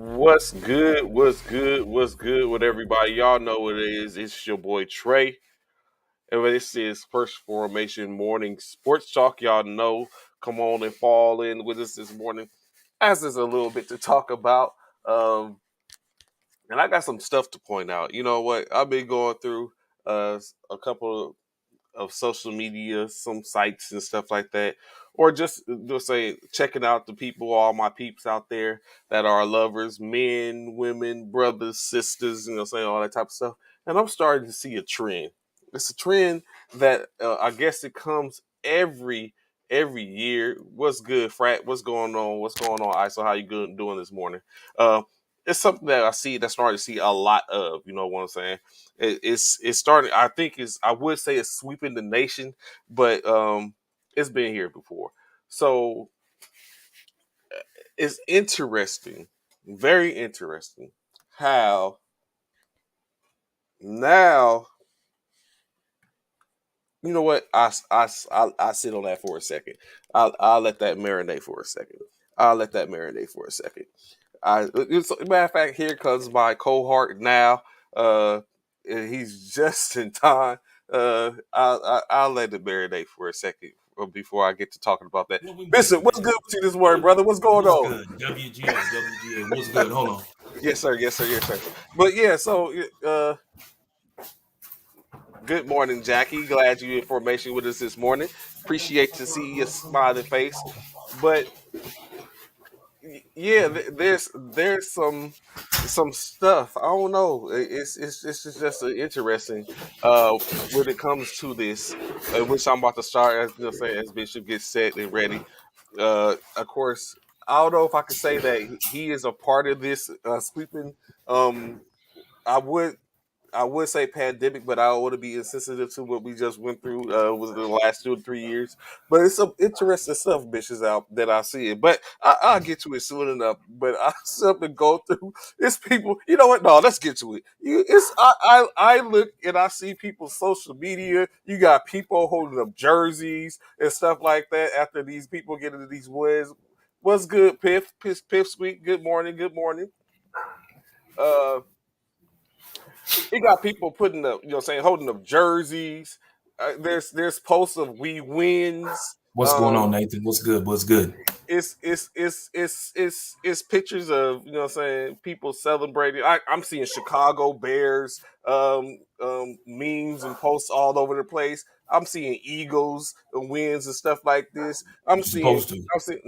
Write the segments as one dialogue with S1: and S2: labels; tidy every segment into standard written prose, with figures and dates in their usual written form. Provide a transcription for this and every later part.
S1: What's good? What's good? What's good with everybody? Y'all know what it is. It's your boy Trey. And this is First Formation Morning Sports Talk. Y'all know. Come on and fall in with us this morning. As there's a little bit to talk about. Um, and I got some stuff to point out. You know what? I've been going through a couple of social media, some sites and stuff like that, or just say checking out the people, all my peeps out there that are lovers, men, women, brothers, sisters, saying all that type of stuff. And I'm starting to see a trend. It's a trend that I guess it comes every year. What's good, frat? What's going on? What's going on, ISO? How you good doing this morning? Uh, it's something that I see that's starting to see a lot of. You know what I'm saying? It's starting. I think I would say it's sweeping the nation, but it's been here before. So it's interesting, very interesting, how now you know what I sit on that for a second. I'll let that marinate for a second. I'll let that marinate for a second. Matter of fact, here comes my cohort now. And he's just in time. I'll let it marinate for a second before I get to talking about that.
S2: What we
S1: Bishop,
S2: missing,
S1: what's
S2: man?
S1: good with you this morning, brother? What's going
S2: What's
S1: on?
S2: good? WGA. What's good? Hold on.
S1: Yes, sir. Yes, sir. Yes, sir. But yeah, so good morning, Jackie. Glad you in formation with us this morning. Appreciate to see your smiling face. But yeah, there's some stuff. I don't know. It's just interesting when it comes to this, which I'm about to start as saying as Bishop gets set and ready. Of course, I don't know if I could say that he is a part of this sweeping. Um, I would I would say pandemic, but I don't want to be insensitive to what we just went through was the last 2 or 3 years. But it's some interesting stuff, bitches, out that I see it. But I'll get to it soon enough. But I something go through. It's people. You know what? No, let's get to it. I look and I see people's social media. You got people holding up jerseys and stuff like that after these people get into these wins. What's good, Piff Sweet? Good morning. Good morning. Uh, He got people putting up, saying holding up jerseys. There's posts of we wins.
S2: What's going on,
S1: Um,
S2: Nathan? What's good? What's good?
S1: it's pictures of saying people celebrating. I'm seeing Chicago Bears memes and posts all over the place. I'm seeing Eagles and wins and stuff like this.
S2: You're supposed to.
S1: I'm seeing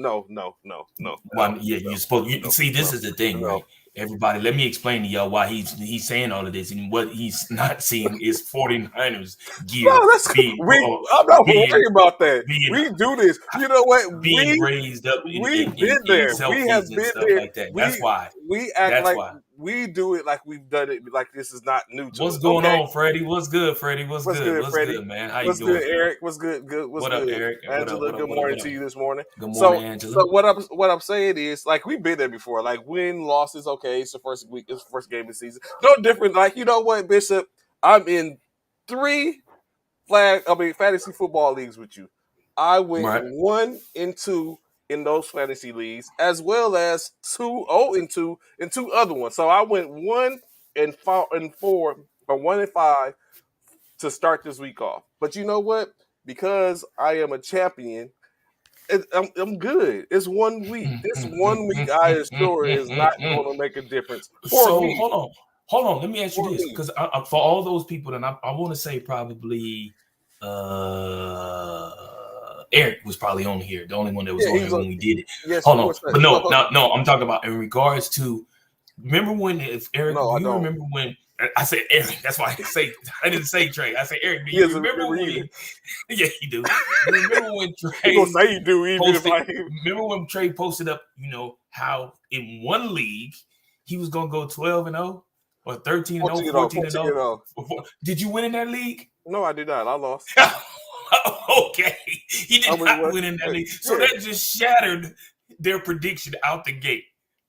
S2: One, yeah, you're supposed. You
S1: no
S2: see, this
S1: no
S2: is the thing,
S1: no.
S2: right? Everybody, let me explain to y'all why he's saying all of this, and what he's not seeing is 49ers gear
S1: No, that's
S2: being
S1: I'm not
S2: being
S1: worried about that.
S2: being
S1: We do this. You know what?
S2: being raised up
S1: We've been
S2: in
S1: there. We
S2: selfies
S1: have
S2: and
S1: been
S2: stuff
S1: there.
S2: like that. That's
S1: We
S2: why.
S1: we act
S2: That's
S1: like
S2: why.
S1: we do it like we've done it like this is not new to
S2: What's
S1: us.
S2: going
S1: Okay.
S2: on, Freddie? What's good, Freddie? What's
S1: What's
S2: good?
S1: good,
S2: What's
S1: Freddie?
S2: good, man? How you
S1: What's good,
S2: doing?
S1: Eric? What's good? Good. What's
S2: What up,
S1: good?
S2: Eric? What up?
S1: Angela,
S2: What up?
S1: good
S2: What up?
S1: morning
S2: What
S1: to
S2: up?
S1: you this morning.
S2: Good morning,
S1: So
S2: Angela.
S1: so what I'm saying is like we've been there before. Like win, losses, okay, it's the first week, it's the first game of the season. No different. Like, you know what, Bishop? I'm in three fantasy football leagues with you. I went
S2: Right.
S1: 1-2 in those fantasy leagues, as well as 2-0-2 in two other ones. So I went 1-4 or 1-5 to start this week off. But you know what? Because I am a champion, I'm good. It's 1 week. This 1 week, I assure, is not going to make a difference for
S2: So
S1: me.
S2: hold on. Let me ask you
S1: For
S2: this,
S1: me.
S2: because for all those people, and I want to say probably uh, Eric was probably on here, the only one that was
S1: Yeah,
S2: on
S1: he's
S2: here
S1: a
S2: when we did it.
S1: yes.
S2: Hold on,
S1: What's that?
S2: but
S1: What?
S2: no. I'm talking about in regards to. Remember when, if Eric,
S1: No,
S2: do
S1: I
S2: you
S1: don't.
S2: remember when I said Eric? That's why I didn't say Trey. I said Eric. Do
S1: He
S2: you
S1: doesn't
S2: remember
S1: remember either.
S2: when? Yeah, you do. You remember when
S1: He gonna
S2: Trey
S1: say you do even if
S2: posted?
S1: I.
S2: Remember when Trey posted up? How in one league he was gonna go 12-0 or 13-0,
S1: 14 and 0,
S2: 14 and
S1: 14 and
S2: 0.
S1: 0.
S2: Before, did you win in that league?
S1: No, I did not. I lost.
S2: Okay, he
S1: I
S2: did
S1: mean,
S2: not
S1: what?
S2: win in that league. So
S1: Yeah.
S2: that just shattered their prediction out the gate.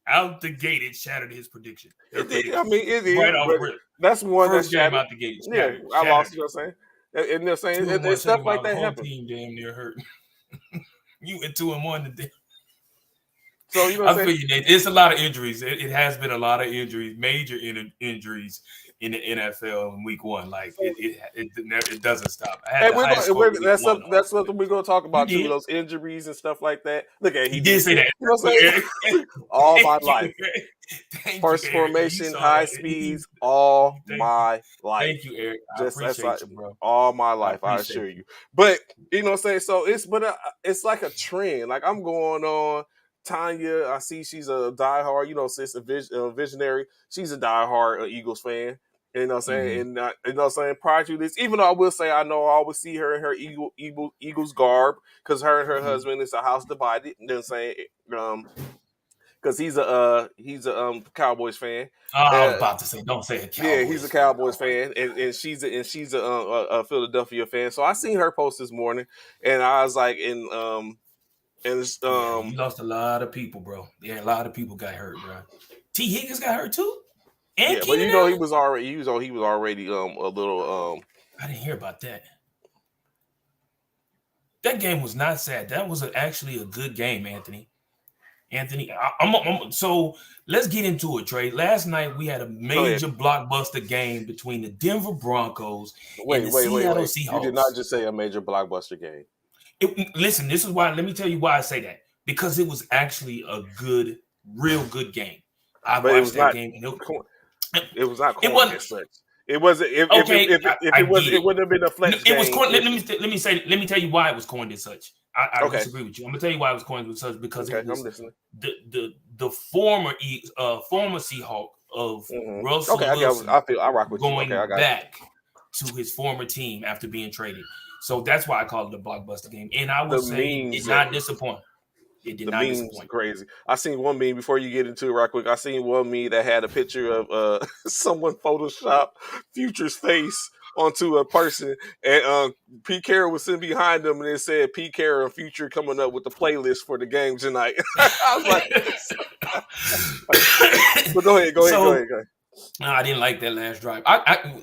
S2: Out the gate, it shattered his prediction. Their
S1: I
S2: prediction
S1: mean, it is,
S2: right off
S1: but
S2: rip.
S1: that's one that
S2: First game
S1: shattered.
S2: out the gate,
S1: Yeah, I lost.
S2: shattered
S1: You know
S2: it.
S1: what I'm saying? And they're saying,
S2: Two and
S1: and
S2: one.
S1: stuff
S2: Second
S1: like
S2: while the
S1: that
S2: whole
S1: happen.
S2: team damn near hurt. You went 2-1 today.
S1: So you know what
S2: I
S1: I'm
S2: feel
S1: saying?
S2: you, Nate. It's a lot of injuries. It has been a lot of injuries, major injuries in the NFL in week one. Like
S1: So,
S2: it doesn't stop. I had
S1: and
S2: the highest score in week one.
S1: that's something we're gonna talk
S2: You
S1: about too.
S2: did.
S1: Those injuries and stuff like that. Look at he
S2: You did
S1: did.
S2: say that.
S1: You know what
S2: Thank you,
S1: I'm
S2: Eric.
S1: saying? All my
S2: Thank you,
S1: life,
S2: Eric. Thank you,
S1: first
S2: Eric. He
S1: formation,
S2: saw
S1: high
S2: that.
S1: speeds, all
S2: Thank you.
S1: my life.
S2: Thank you, Eric. I
S1: Just that's like
S2: appreciate you, bro.
S1: all my
S2: I
S1: life, I
S2: appreciate
S1: assure
S2: you.
S1: you. But you know what I'm saying? So it's like a trend. Like I'm going on. Tanya, I see she's a diehard, you know, sis, a visionary. She's a diehard Eagles fan. You know what I'm saying?
S2: Mhm.
S1: And you know what I'm saying? Prior to this, even though I will say I know I always see her in her Eagles garb, because her and her
S2: Mhm.
S1: husband is a house divided. You know what I'm saying? Because he's a Cowboys fan.
S2: I was
S1: Uh,
S2: about to say, don't say a
S1: yeah, he's a
S2: Cowboys fan.
S1: Cowboys fan, and she's a Philadelphia fan. So I seen her post this morning, and I was like, and it's,
S2: Yeah, you lost a lot of people, bro. Yeah, a lot of people got hurt, bro. T. Higgins got hurt too, and
S1: yeah, but
S2: Keenan
S1: you know
S2: Allen.
S1: he was already a little
S2: I didn't hear about that. That game was not sad. That was actually a good game, Anthony. Anthony, so let's get into it, Trey. Last night we had a
S1: Go ahead.
S2: major blockbuster game between the Denver Broncos and
S1: Wait,
S2: the
S1: wait, wait,
S2: Seattle
S1: wait. You did not
S2: Seahawks.
S1: just say a major blockbuster game.
S2: Listen, this is why. Let me tell you why I say that, because it was actually a good, real good game. I
S1: But it
S2: watched
S1: was
S2: that
S1: not
S2: game. And
S1: it was not
S2: it
S1: corny
S2: wasn't
S1: as such. It wasn't
S2: okay.
S1: if
S2: I
S1: it was
S2: get
S1: it
S2: it.
S1: wouldn't have been a
S2: No,
S1: flex
S2: it was
S1: game
S2: corny.
S1: if
S2: Let me tell you why it was coined as such. I
S1: okay.
S2: disagree with you. I'm gonna tell you why it was coined as such, because
S1: Okay,
S2: it
S1: I'm
S2: was
S1: listening.
S2: the former Seahawk of
S1: Okay,
S2: Russell Wilson
S1: I rock with you. Okay, I
S2: going
S1: got you.
S2: back to his former team after being traded. So that's why I call it a blockbuster game. And I will
S1: The
S2: say it did
S1: memes
S2: not disappoint. It did
S1: the
S2: not
S1: memes
S2: disappoint.
S1: crazy. I seen one meme before you get into it right quick. I seen one meme that had a picture of someone Photoshop Future's face onto a person, and Pete Carroll was sitting behind them, and it said Pete Carroll and Future coming up with the playlist for the game tonight. I was like, but go
S2: So
S1: ahead, go ahead.
S2: no, I didn't like that last drive.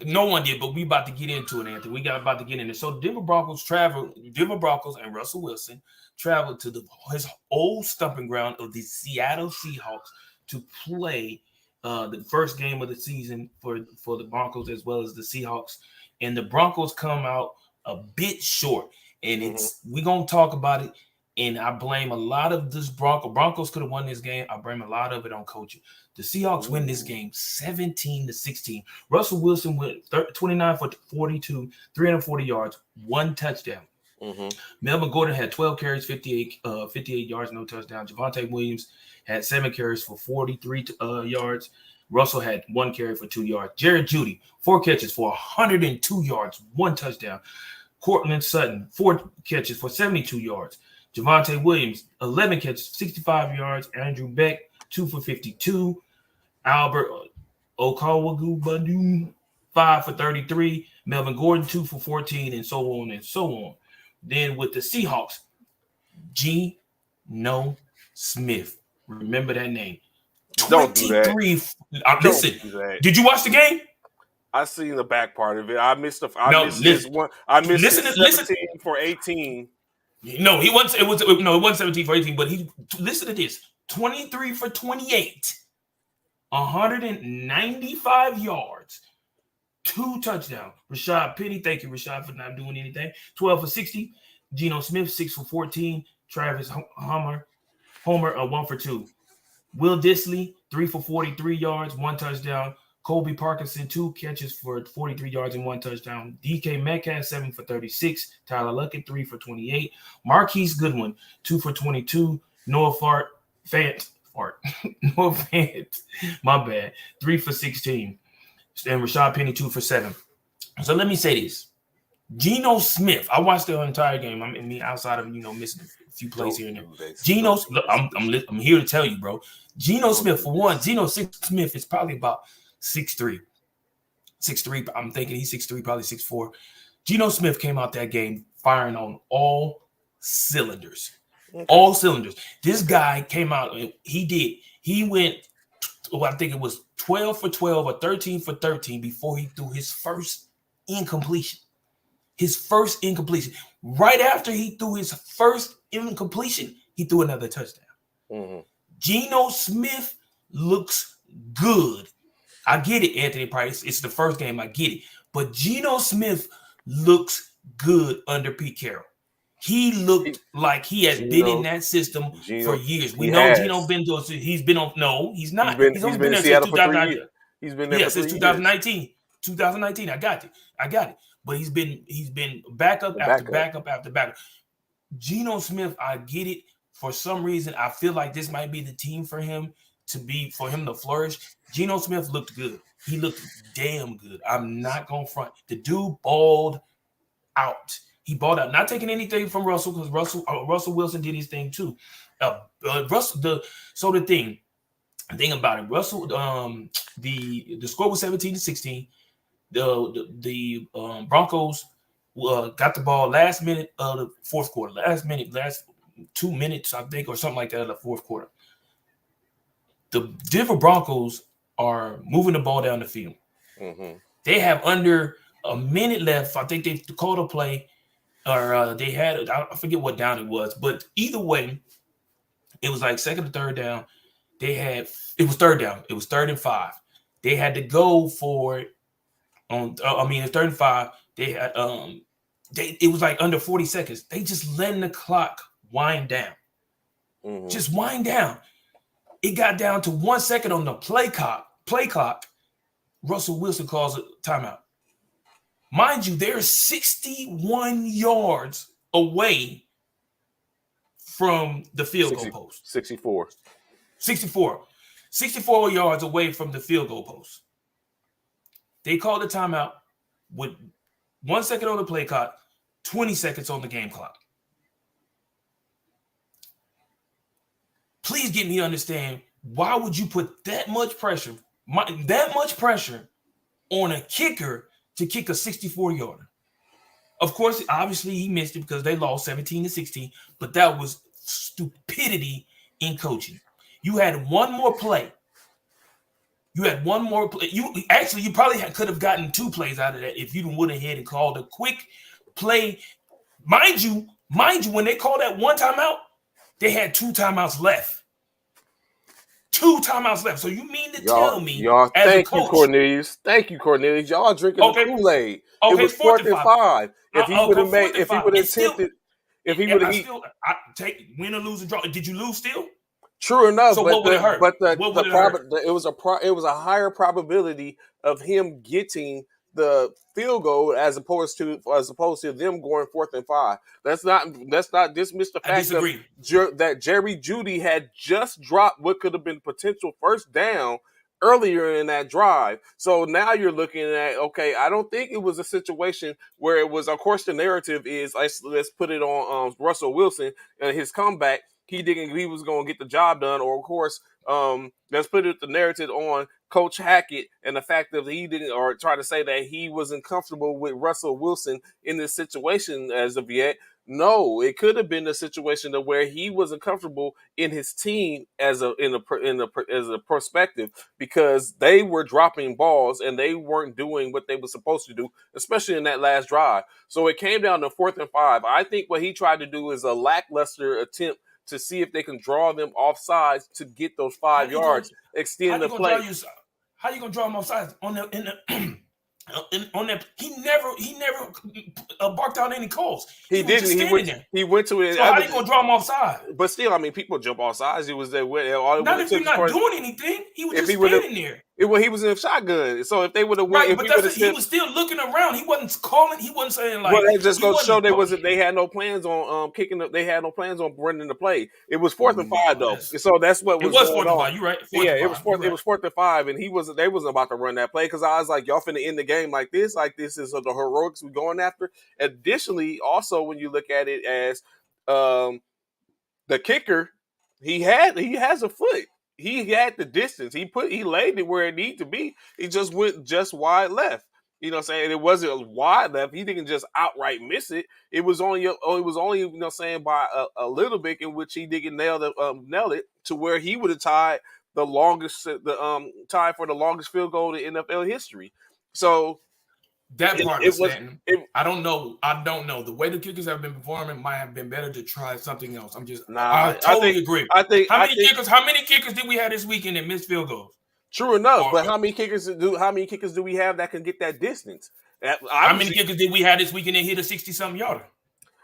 S2: No one did, but we about to get into it, Anthony. We got about to get into it. So Denver Broncos and Russell Wilson traveled to his old stumping ground of the Seattle Seahawks to play the first game of the season for the Broncos as well as the Seahawks. And the Broncos come out a bit short. And we're gonna talk about it. And I blame a lot of this Broncos could have won this game. I blame a lot of it on coaching. The Seahawks win this game 17-16. Russell Wilson went 29 for 42, 340 yards, one touchdown. Melvin Gordon had 12 carries, 58 yards, no touchdown. Javonte Williams had 7 carries for 43 yards. Russell had 1 carry for 2 yards. Jared Jeudy, 4 catches for 102 yards, 1 touchdown. Cortland Sutton, 4 catches for 72 yards. Javonte Williams, 11 catches, 65 yards. Andrew Beck, 2 for 52. Albert Okawagu 5 for 33. Melvin Gordon, 2 for 14, and so on and so on. Then with the Seahawks, Geno Smith. Remember that name.
S1: Don't do that.
S2: 23.
S1: Don't
S2: Listen,
S1: do that.
S2: did you watch the game?
S1: I seen the back part of it. I missed
S2: No,
S1: his
S2: listen.
S1: one. I missed
S2: Listen,
S1: his
S2: listen.
S1: 17 for 18.
S2: No, he wasn't. It wasn't 17 for 18, but he listen to this: 23 for 28, 195 yards, 2 touchdowns. Rashad Penny, thank you, Rashad, for not doing anything. 12 for 60. Geno Smith, 6 for 14. Travis Homer, 1 for 2. Will Disley, 3 for 43 yards, 1 touchdown. Colby Parkinson, 2 catches for 43 yards and 1 touchdown. DK Metcalf, 7 for 36. Tyler Lockett, 3 for 28. Marquise Goodwin, 2 for 22. Noah Fant, my bad, 3 for 16. And Rashad Penny, 2 for 7. So let me say this. Geno Smith, I watched the entire game. I mean, outside of missing a few plays here and there. I'm here to tell you, bro. Geno Smith, for one, Geno Smith is probably about 6'3". 6'3". I'm thinking he's 6'3", probably 6'4". Geno Smith came out that game firing on all cylinders. Okay. All cylinders. This guy came out, and he went, I think it was 12 for 12 or 13 for 13 before he threw his first incompletion. Right after he threw his first incompletion, he threw another touchdown. Geno Smith looks good. I get it, Anthony Price. It's the first game. I get it. But Geno Smith looks good under Pete Carroll. He looked like he has been in
S1: Geno,
S2: that system for
S1: Geno,
S2: years. We
S1: he
S2: know Geno
S1: has.
S2: been to. He's been on. No, he's
S1: He's
S2: not.
S1: been
S2: He's
S1: he's
S2: only
S1: been
S2: been
S1: in
S2: there since
S1: Seattle for 3 years.
S2: 2019.
S1: He's been there
S2: Yeah,
S1: for
S2: since
S1: 3 years.
S2: 2019. 2019. I got it. I got it. But he's been backup
S1: The
S2: after
S1: backup.
S2: backup after backup. Geno Smith, I get it. For some reason, I feel like this might be the team for him to flourish. Geno Smith looked good. He looked damn good. I'm not gonna front. The dude balled out. He balled out. Not taking anything from Russell because Russell Wilson did his thing too. The thing about it, Russell, the score was 17-16. The Broncos got the ball last minute of the fourth quarter. Last 2 minutes, I think, or something like that of the fourth quarter. The Denver Broncos are moving the ball down the field.
S1: Mm-hmm.
S2: They have under a minute left. I think they called a play, or they had, I forget what down it was, but either way, it was like second or third down. It was third down. It was 3rd and 5. They had to go for it it's 3rd and 5. They had it was like under 40 seconds. They just letting the clock wind down.
S1: Mm-hmm.
S2: Just wind down. It got down to 1 second on the play clock. Russell Wilson calls a timeout. Mind you, they're 61 yards away from the field goal post.
S1: 64.
S2: 64 yards away from the field goal post. They called the timeout with 1 second on the play clock, 20 seconds on the game clock. Please get me to understand, why would you put that much pressure on a kicker to kick a 64-yarder? Of course, obviously he missed it because they lost 17-16, but that was stupidity in coaching. You had one more play. You probably could have gotten 2 plays out of that if you went ahead and called a quick play. Mind you, when they called that one timeout, they had 2 timeouts left. 2 timeouts left. So you mean to tell me,
S1: y'all,
S2: as a
S1: thank
S2: coach,
S1: you, Cornelius. Thank you, Cornelius. Y'all drinking the Kool-Aid.
S2: Okay,
S1: it was 4th and 5. If he would have
S2: win or lose or draw. Did you lose still?
S1: True enough,
S2: so
S1: but
S2: what would it hurt?
S1: It was a higher probability of him getting the field goal as opposed to them going 4th and 5. Let's not dismiss the fact that Jerry Jeudy had just dropped what could have been potential first down earlier in that drive. So now you're looking at, okay, I don't think it was a situation where it was, of course, the narrative is, let's put it on Russell Wilson and his comeback. He was going to get the job done, or of course, let's put the narrative on Coach Hackett and the fact that he didn't, or try to say that he wasn't comfortable with Russell Wilson in this situation as of yet. No, it could have been a situation where he wasn't comfortable in his team as a perspective, because they were dropping balls and they weren't doing what they were supposed to do, especially in that last drive. So it came down to 4th and 5. I think what he tried to do is a lackluster attempt to see if they can draw them off sides to get those 5 yards, extend the play.
S2: How you gonna draw them off sides on that? He never barked out any calls.
S1: He didn't. He went to it.
S2: So how you gonna draw him off sides?
S1: But still, I mean, people jump off sides. It was that way.
S2: Not if you're not doing anything. He was just standing there.
S1: He was in a shotgun. So if they would have went,
S2: right, but he was still looking around. He wasn't calling. He wasn't saying like.
S1: Well, that just goes to show they had no plans on kicking. They had no plans on running the play. It was 4th and 5 though. So that's what was. It was 4th and 5.
S2: You're right.
S1: Yeah, it was 4th. It was 4th and 5, and they wasn't about to run that play, because I was like, y'all finna end the game like this. Like, this is the heroics we're going after. Additionally, also when you look at it as the kicker, he has a foot. He had the distance. He laid it where it needed to be. He just went just wide left. You know what I'm saying? It wasn't wide left. He didn't just outright miss it. It was only you know what I'm saying, by a little bit, in which he didn't nail it to where he would have tied for the longest field goal in NFL history. So
S2: That part
S1: it
S2: of
S1: was
S2: Stanton,
S1: it.
S2: I don't know. I don't know. The way the kickers have been performing might have been better to try something else. I
S1: Nah,
S2: totally agree.
S1: I think
S2: How
S1: I
S2: many
S1: think
S2: kickers? How many kickers did we have this weekend that missed field goals?
S1: true enough.
S2: Or
S1: But how many kickers do we have that can get that distance?
S2: how many
S1: Obviously,
S2: kickers did we have this weekend that hit a 60-something yarder?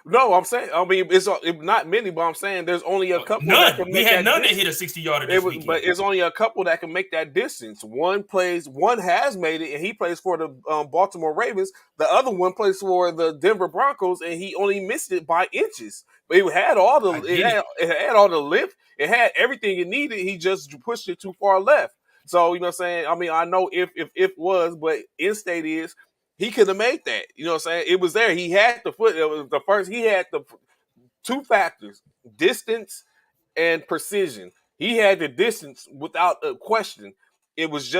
S1: no. I'm saying, I mean, not many, but I'm saying there's only a couple that
S2: None.
S1: can
S2: We
S1: make
S2: had
S1: that
S2: none that hit
S1: distance.
S2: a 60-yarder
S1: It
S2: this
S1: was, but
S2: weekend.
S1: it's only a couple that can make that distance. One has made it, and he plays for the Baltimore Ravens. The other one plays for the Denver Broncos, and he only missed it by inches. But
S2: I get it.
S1: it had all the lift, it had everything it needed. He just pushed it too far left. So you know what I'm saying. I mean, I know if was, but in state is he could have made that. You know what I'm saying. It was there. He had the foot. It was the first. He had the two factors: distance and precision. He had the distance without a question. It was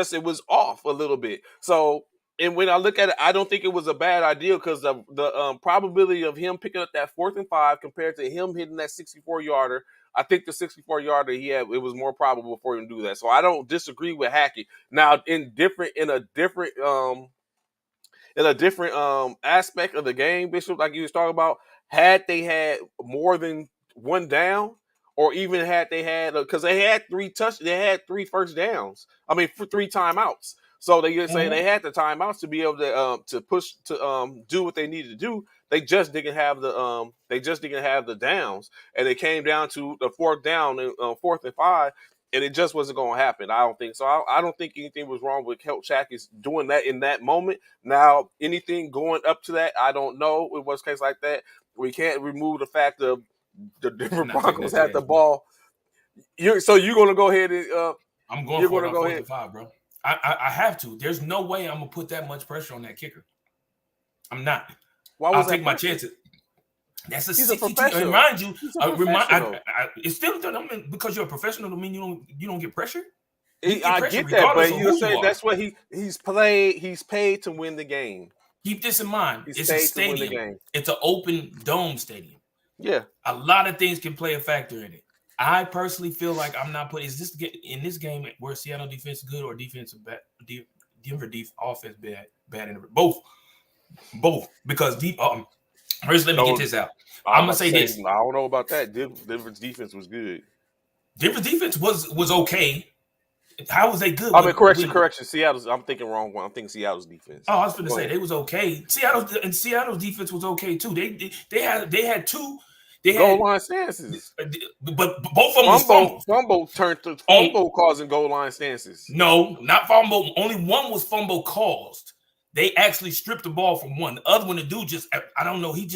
S1: off a little bit. So, and when I look at it, I don't think it was a bad idea because the probability of him picking up that 4th and 5 compared to him hitting that 64-yarder. I think the 64-yarder he had, it was more probable for him to do that. So I don't disagree with Hackett. Now, in a different aspect of the game, Bishop, like you was talking about, had they had more than one down, or even had they had because they had three first downs. I mean, for three timeouts. So they just say
S2: Mhm.
S1: they had the timeouts to be able to push to do what they needed to do. They just didn't have the downs, and it came down to the 4th down and 4th and 5, and it just wasn't going to happen. I don't think so. I don't think anything was wrong with Coach Shackis doing that in that moment. Now, anything going up to that, I don't know. In worst case like that, we can't remove the fact of the Denver
S2: I'm not taking
S1: Broncos
S2: that
S1: had the
S2: chance, bro.
S1: ball. You're going to go ahead and
S2: I'm going
S1: you're
S2: for
S1: going
S2: it
S1: to
S2: on
S1: go
S2: fourth
S1: ahead.
S2: and five, bro. I have to. There's no way I'm gonna put that much pressure on that kicker. I'm not.
S1: Why
S2: I'll
S1: was
S2: take
S1: that
S2: my
S1: pressure?
S2: chances. That's a
S1: He's a
S2: 62.
S1: professional.
S2: Remind you,
S1: He's a professional.
S2: it's still don't mean because you're a professional don't mean you don't get pressure. You get
S1: I
S2: pressure
S1: get that,
S2: regardless
S1: but
S2: of
S1: you
S2: who you
S1: say
S2: are.
S1: that's what he's played. He's paid to win the game.
S2: Keep this in mind.
S1: He's
S2: It's a
S1: paid to win the
S2: stadium.
S1: game.
S2: It's an open dome stadium.
S1: Yeah.
S2: A lot of things can play a factor in it. I personally feel like I'm not putting. Is this in this game where Seattle defense good or defensive bad? Denver offense bad in both because first let me get
S1: No,
S2: this out.
S1: I'm
S2: I'm gonna
S1: about to
S2: say
S1: say
S2: this.
S1: I don't know about that. Denver's defense was good.
S2: Denver's defense was okay. How was they good
S1: I mean,
S2: when
S1: correction. Seattle's. I'm thinking wrong one. I'm thinking Seattle's defense.
S2: oh, I was going to
S1: Go
S2: say
S1: ahead.
S2: they was okay. Seattle's defense was okay too. They had two. They
S1: Goal
S2: had,
S1: line stances.
S2: but both of them was fumbles.
S1: Fumble turned to
S2: On
S1: fumble causing goal line stances.
S2: no, not fumble. Only one was fumble caused. They actually stripped the ball from one. The other one, the dude I don't know. He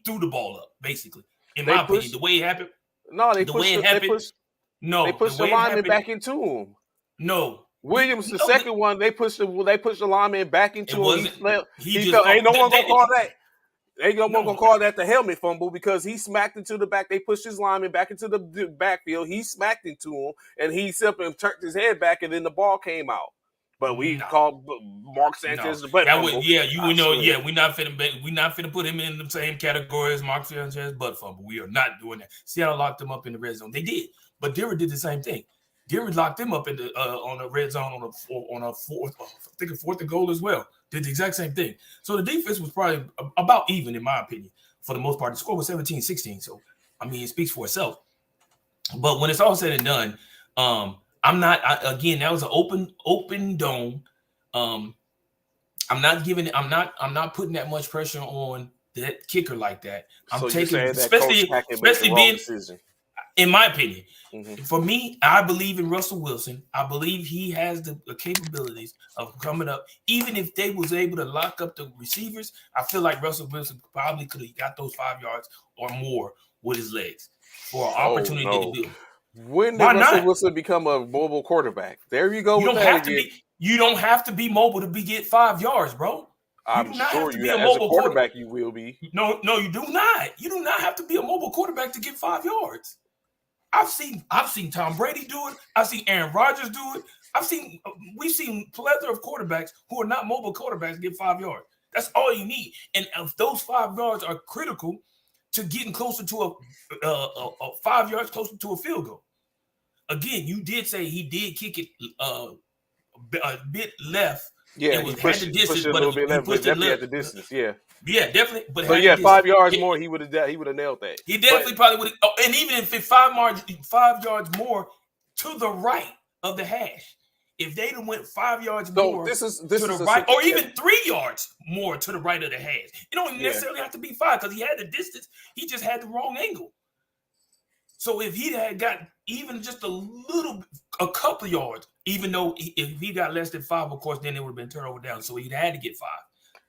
S2: threw the ball up basically. In
S1: They
S2: my opinion,
S1: pushed.
S2: the way it happened,
S1: No,
S2: the way it happened.
S1: they
S2: No, the
S1: pushed the
S2: way it
S1: lineman
S2: happened.
S1: back into him.
S2: No,
S1: Williams, the second one, they pushed the lineman back
S2: it
S1: into him.
S2: wasn't.
S1: He
S2: Just
S1: fell. Ain't no one gonna call
S2: they,
S1: that. Ain't no one gonna
S2: no.
S1: call that the helmet fumble because he smacked into the back. They pushed his lineman back into the backfield. He smacked into him, and he simply turned his head back, and then the ball came out. But we
S2: No.
S1: called Mark
S2: No,
S1: Sanchez the butt
S2: that
S1: fumble.
S2: would we're not finna put him in the same category as Mark Sanchez butt fumble. We are not doing that. Seattle locked them up in the red zone. They did, but Denver did the same thing. Denver locked them up in the on the red zone on a fourth, I think a 4th and goal as well. Did the exact same thing. So the defense was probably about even in my opinion for the most part. The score was 17-16. So I mean, it speaks for itself. But when it's all said and done, I'm not again. That was an open dome. I'm not putting that much pressure on that kicker like that. I'm
S1: So you're
S2: taking,
S1: saying that Coach Hackett made the wrong
S2: being,
S1: decision?
S2: in my opinion,
S1: Mm-hmm.
S2: for me, I believe in Russell Wilson. I believe he has the capabilities of coming up. Even if they was able to lock up the receivers, I feel like Russell Wilson probably could have got those 5 yards or more with his legs for an opportunity to do.
S1: When did
S2: Why
S1: Russell
S2: not?
S1: Wilson become a mobile quarterback? There you go
S2: You
S1: with
S2: don't
S1: that
S2: have
S1: again.
S2: you don't have to be mobile to get 5 yards, bro. You
S1: I'm
S2: do not have
S1: sure
S2: to
S1: you,
S2: be a
S1: as a
S2: mobile
S1: quarterback, you will be.
S2: No, you do not. You do not have to be a mobile quarterback to get 5 yards. I've seen Tom Brady do it. I've seen Aaron Rodgers do it. We've seen plethora of quarterbacks who are not mobile quarterbacks get 5 yards. That's all you need. And if those 5 yards are critical to getting closer to a 5 yards closer to a field goal. Again, you did say he did kick it a bit left
S1: Yeah,
S2: It
S1: he
S2: was had the
S1: pushed
S2: distance,
S1: it a
S2: but
S1: little bit
S2: he
S1: left, but
S2: pushed it a
S1: definitely at
S2: little.
S1: the distance. Yeah.
S2: Yeah, definitely, but it
S1: So
S2: had the
S1: yeah,
S2: distance.
S1: 5 yards more, he would have nailed that.
S2: He
S1: But
S2: definitely probably would. Oh, and even if it's 5 yards more to the right of the hash, if they'd have went 5 yards
S1: so
S2: more
S1: this is
S2: to the
S1: a
S2: right, or even 3 yards more to the right of the hash, it don't even
S1: yeah.
S2: necessarily have to be 5 because he had the distance. He just had the wrong angle. So if he had got even just a couple yards, even though if he got less than 5, of course, then it would have been turnover down. So he'd had to get 5.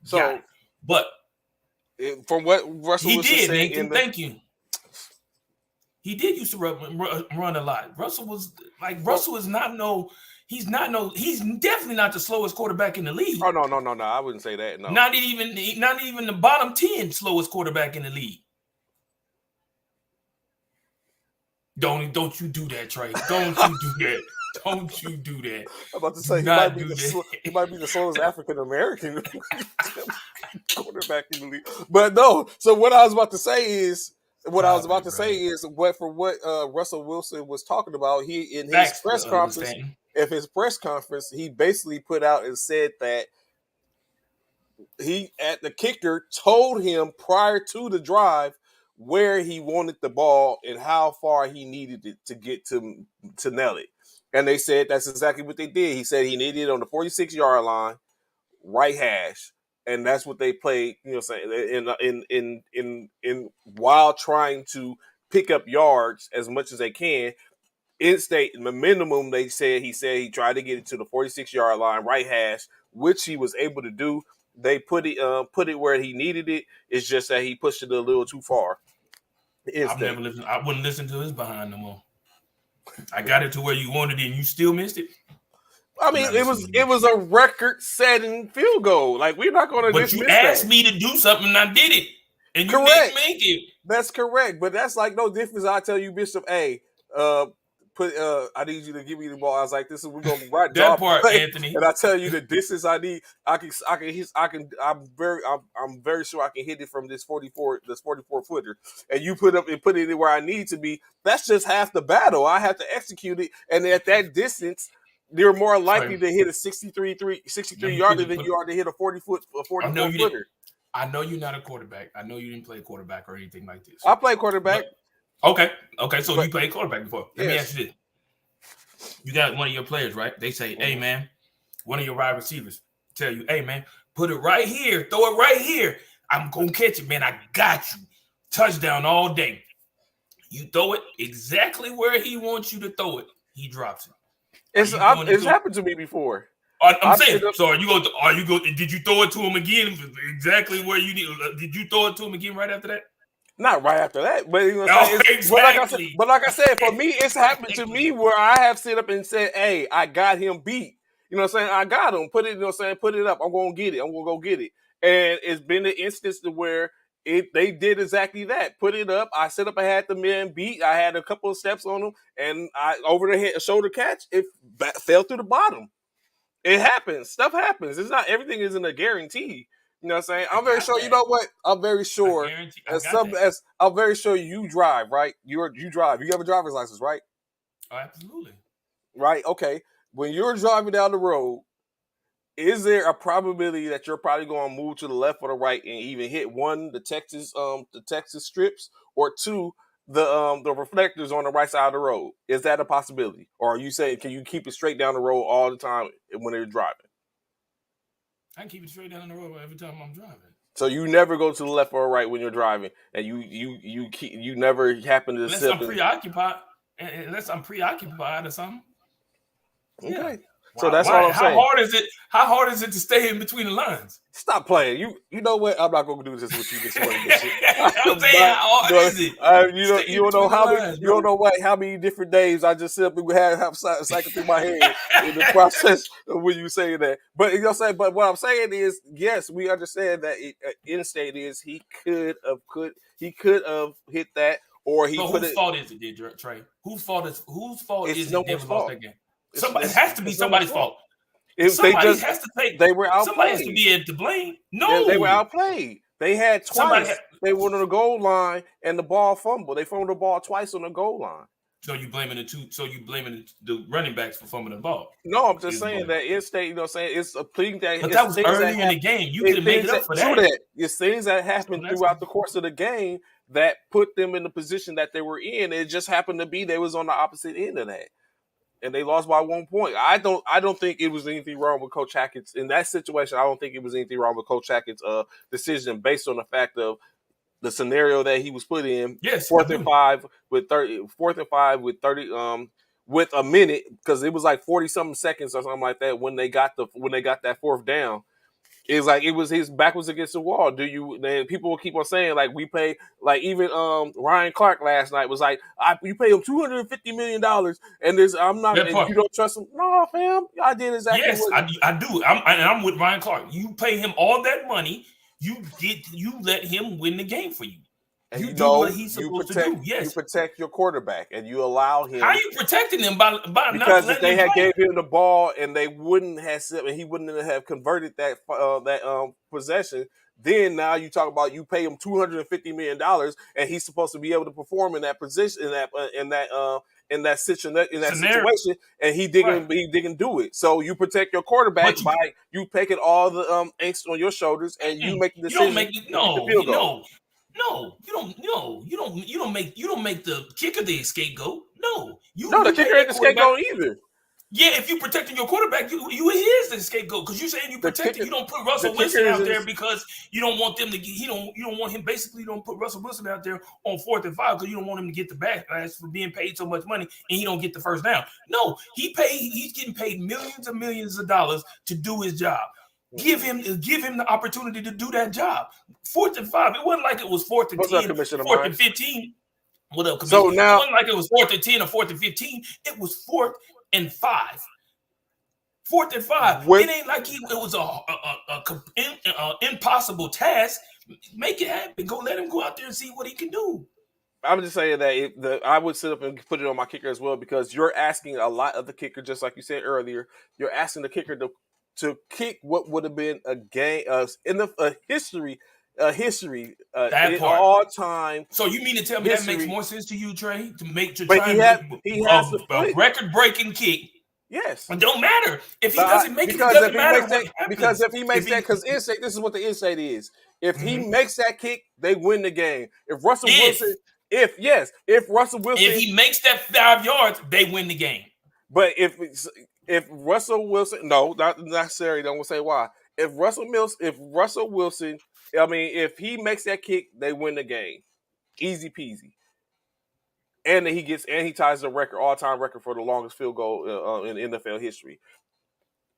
S2: Got it.
S1: So
S2: But
S1: from what Russell
S2: he
S1: Wilson
S2: did,
S1: said in
S2: Nathan.
S1: the
S2: Thank you. He did used to run a lot. Russell
S1: from,
S2: is not no. He's definitely not the slowest quarterback in the league.
S1: oh no, I wouldn't say that. No.
S2: Not even the bottom 10 slowest quarterback in the league. Don't you do that, Trey. Don't you do that. Don't you do that.
S1: I'm about to
S2: Do
S1: say
S2: not do that.
S1: he might be the slowest African American quarterback in the league. But no, so what I was about to say is
S2: Stop it, bro.
S1: what Russell Wilson was talking about, he in his
S2: Facts,
S1: press conference,
S2: Stanton.
S1: he basically put out and said that the kicker told him prior to the drive where he wanted the ball and how far he needed it to get to nail it. And they said that's exactly what they did. He said he needed it on the 46-yard line, right hash, and that's what they played. You know, saying in while trying to pick up yards as much as they can. In state, the minimum he said he tried to get it to the 46-yard line, right hash, which he was able to do. They put it where he needed it. It's just that he pushed it a little too far.
S2: I wouldn't listen to his behind no more. I got it to where you wanted it and you still missed it.
S1: I mean, it was a record-setting field goal. Like, we're not going to dismiss that.
S2: But you asked me to do something and I did it. And you
S1: correct.
S2: didn't make it.
S1: That's correct. But that's like no difference. I tell you, Bishop, hey, I need you to give me the ball. I was like, we're gonna write
S2: that part, play. Anthony.
S1: And I tell you the distance I need. I'm very sure I can hit it from this 44 footer. And you put it where I need to be. That's just half the battle. I have to execute it. And at that distance, you're more likely to hit a 63 yarder than you are to hit a 44 footer.
S2: I know you're not a quarterback. I know you didn't play quarterback or anything like this.
S1: I play quarterback.
S2: Okay. So you played quarterback before. Let me ask you this. You got one of your players, right? They say, hey, man, one of your wide receivers tell you, hey, man, put it right here. Throw it right here. I'm going to catch it, man. I got you. Touchdown all day. You throw it exactly where he wants you to throw it. He drops it.
S1: It's happened to me before.
S2: I'm saying, so are you going? Did you throw it to him again exactly where you need? Did you throw it to him again right after that?
S1: Not right after that, but you know what I'm saying?
S2: Exactly.
S1: But like I said, for me, it's happened to me where I have sit up and said, "Hey, I got him beat." You know what I'm saying? I got him. Put it. You know what I'm saying? Put it up. I'm gonna get it. I'm gonna go get it. And it's been an instance to where they did exactly that. Put it up. I set up. I had the man beat. I had a couple of steps on him, and I over the head shoulder catch. It fell through the bottom. It happens. Stuff happens. It's not everything isn't a guarantee. You know what I'm saying? I'm very sure. You know what? I'm very sure. I'm very sure you drive, right? You drive. You have a driver's license, right?
S2: Oh, absolutely.
S1: Right. Okay. When you're driving down the road, is there a probability that you're probably going to move to the left or the right and even hit one, the Texas strips, or two, the reflectors on the right side of the road? Is that a possibility? Or are you saying, can you keep it straight down the road all the time when you're driving?
S2: I can keep it straight down the road every time I'm driving.
S1: So you never go to the left or right when you're driving, and you never happen to
S2: unless I'm preoccupied. Unless I'm preoccupied or something.
S1: Okay. Yeah. So that's all I'm saying.
S2: How hard is it to stay in between the lines?
S1: Stop playing. You know what? I'm not going to do this with you this morning.
S2: I'm saying, how hard is it?
S1: You don't know how many different days I just simply have cycle through my head in the process of when you say that. But you know what I'm saying. But what I'm saying is, yes, we understand that in state is he could have hit that, or he.
S2: So whose fault is it, Trey? Whose fault is it?
S1: No one's fault.
S2: It has to be somebody's fault.
S1: Somebody has to take. They were outplayed.
S2: Somebody has to be to blame. No,
S1: they were outplayed. They had twice. They went on the goal line and the ball fumbled. They fumbled the ball twice on the goal line.
S2: So you blaming the two. So you blaming the running backs for fumbling the ball.
S1: No, I'm just
S2: Is
S1: saying
S2: what.
S1: that in state, you know, what I'm saying it's a thing that
S2: But that
S1: it's
S2: was
S1: things that
S2: early in the
S1: happen.
S2: game. You could
S1: It's
S2: have made
S1: things
S2: it
S1: that
S2: up for
S1: true
S2: that.
S1: that it's things that
S2: So
S1: happen
S2: that's
S1: throughout the course of the game that put them in the position that they were in. It just happened to be they was on the opposite end of that, and they lost by 1 point. I don't think it was anything wrong with Coach Hackett's in that situation. I don't think it was anything wrong with Coach Hackett's decision based on the fact of the scenario that he was put in,
S2: yes, I
S1: fourth and
S2: do.
S1: five with 30, fourth and five with 30, with a minute because it was like 40 something seconds or something like that when they got that fourth down. It's like it was his back was against the wall. Do you? Then people will keep on saying like we pay like even Ryan Clark last night was like you pay him $250 million and there's I'm not
S2: That
S1: and you
S2: part.
S1: don't trust him. No, fam, I did exactly
S2: Yes,
S1: what
S2: I do. I'm with Ryan Clark. You pay him all that money. You let him win the game for you.
S1: and
S2: You
S1: you
S2: do what
S1: know
S2: he's supposed to do.
S1: you
S2: Yes.
S1: protect your quarterback and you allow
S2: How
S1: him.
S2: you protecting him by not
S1: Because if
S2: letting
S1: they
S2: him
S1: had
S2: play?
S1: gave him the ball and they wouldn't have and he wouldn't have converted that possession, then now you talk about you pay him $250 million and he's supposed to be able to perform in that position in that
S2: Scenario.
S1: situation and
S2: Right.
S1: he didn't do it. So you protect your quarterback
S2: But you
S1: by you taking all the angst on your shoulders and you make the
S2: you don't
S1: decision
S2: make it.
S1: to kick the
S2: No,
S1: field goal.
S2: no. You don't. No, you don't make the kicker the scapegoat. No,
S1: No, the
S2: you pay
S1: kicker ain't
S2: that
S1: the
S2: quarterback.
S1: scapegoat either.
S2: Yeah, if you protecting your quarterback, you is the scapegoat because you saying you
S1: The
S2: protected.
S1: kicker
S2: You don't put
S1: the
S2: Russell
S1: kicker
S2: Wilson
S1: is
S2: out
S1: in
S2: there because you don't want them to get. You don't want him. Basically, you don't put Russell Wilson out there on 4th and 5 because you don't want him to get the backlash for being paid so much money and he don't get the first down. No, he's getting paid millions and millions of dollars to do his job. Give him the opportunity to do that job. 4th and 5. It wasn't like it was fourth and
S1: What's up,
S2: 10,
S1: Commissioner
S2: fourth and
S1: Mines?
S2: 15. What up,
S1: So
S2: commission? It
S1: now
S2: wasn't like it was 4th and 10 or 4th and 15. It was 4th and 5. 4th and 5.
S1: with
S2: It ain't like it was a impossible task. Make it happen. Go let him go out there and see what he can do.
S1: I'm just saying that I would sit up and put it on my kicker as well because you're asking a lot of the kicker, just like you said earlier. You're asking the kicker to kick what would have been a game in the history
S2: That
S1: in
S2: part.
S1: all time
S2: So you mean to tell me that makes
S1: history.
S2: more sense to you, Trey, to
S1: But
S2: try and do
S1: he has to
S2: a
S1: foot.
S2: record breaking kick?
S1: Yes.
S2: It don't matter if he doesn't make it. It
S1: Because if
S2: doesn't
S1: he
S2: matter
S1: makes
S2: what
S1: that, because
S2: happens.
S1: if he makes
S2: If
S1: that,
S2: he
S1: because insight, this is what the insight is. If he
S2: mhm.
S1: makes that kick, they win the game. If Russell
S2: if
S1: Wilson, if Russell
S2: if
S1: Wilson
S2: he makes that 5 yards, they win the game.
S1: But if Russell Wilson, no, not necessarily. Don't say why. If Russell Wilson, I mean, if he makes that kick, they win the game, easy peasy. And then he ties the record, all time record for the longest field goal in NFL history.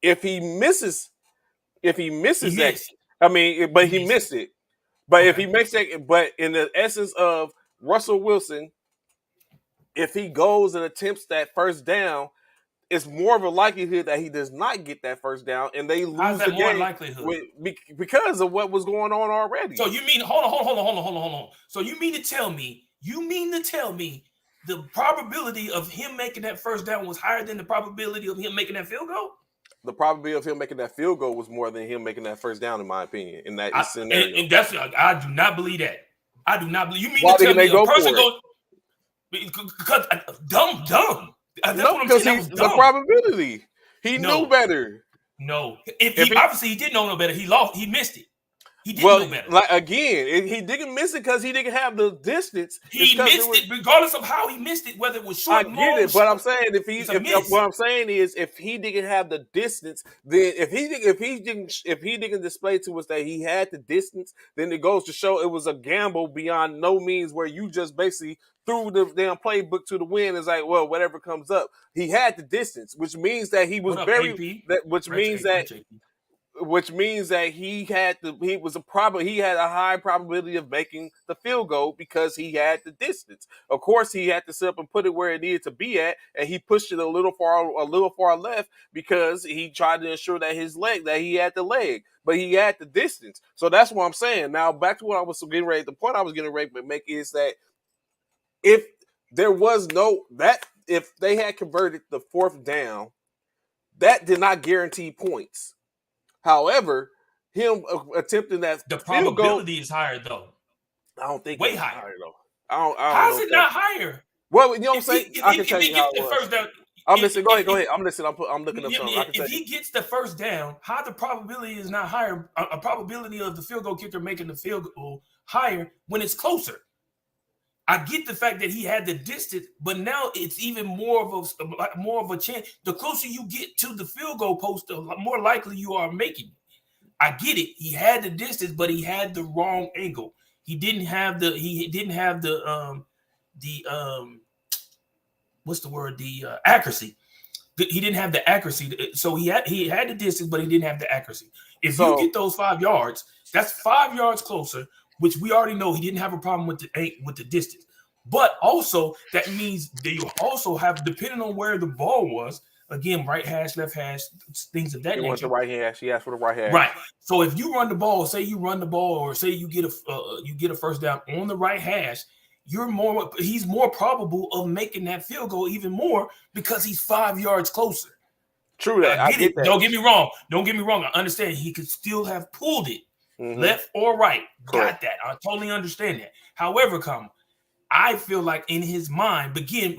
S1: If he misses, if he
S2: He
S1: misses that,
S2: missed.
S1: I mean, but
S2: He
S1: he
S2: missed.
S1: missed it. But if
S2: Okay.
S1: he makes that, but in the essence of Russell Wilson, if he goes and attempts that first down, it's more of a likelihood that he does not get that first down and they
S2: How's
S1: lose the
S2: that more
S1: game
S2: likelihood?
S1: because of what was going on
S2: So
S1: already.
S2: you mean hold on. So you mean to tell me the probability of him making that first down was higher than the probability of him making that field goal?
S1: The probability of him making that field goal was more than him making that first down, in my opinion, in that scenario.
S2: And that's I do not believe that. I do not believe. You mean
S1: Why
S2: to tell
S1: didn't
S2: me
S1: they
S2: a
S1: go
S2: person
S1: for it?
S2: goes because dumb. That's
S1: No,
S2: what I'm
S1: because
S2: saying. That
S1: he's
S2: was
S1: the
S2: dumb.
S1: probability. He knew
S2: No,
S1: better.
S2: no. If
S1: If
S2: he
S1: he
S2: obviously he didn't know no better, he lost. He missed it. He didn't
S1: well,
S2: know better.
S1: like again, he didn't miss it because he didn't have the distance. It's
S2: He
S1: because it
S2: missed
S1: was
S2: it regardless of how he missed it, whether it was
S1: I
S2: short,
S1: get
S2: long,
S1: it, but I'm
S2: short.
S1: saying
S2: It's a miss.
S1: what I'm saying is if he didn't have the distance, then if he didn't display to us that he had the distance, then it goes to show it was a gamble beyond no means where you just basically threw the damn playbook to the wind. It's like, well, whatever comes up. He had the distance, which means that he was
S2: What up,
S1: very
S2: AP?
S1: that
S2: Rich AP.
S1: which means that he had a high probability of making the field goal because he had the distance. Of course, he had to sit up and put it where it needed to be at, and he pushed it a little far left because he tried to ensure that he had the leg, but he had the distance. So that's what I'm saying. Now back to what I was getting ready. The point I was getting ready to make is that if there was no that if they had converted the fourth down, that did not guarantee points. However, him attempting that
S2: The
S1: field goal,
S2: probability is higher though.
S1: I don't think it
S2: Way
S1: was
S2: higher.
S1: higher though. I don't
S2: How's
S1: know if
S2: it
S1: that.
S2: not higher?
S1: Well, you know what I'm
S2: If he
S1: saying?
S2: if
S1: I
S2: he
S1: can
S2: if
S1: tell
S2: he
S1: you how
S2: gets
S1: it
S2: the
S1: was.
S2: first down,
S1: I'm
S2: if
S1: listening. Go ahead. Go
S2: if,
S1: ahead. I'm listening. I'm looking up something. I can
S2: if
S1: tell you.
S2: he gets the first down, how the probability is not higher? A probability of the field goal kicker making the field goal higher when it's closer. I get the fact that he had the distance, but now it's even more of a chance. The closer you get to the field goal post, the more likely you are making it. I get it. He had the distance, but he had the wrong angle. He didn't have the what's the word? The accuracy. He didn't have the accuracy. So he had the distance, but he didn't have the accuracy. If you
S1: So
S2: get those 5 yards, that's 5 yards closer, which we already know he didn't have a problem with the distance. But also that means that you also have, depending on where the ball was, again, right hash, left hash, things of that
S1: he wants the
S2: nature.
S1: right hash. He asked for the right hash.
S2: Right. So if you run the ball, say you run the ball, or say you get a first down on the right hash, he's more probable of making that field goal even more because he's 5 yards closer.
S1: True
S2: I
S1: that. I
S2: get it.
S1: get that.
S2: Don't get me wrong. Don't get me wrong. I understand he could still have pulled it
S1: Mm-hmm.
S2: left or right.
S1: Correct.
S2: Got that. I totally understand that. However, I feel like in his mind, again,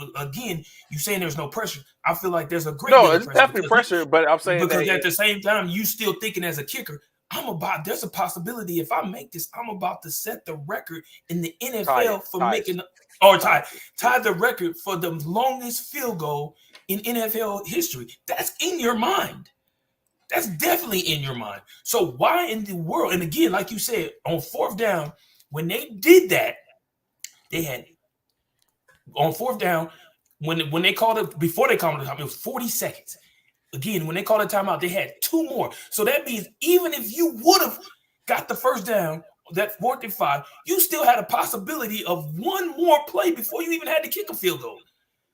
S2: you saying there's no pressure. I feel like there's a great
S1: No,
S2: deal of
S1: it's
S2: pressure
S1: definitely pressure, but I'm saying
S2: because
S1: that
S2: at the same time, you still thinking as a kicker, there's a possibility if I make this, I'm about to set the record in the NFL for making or tie the record for the longest field goal in NFL history. That's in your mind. That's definitely in your mind. So why in the world? And again, like you said, on fourth down, when they did that, they had on fourth down, when they called it, before they called it, it was 40 seconds. Again, when they called a timeout, they had 2 more. So that means even if you would have got the first down, that 4th and 5, you still had a possibility of 1 more play before you even had to kick a field goal.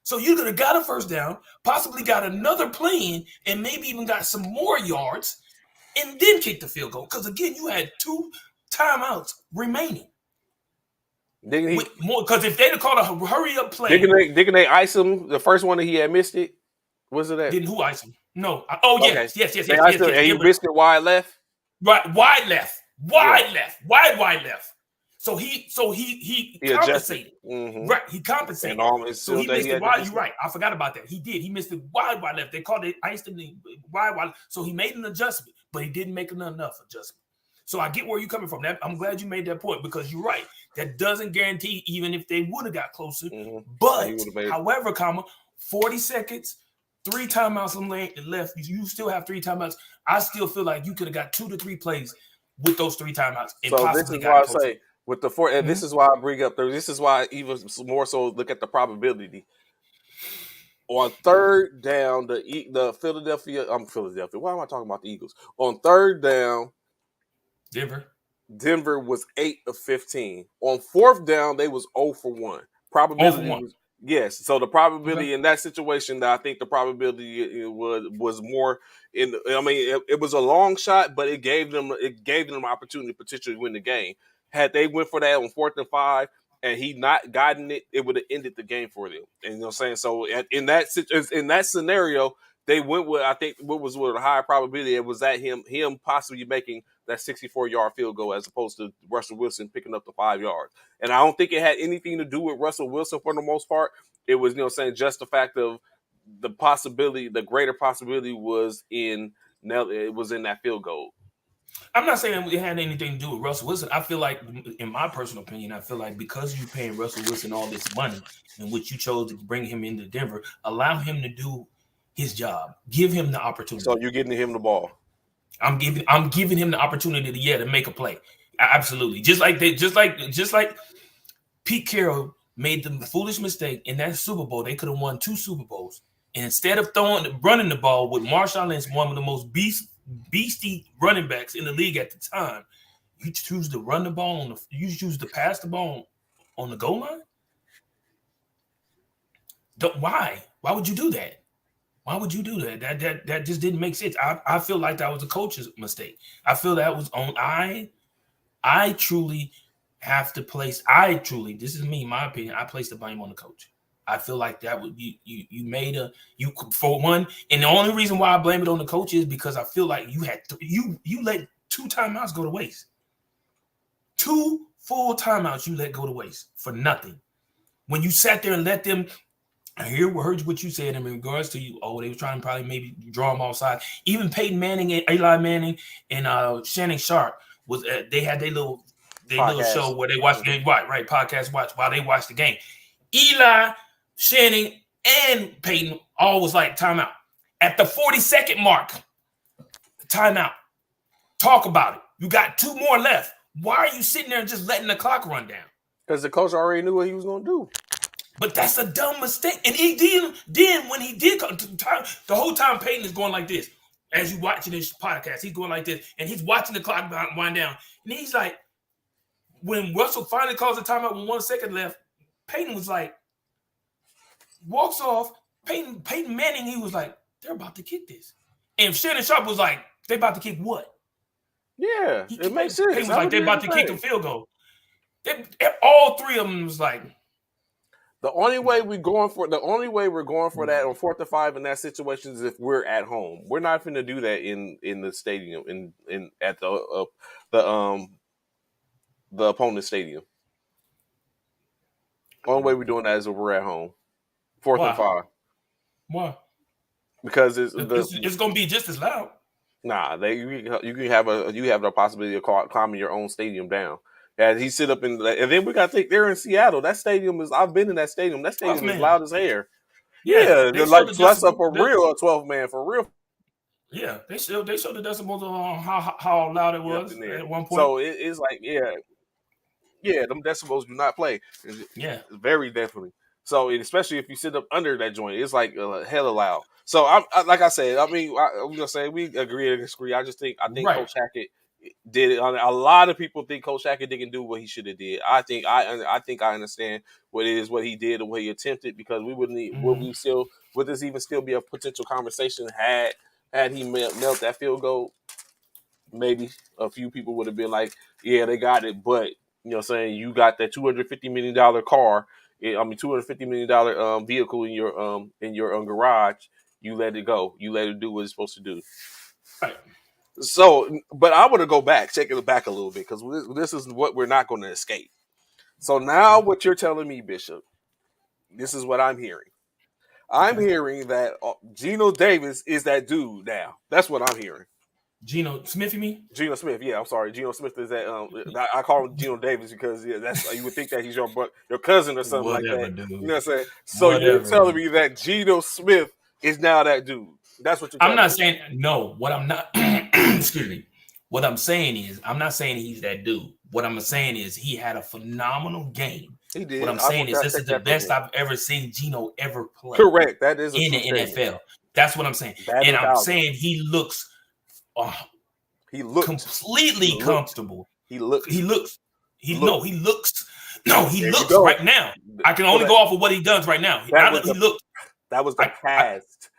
S2: So you could have got a first down, possibly got another play in, and maybe even got some more yards, and then kick the field goal. Because again, you had 2 timeouts remaining. Because if they'd have called a hurry up play,
S1: didn't they ice him? The first one that he had missed it. Was it that?
S2: didn't who ice him? No. Oh
S1: Okay.
S2: yes.
S1: They iced him, and he missed it wide left.
S2: Right, wide left. So he
S1: He
S2: compensated.
S1: Mm-hmm.
S2: Right, he compensated. So he missed it wide. You're right. I forgot about that. He did. He missed it wide left. They called it iced him wide. So he made an adjustment, but he didn't make enough adjustment. So I get where you're coming from. I'm glad you made that point because you're right. That doesn't guarantee even if they would have got closer. Mm-hmm. But however, 40 seconds, 3 timeouts left. You still have 3 timeouts. I still feel like you could have got 2 to 3 plays with those 3 timeouts. And
S1: so this is why I say with the 4, and
S2: mm-hmm.
S1: This is why I bring up. This is why I even more so look at the probability. On third down, the Philadelphia. Why am I talking about the Eagles? On third down, Denver was 8 of 15. On fourth down, they was 0 for 1. Probability was yes. So the probability in that situation, I think the probability was more in. I mean, it was a long shot, but it gave them an opportunity to potentially win the game. Had they went for that on 4th and 5, and he not gotten it, it would have ended the game for them. And you know what I'm saying? So in that scenario, they went with, I think, what was with a higher probability. It was that him possibly making that 64-yard field goal as opposed to Russell Wilson picking up the 5 yards. And I don't think it had anything to do with Russell Wilson for the most part. It was, just the fact of the possibility, the greater possibility was in that field goal.
S2: I'm not saying it had anything to do with Russell Wilson. I feel like, in my personal opinion, because you're paying Russell Wilson all this money and which you chose to bring him into Denver, allow him to do his job. Give him the opportunity.
S1: So you're getting him the ball.
S2: I'm giving him the opportunity to make a play. Absolutely. Just like Pete Carroll made the foolish mistake in that Super Bowl. They could have won 2 Super Bowls. And instead of running the ball with Marshawn Lynch, one of the most beastie running backs in the league at the time, you choose to run the ball you choose to pass the ball on the goal line? Why? Why would you do that? Why would you do that? That just didn't make sense. I feel like that was a coach's mistake. I feel that was on. I truly have to place. This is me, my opinion. I place the blame on the coach. I feel like that would you for one, and the only reason why I blame it on the coach is because I feel like you let 2 timeouts go to waste. 2 full timeouts you let go to waste for nothing. When you sat there and let them, I heard what you said in regards to you. Oh, they were trying to probably maybe draw them offside. Even Peyton Manning and Eli Manning and Shannon Sharp was they had their little show
S1: Podcast.
S2: where they watched the game, right, podcast watch while they watched the game. Eli, Shannon, and Peyton all was like timeout. At the 40-second mark, timeout. Talk about it. You got 2 more left. Why are you sitting there and just letting the clock run down?
S1: Because the coach already knew what he was going to do.
S2: But that's a dumb mistake. And he did. Then when he did, the whole time Peyton is going like this. As you watching this podcast, he's going like this, and he's watching the clock wind down. And he's like, when Russell finally calls the timeout with 1 second left, Peyton was like, walks off. Peyton Manning, he was like, they're about to kick this. And Shannon Sharp was like, they're about to kick what?
S1: Yeah, it makes sense.
S2: Peyton was like, they're about to kick a field goal. All 3 of them was like,
S1: the only way we're going for that on 4th and 5 in that situation is if we're at home. We're not going to do that in the stadium in at the opponent's stadium. Only way we're doing that is if we're at home. 4th and 5.
S2: Why?
S1: Because
S2: it's going to be just as loud.
S1: Nah, you can have the possibility of climbing your own stadium down. As he sit up and then we got to think they're in Seattle. That stadium is. I've been in that stadium. That stadium is loud as hair. Yeah, they're like plus up for real, a 12-man for real.
S2: Yeah, they showed the decibels on how loud it was at one point.
S1: So it's like them decibels do not play.
S2: Yeah,
S1: very definitely. So especially if you sit up under that joint, it's like hella loud. So I like I said, I mean, I'm gonna say we agree or disagree. I think Coach Hackett did it. A lot of people think Coach Hackett didn't do what he should have did. I think I understand what he did and what he attempted, because we wouldn't would this even still be a potential conversation had he knelt that field goal? Maybe a few people would have been like, yeah, they got it, but you know what I'm saying, you got that $250 million car, $250 million vehicle in your garage. You let it go. You let it do what it's supposed to do.
S2: Right.
S1: So, but I want to go back, take it back a little bit, because this is what we're not going to escape. So now what you're telling me, Bishop, this is what I'm hearing. I'm hearing that Geno Davis is that dude now. That's what I'm hearing.
S2: Geno Smith, you mean?
S1: Geno Smith, yeah. I'm sorry. Geno Smith is that. I call him Geno Davis because that's you would think that he's your cousin or something like that. Dude. You know what I'm saying? So you're telling me that Geno Smith is now that dude. That's what you're telling me.
S2: I'm not saying no. What I'm not excuse me. What I'm saying is I'm not saying he's that dude. What I'm saying is he had a phenomenal game.
S1: He did.
S2: What I'm saying is this is the best I've ever seen Geno ever play.
S1: Correct. That is
S2: in the NFL. That's what I'm saying. And I'm saying he looks completely comfortable. He looks right now. I can only go off of what he does right now.
S1: That was the past.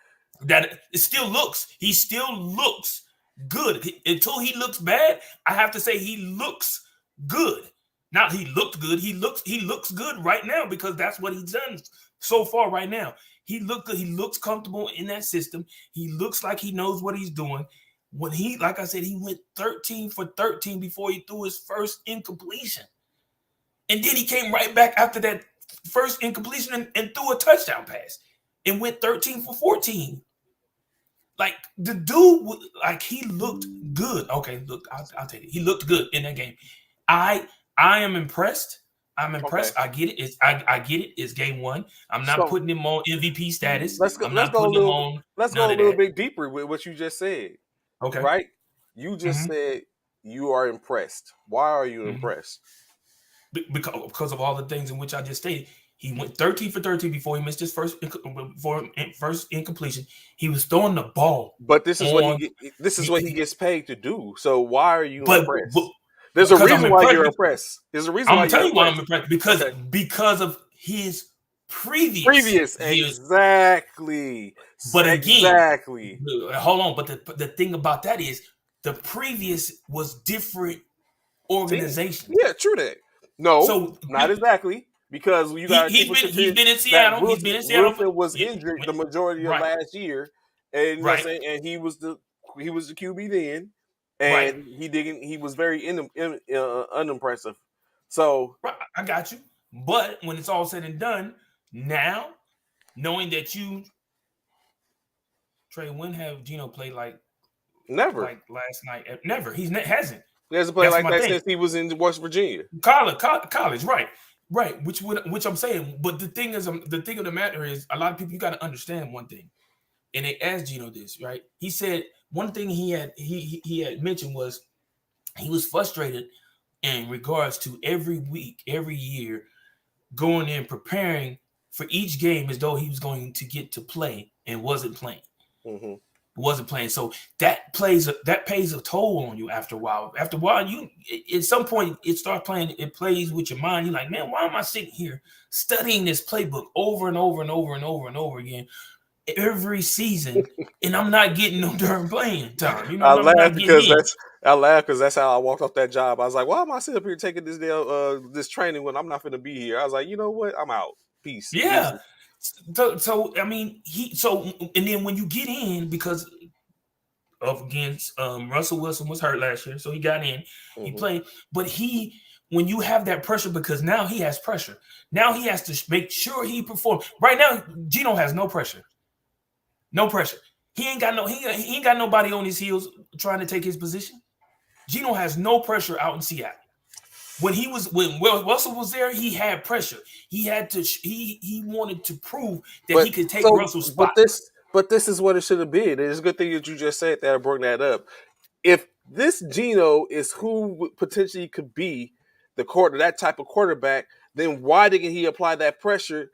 S2: That it still looks. He still looks good. Until he looks bad, I have to say he looks good. Not he looked good. He looks good right now because that's what he's done so far right now. He looked good. He looks comfortable in that system. He looks like he knows what he's doing. When like I said, he went 13 for 13 before he threw his first incompletion. And then he came right back after that first incompletion and threw a touchdown pass and went 13 for 14. Like the dude, like he looked good. Okay, look, I'll take it. He looked good in that game. I am impressed. I'm impressed. Okay. I get it. I get it. It's game one. I'm not putting him on MVP status. Let's go a
S1: little bit deeper with what you just said.
S2: Okay.
S1: Right? You just said you are impressed. Why are you impressed?
S2: Because of all the things in which I just stated. He went 13 for 13 before he missed his first incompletion. He was throwing the ball.
S1: But this is what he gets paid to do. So why are you impressed? There's a reason why you're impressed. There's a reason why
S2: I'm telling you why I'm impressed. Because of his previous
S1: exactly.
S2: But again, hold on. But the thing about that is the previous was different organization.
S1: Yeah, true that. No, so not exactly. Because you got
S2: he's been in Seattle. He's been in Seattle.
S1: Wilson was injured the majority of last year, and and he was the QB then, and he was very unimpressive. So
S2: I got you. But when it's all said and done, now knowing that you, Trey, when have Gino played
S1: Never.
S2: like last night? Never. Hasn't.
S1: He hasn't played
S2: That's
S1: like
S2: my
S1: that
S2: thing.
S1: since he was in West Virginia.
S2: College, right, right. Which I'm saying. But the thing is, the thing of the matter is, a lot of people, you got to understand one thing. And they asked Gino this, right? He said one thing he had mentioned was he was frustrated in regards to every week, every year, going in preparing for each game as though he was going to get to play and wasn't playing.
S1: Mm-hmm.
S2: Wasn't playing. So that pays a toll on you after a while. After a while, you at some point it starts playing. It plays with your mind. You're like, man, why am I sitting here studying this playbook over and over and over and over and over again every season, and I'm not getting no darn playing time? You know, I'm not getting in.
S1: I laugh because that's how I walked off that job. I was like, why am I sitting up here taking this this training when I'm not going to be here? I was like, you know what? I'm out. Peace.
S2: Yeah.
S1: Deuces.
S2: So I mean, and then when you get in, because of against Russell Wilson was hurt last year, so he got in, he played, but when you have that pressure, because now he has pressure, now he has to make sure he performs. Right now, Gino has no pressure, no pressure. He ain't got nobody on his heels trying to take his position. Gino has no pressure out in Seattle. When Russell was there, he had pressure. He had to. He wanted to prove that he could take Russell's spot.
S1: But this is what it should have been. It's a good thing that you just said that. I brought that up. If this Gino is who potentially could be that type of quarterback, then why didn't he apply that pressure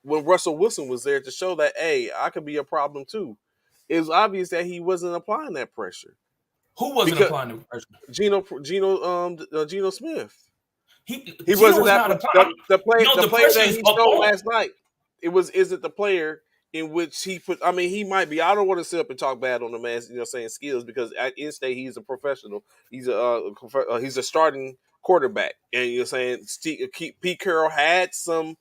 S1: when Russell Wilson was there to show that, hey, I could be a problem too? It was obvious that he wasn't applying that pressure.
S2: Who wasn't applying the pressure?
S1: Geno Smith. He
S2: Gino
S1: wasn't
S2: was
S1: that
S2: not applying.
S1: the player that he showed
S2: on.
S1: last night. Is it the player in which he put? I mean, he might be. I don't want to sit up and talk bad on the man's, saying skills, because at in-state he's a professional. He's a starting quarterback, and you're saying Pete Carroll had some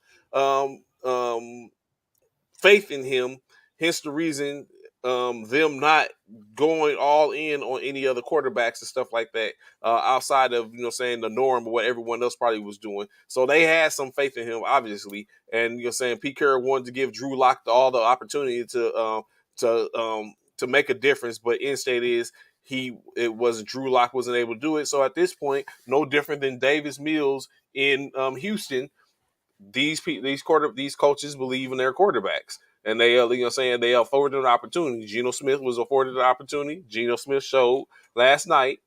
S1: faith in him. Hence the reason them not going all in on any other quarterbacks and stuff like that outside of saying the norm of what everyone else probably was doing. So they had some faith in him, obviously, and saying Pete Carroll wanted to give Drew Lock all the opportunity to make a difference, but instead Drew Lock wasn't able to do it. So at this point, no different than Davis Mills in Houston. These coaches believe in their quarterbacks, and they they afforded an opportunity. Geno Smith was afforded an opportunity. Geno Smith showed last night,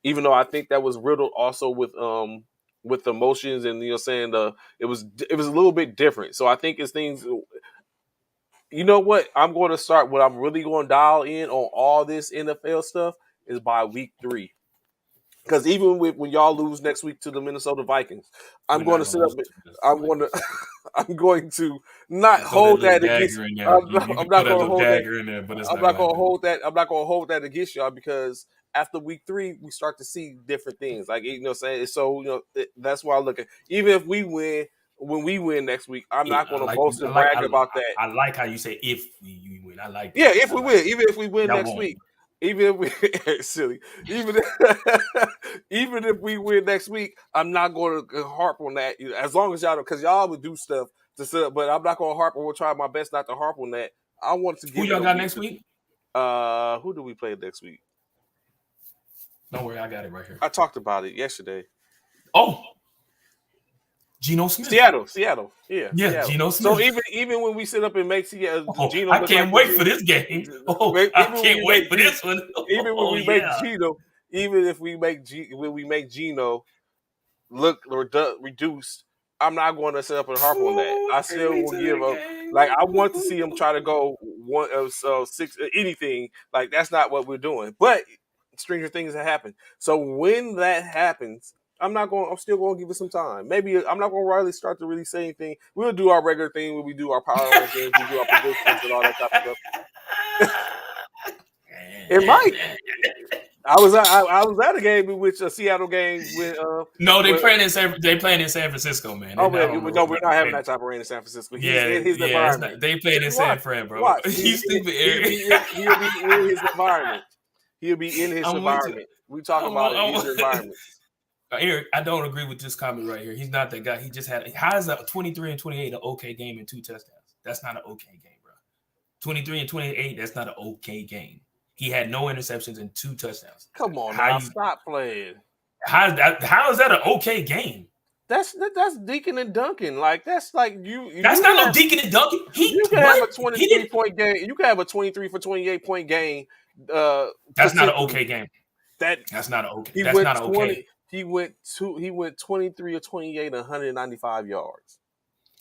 S1: even though I think that was riddled also with emotions, and it was a little bit different. So I think it's things. You know what? I'm going to start. What I'm really going to dial in on all this NFL stuff is by week 3. Because even when y'all lose next week to the Minnesota Vikings, I'm going to sit up. I'm going to. I'm going to not hold that against. I'm not going to hold that in there, but I'm not going to hold that. I'm not going to hold that against y'all, because after week 3 we start to see different things. Like saying so. That's why I look at, even if we win. When we win next week, I'm not going to boast and brag about that.
S2: I like how you say if we win. I like that.
S1: Yeah, if we win, even if we win next week. Even if we silly, even if we win next week, I'm not going to harp on that. As long as y'all, because y'all would do stuff to set up, but I'm not going to harp on. We'll try my best not to harp on that. I want to give.
S2: Who y'all got next week?
S1: Who do we play next week?
S2: Don't worry, I got it right here.
S1: I talked about it yesterday.
S2: Oh, Geno Smith.
S1: Seattle. Yeah,
S2: Seattle. Geno Smith.
S1: So even when we sit up and make Seattle, Geno,
S2: I can't wait for this game. I can't wait for this one.
S1: Even when we make Geno, even if we make Geno look reduced, I'm not going to sit up and harp on that. I still will give up. Like, I want to see him try to go 1 of 6 anything. Like, that's not what we're doing. But stranger things have happened. So when that happens, I'm still going to give it some time. Maybe I'm not going to really start to really say anything. We'll do our regular thing when we do our power rankings, we do our predictions and all that type of stuff. It might. I was at a game in which a Seattle game with
S2: no, they playing in San Francisco, man.
S1: No, we're not having that type of rain in San Francisco. He's in his environment.
S2: They playing in San Fran, bro. You stupid, Eric.
S1: He'll be in his environment. He'll be in his environment. We talk about his environment.
S2: Eric, I don't agree with this comment right here. He's not that guy. He just had. How is a 23 and 28 an okay game and 2 touchdowns? That's not an okay game, bro. 23 and 28. That's not an okay game. He had no interceptions and 2 touchdowns.
S1: Come on
S2: How
S1: now,
S2: you?
S1: stop playing.
S2: How is that? How is that an okay game?
S1: That's Deacon and Duncan. Like that's like you.
S2: That's
S1: You
S2: not
S1: can
S2: no
S1: have,
S2: Deacon and Duncan.
S1: you can have a
S2: What? He
S1: 23
S2: didn't.
S1: point game. You can have a 23 for 28 point game.
S2: That's not an
S1: Potentially
S2: okay game.
S1: that
S2: That's not an okay.
S1: he
S2: That's
S1: went
S2: not an
S1: 20.
S2: okay.
S1: He went 23 or 28, 195 yards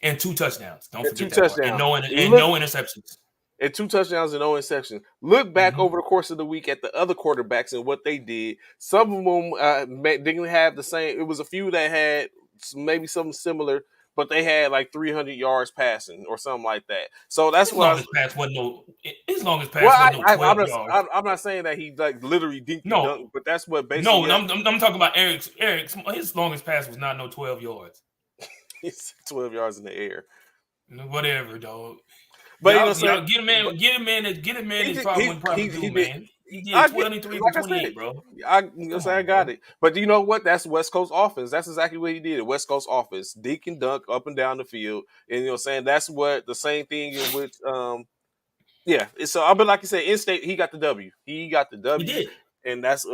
S2: And 2 touchdowns. Don't
S1: and two
S2: forget that part. And
S1: touchdowns.
S2: no interceptions.
S1: And 2 touchdowns and no interceptions. Look back
S2: Mm-hmm.
S1: over the course of the week at the other quarterbacks and what they did. Some of them didn't have the same. It was a few that had maybe something similar, but they had like 300 yards passing or something like that. So that's
S2: As
S1: what I
S2: long
S1: was.
S2: as pass wasn't no. As long as
S1: Well,
S2: pass wasn't no 12 yards.
S1: I'm not saying that he like literally dinked and
S2: No,
S1: dunked, but that's what
S2: no.
S1: basically
S2: I'm talking about Eric's. His longest pass was not no 12 yards.
S1: he's 12 yards in the air.
S2: Whatever, dog.
S1: But
S2: Y'all,
S1: saying,
S2: y'all get a man
S1: he
S2: is
S1: did,
S2: probably wasn't probably
S1: he
S2: do,
S1: did.
S2: man. He
S1: I
S2: did
S1: get
S2: 23 for
S1: like I
S2: 28,
S1: said.
S2: bro.
S1: I
S2: Come
S1: I
S2: on,
S1: got
S2: bro.
S1: it. But you know what? That's West Coast offense. That's exactly what he did. West Coast offense. Dink and dunk up and down the field. And saying that's what the same thing in which yeah. So I but like you said, in state he got the W. He got the
S2: He
S1: W.
S2: did
S1: And that's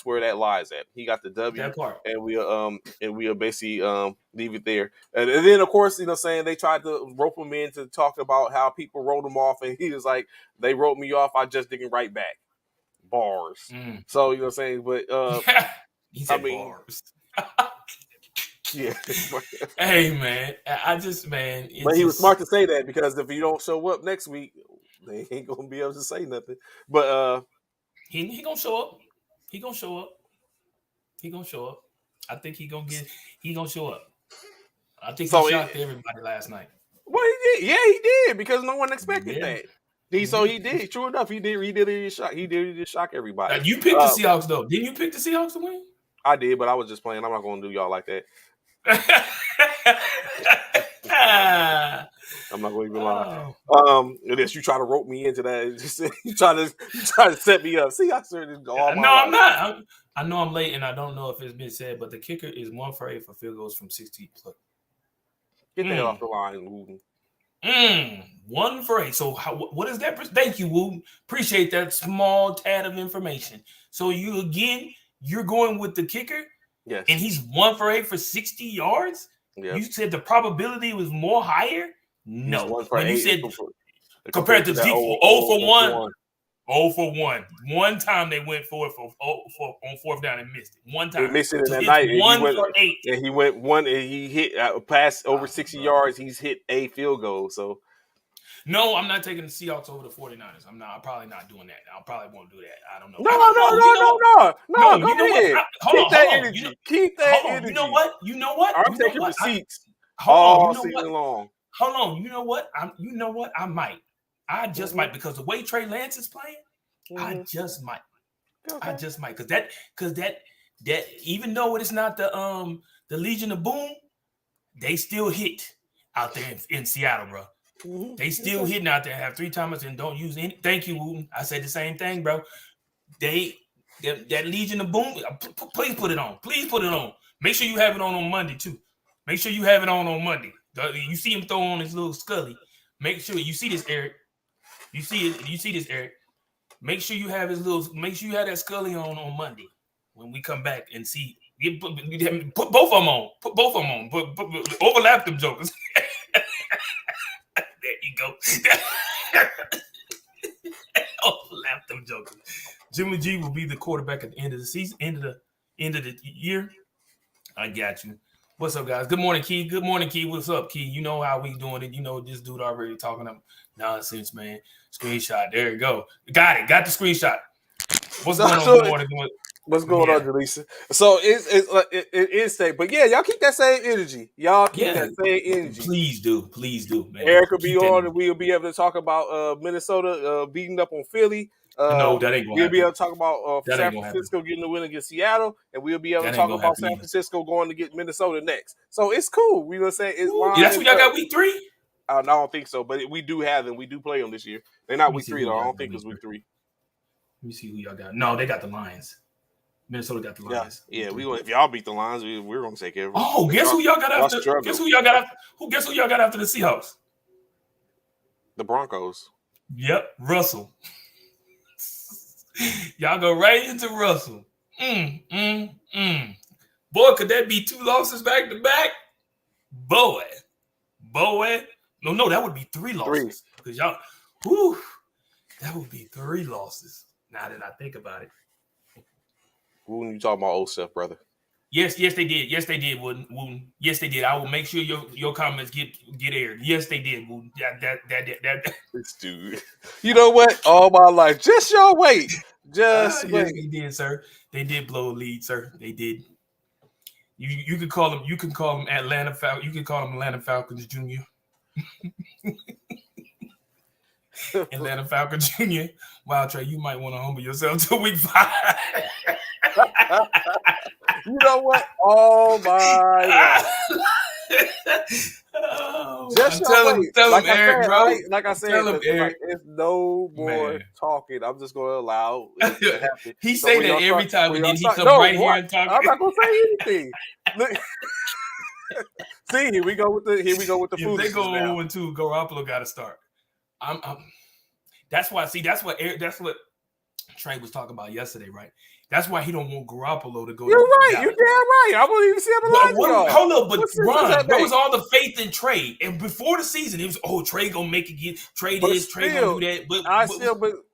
S1: where that lies at. He got the W,
S2: that part.
S1: and we'll basically leave it there. And then of course saying they tried to rope him in to talk about how people wrote him off, and he was like, they wrote me off. I just didn't write back bars.
S2: Mm.
S1: So saying, but
S2: He
S1: I
S2: said
S1: mean,
S2: bars.
S1: yeah.
S2: Hey, man. I just, man.
S1: But he was smart to say that because if you don't show up next week, they ain't gonna be able to say nothing. But
S2: he gonna show up. He gonna show up. He gonna show up. I think he gonna show up. I think he
S1: so
S2: shocked everybody last night.
S1: well, he did. Yeah, he did because no one expected
S2: Yeah.
S1: that. He did. True enough, he did. He did shock. He did shock everybody.
S2: You picked the Seahawks though. Didn't you pick the Seahawks to win?
S1: I did, but I was just playing. I'm not going to do y'all like that. I'm not going to even lie. Unless you try to rope me into that, you try to set me up. See, I started all my
S2: No, I'm
S1: life.
S2: not. I know I'm late, and I don't know if it's been said, but the kicker is 1 for 8 for field goals from 60 plus.
S1: Get the hell off the line, Wooten.
S2: 1 for 8. So what is that? Thank you, Wooten. Appreciate that small tad of information. So you're going with the kicker?
S1: Yes.
S2: And he's 1 for 8 for 60 yards?
S1: Yes.
S2: You said the probability was more higher? No.
S1: 1 for
S2: When
S1: 8
S2: you said
S1: compared to
S2: that 0 for 1. 0 for 1. One time they went for it on fourth down and missed it. One time.
S1: They missed it in
S2: So
S1: that night.
S2: 1 for 8.
S1: And he went one and he hit a pass over 60 yards. He's hit a field goal. So
S2: no, I'm not taking the Seahawks over the 49ers. I'm probably not doing that. I probably won't do that. I don't know.
S1: No. Go ahead. Keep that energy. Keep that energy.
S2: You know what?
S1: I'm taking receipts
S2: all
S1: season long.
S2: Hold on. You know what? I might. I just might because the way Trey Lance is playing, I just might. Okay. I just might because that even though it's not the Legion of Boom, they still hit out there in Seattle, bro. Mm-hmm. They still hitting out there. Have 3 timers and don't use any. Thank you, Wooten. I said the same thing, bro. That Legion of Boom. Please put it on. Please put it on. Make sure you have it on Monday too. Make sure you have it on Monday. You see him throw on his little Scully. Make sure you see this, Eric. You see it. You see this, Eric. Make sure you have Make sure you have that Scully on Monday when we come back and see. Put both of them on. Put both of them on. But overlap them jokers. There you go. Overlap them jokers. Jimmy G will be the quarterback at the end of the season, end of the year. I got you. What's up, guys? Good morning, Key. Good morning, Key. What's up, Key? You know how we doing it. You know this dude already talking nonsense, man. Screenshot. There you go. Got it. Got the screenshot. What's going on? Good morning.
S1: What's going on, Jaleesa? So it is safe, but yeah, y'all keep that same energy. Y'all keep that same energy.
S2: Please do, man.
S1: Eric will be on, and we'll be able to talk about Minnesota beating up on Philly.
S2: No, that ain't going to
S1: We'll be able to talk about San Francisco getting the win against Seattle, and we'll be able to talk about San Francisco going to get Minnesota next. So it's cool. We gonna say it's
S2: that's what y'all got week 3.
S1: I don't think so, but we do have them. We do play them this year. They're not week 3 though. I don't think it's week 3.
S2: Let me see who y'all got. No, they got the Lions. Minnesota got the
S1: Yeah,
S2: Lions.
S1: yeah. We if y'all beat the Lions, we're gonna take care of them.
S2: Oh, guess who y'all got
S1: Y'all
S2: after? Guess
S1: struggle.
S2: who y'all got after? Guess who y'all got after the Seahawks?
S1: The Broncos.
S2: Yep, Russell. Y'all go right into Russell. Boy, could that be 2 losses back to back? Boy. No, that would be 3 losses. Because y'all, whew, that would be 3 losses. Now that I think about it.
S1: Who you talking about, old Seth, brother?
S2: Yes, they did. Yes, they did, Wooden. Yes, they did. I will make sure your comments get aired. Yes, they did, Wooden. That.
S1: This dude. You know what? All my life. Just y'all wait. Just wait.
S2: Yes, they did, sir. They did blow a lead, sir. They did. You can call them Atlanta Falcons. You can call them Atlanta Falcons Jr. Atlanta Falcons Jr. Wow, Trey, you might want to humble yourself till week 5.
S1: You know what? Oh my life. Just
S2: tell him, Eric, bro.
S1: Like I said,
S2: tell him, Eric.
S1: It's no more talking. I'm just going to allow it to happen.
S2: He say that every time, and then he come right here and talk.
S1: I'm not going to say anything. Look. See, here we go with the
S2: if they go 0-2, Garoppolo got to start. That's why. See, that's what Trey was talking about yesterday, right? That's why he don't want Garoppolo to go.
S1: You're right. You're damn right. I won't even see him alive.
S2: Hold up, but Ron, there was all the faith in Trey, and before the season, it was Trey gonna make it. Trey this, Trey gonna do that. But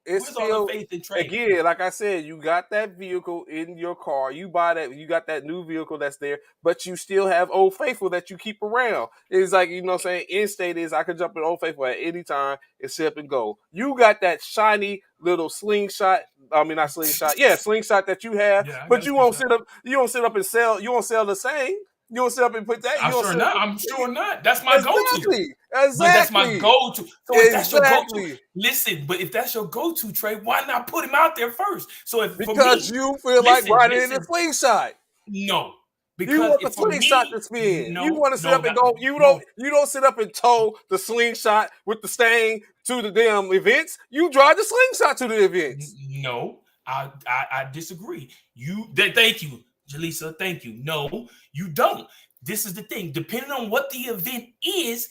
S2: it's still all the faith in Trey.
S1: Again, like I said, you got that vehicle in your car. You buy that. You got that new vehicle that's there, but you still have Old Faithful that you keep around. It's like, you know what I'm saying. In state is I can jump in Old Faithful at any time and sip and go. You got that shiny little slingshot. I mean, not slingshot. Yeah, slingshot that you have. Yeah, but you won't sit up. You don't sit up and sell. You won't sell the same. You don't sit up and put that.
S2: I'm sure not. That's my go-to.
S1: Exactly.
S2: But that's my go-to. So if that's your go-to, listen. But if that's your go-to, Trey, why not put him out there first? So
S1: because you feel like riding in the slingshot.
S2: No. Because
S1: you want the slingshot to spin. You want to sit up and go. You don't sit up and tow the slingshot with the stang to the damn events. You drive the slingshot to the events.
S2: No, I disagree. Thank you, Jaleesa. Thank you. No, you don't. This is the thing. Depending on what the event is,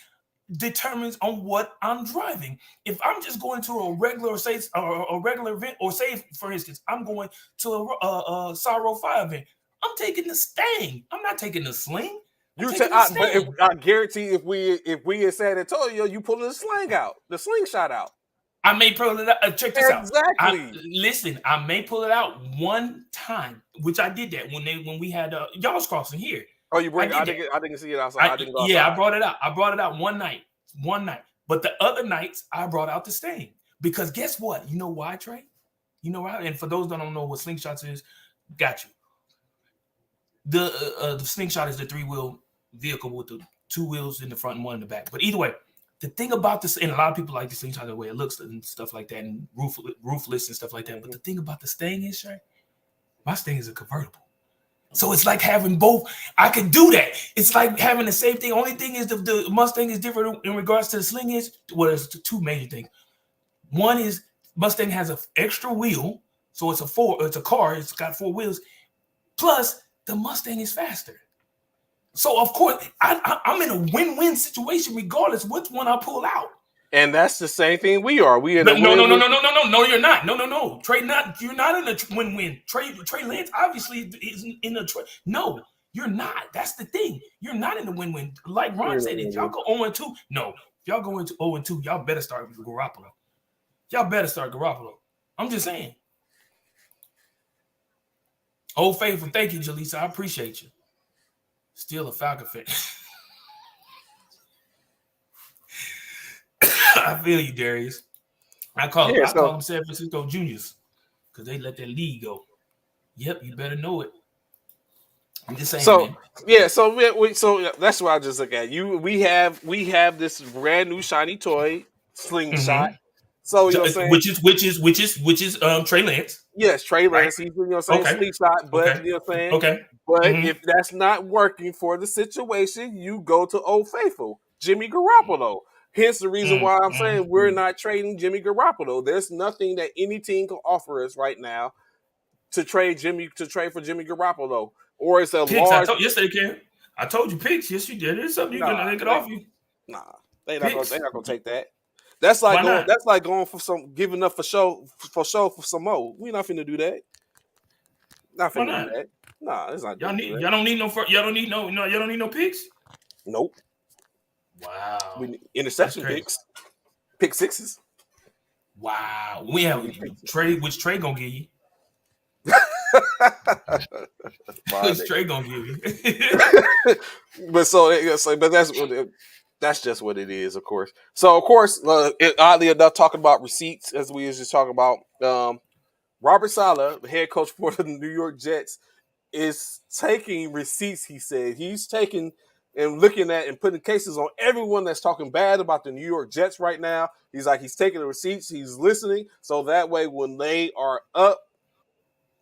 S2: determines on what I'm driving. If I'm just going to a regular event, or say for instance, I'm going to a Sorrow 5 event. I'm taking the stang. I'm not taking the sling.
S1: I guarantee if we in San Antonio, you pulling the slingshot out.
S2: I may pull it out. Check this out.
S1: Exactly.
S2: Listen, I may pull it out one time, which I did that when we had y'all's crossing here.
S1: Oh, you bring it? I didn't see it outside. I didn't go outside.
S2: Yeah, I brought it out. I brought it out one night. But the other nights, I brought out the stang. Because guess what? You know why, Trey? You know why? And for those that don't know what slingshots is, got you. The slingshot is the 3-wheel vehicle with the 2 wheels in the front and 1 in the back. But either way, the thing about this, and a lot of people like the slingshot the way it looks and stuff like that, and roofless and stuff like that. But the thing about the stang is, Trey, my stang is a convertible. So it's like having both. I can do that. It's like having the same thing. Only thing is the Mustang is different in regards to the sling is, well, there's 2 major things. One is Mustang has an extra wheel. So it's a car. It's got 4 wheels. Plus, the Mustang is faster. So, of course, I'm in a win-win situation regardless which one I pull out.
S1: And that's the same thing we are. We in
S2: no, you're not. No. Trey, you're not in a win-win. Trey Lance obviously is in a no, you're not. That's the thing. You're not in a win-win. Like Ron said, if y'all go 0-2, no. If y'all go into 0-2, y'all better start with Garoppolo. I'm just saying. Old Faithful, thank you, Jaleesa. I appreciate you. Still a Falcon fan. I feel you, Darius. I call them San Francisco Juniors because they let that league go. Yep, you better know it. I'm just saying.
S1: So
S2: man.
S1: Yeah, so that's what I just look at. We have this brand new shiny toy slingshot. Mm-hmm. So you know what I'm saying?
S2: Which is Trey Lance.
S1: Yes, Trey Lance. Right. He's slingshot, but you know what I'm saying?
S2: Okay.
S1: But if that's not working for the situation, you go to Old Faithful, Jimmy Garoppolo. Hence the reason why I'm saying we're not trading Jimmy Garoppolo. There's nothing that any team can offer us right now to trade for Jimmy Garoppolo, or it's a
S2: Picks.
S1: large.
S2: Yes, they can. I told you picks. Yes, you did. There's something
S1: Nah,
S2: they could offer you.
S1: nah, they
S2: Picks.
S1: not gonna take that. That's like
S2: Why
S1: going.
S2: not?
S1: That's like going for some giving up for some more. We not finna do that. Not
S2: Why
S1: finna do
S2: not?
S1: that. Nah, it's not
S2: Y'all
S1: gonna do
S2: need.
S1: that.
S2: Y'all don't need no. Y'all don't need no. No. Y'all don't need no picks.
S1: Nope.
S2: Wow.
S1: We need
S2: That's
S1: interception
S2: crazy.
S1: picks, pick sixes.
S2: Wow. We have Trey. Which Trey gonna give you? Which Trey gonna give you?
S1: but that's just what it is, of course. So, of course, oddly enough, talking about receipts as we was just talking about, Robert Saleh, the head coach for the New York Jets, is taking receipts. He said he's taking and looking at and putting cases on everyone that's talking bad about the New York Jets right now. He's like, he's taking the receipts, he's listening, so that way when they are up,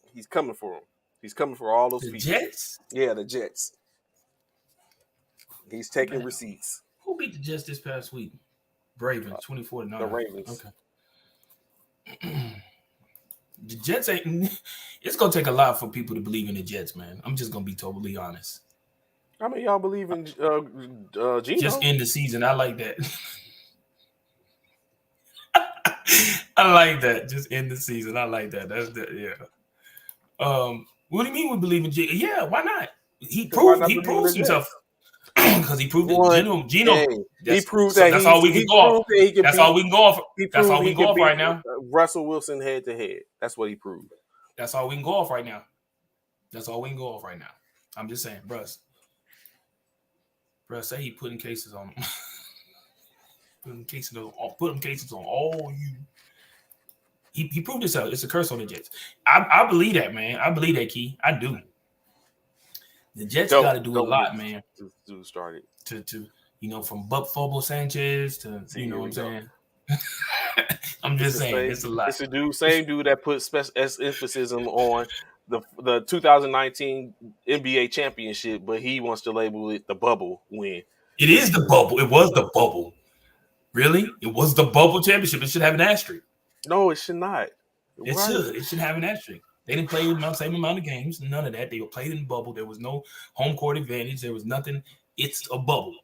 S1: he's coming for them. He's coming for all those
S2: The
S1: people.
S2: Jets?
S1: Yeah, the Jets. He's taking receipts.
S2: Who beat the Jets this past week? Ravens, 24-9.
S1: The Ravens.
S2: Okay. The Jets ain't. It's gonna take a lot for people to believe in the Jets, man. I'm just gonna be totally honest.
S1: I mean, y'all believe in Geno?
S2: Just end the season. I like that. I like that. Just end the season. I like that. That's the What do you mean we believe in Geno? Yeah, why not? He proves himself. Because he proved it. Geno.
S1: He proved that
S2: that's all we can go off. That's all we can go off. That's all we can go off right now.
S1: Russell Wilson head to head. That's what he proved.
S2: That's all we can go off right now. That's all we can go off right now. I'm just saying, bruh, say he putting cases on him. putting cases on all you. He proved himself. It's a curse on the Jets. I believe that, man. I believe that, Key. I do. The Jets got to do a lot, man.
S1: To start it.
S2: To from Fobo Sanchez to what I'm saying. I'm just saying it's a lot.
S1: It's the same dude that put emphasis on the 2019 NBA championship, but he wants to label it the bubble win.
S2: It is the bubble. It was the bubble. Really? It was the bubble championship. It should have an asterisk.
S1: No, it should not.
S2: It should. It should have an asterisk. They didn't play the same amount of games. None of that. They were played in the bubble. There was no home court advantage. There was nothing. It's a bubble.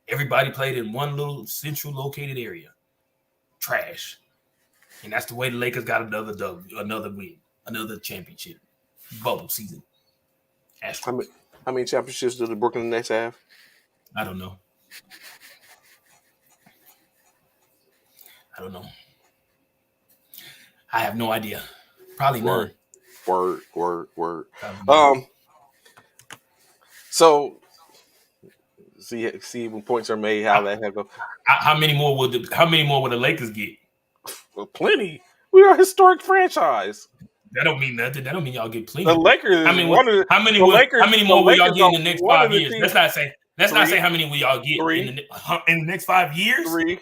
S2: Everybody played in one little central located area. Trash. And that's the way the Lakers got another win, another championship. Bubble season.
S1: Asterisk. How many championships do the Brooklyn Nets have?
S2: I don't know. I have no idea. Probably none.
S1: Word. So see when points are made, how that go.
S2: How many more would the Lakers get?
S1: Well, plenty. We are a historic franchise.
S2: That don't mean nothing. That don't mean y'all get plenty.
S1: The Lakers.
S2: How many more will y'all get in the next 5 years? Let's not say how many will y'all get in the next 5 years.
S1: 3.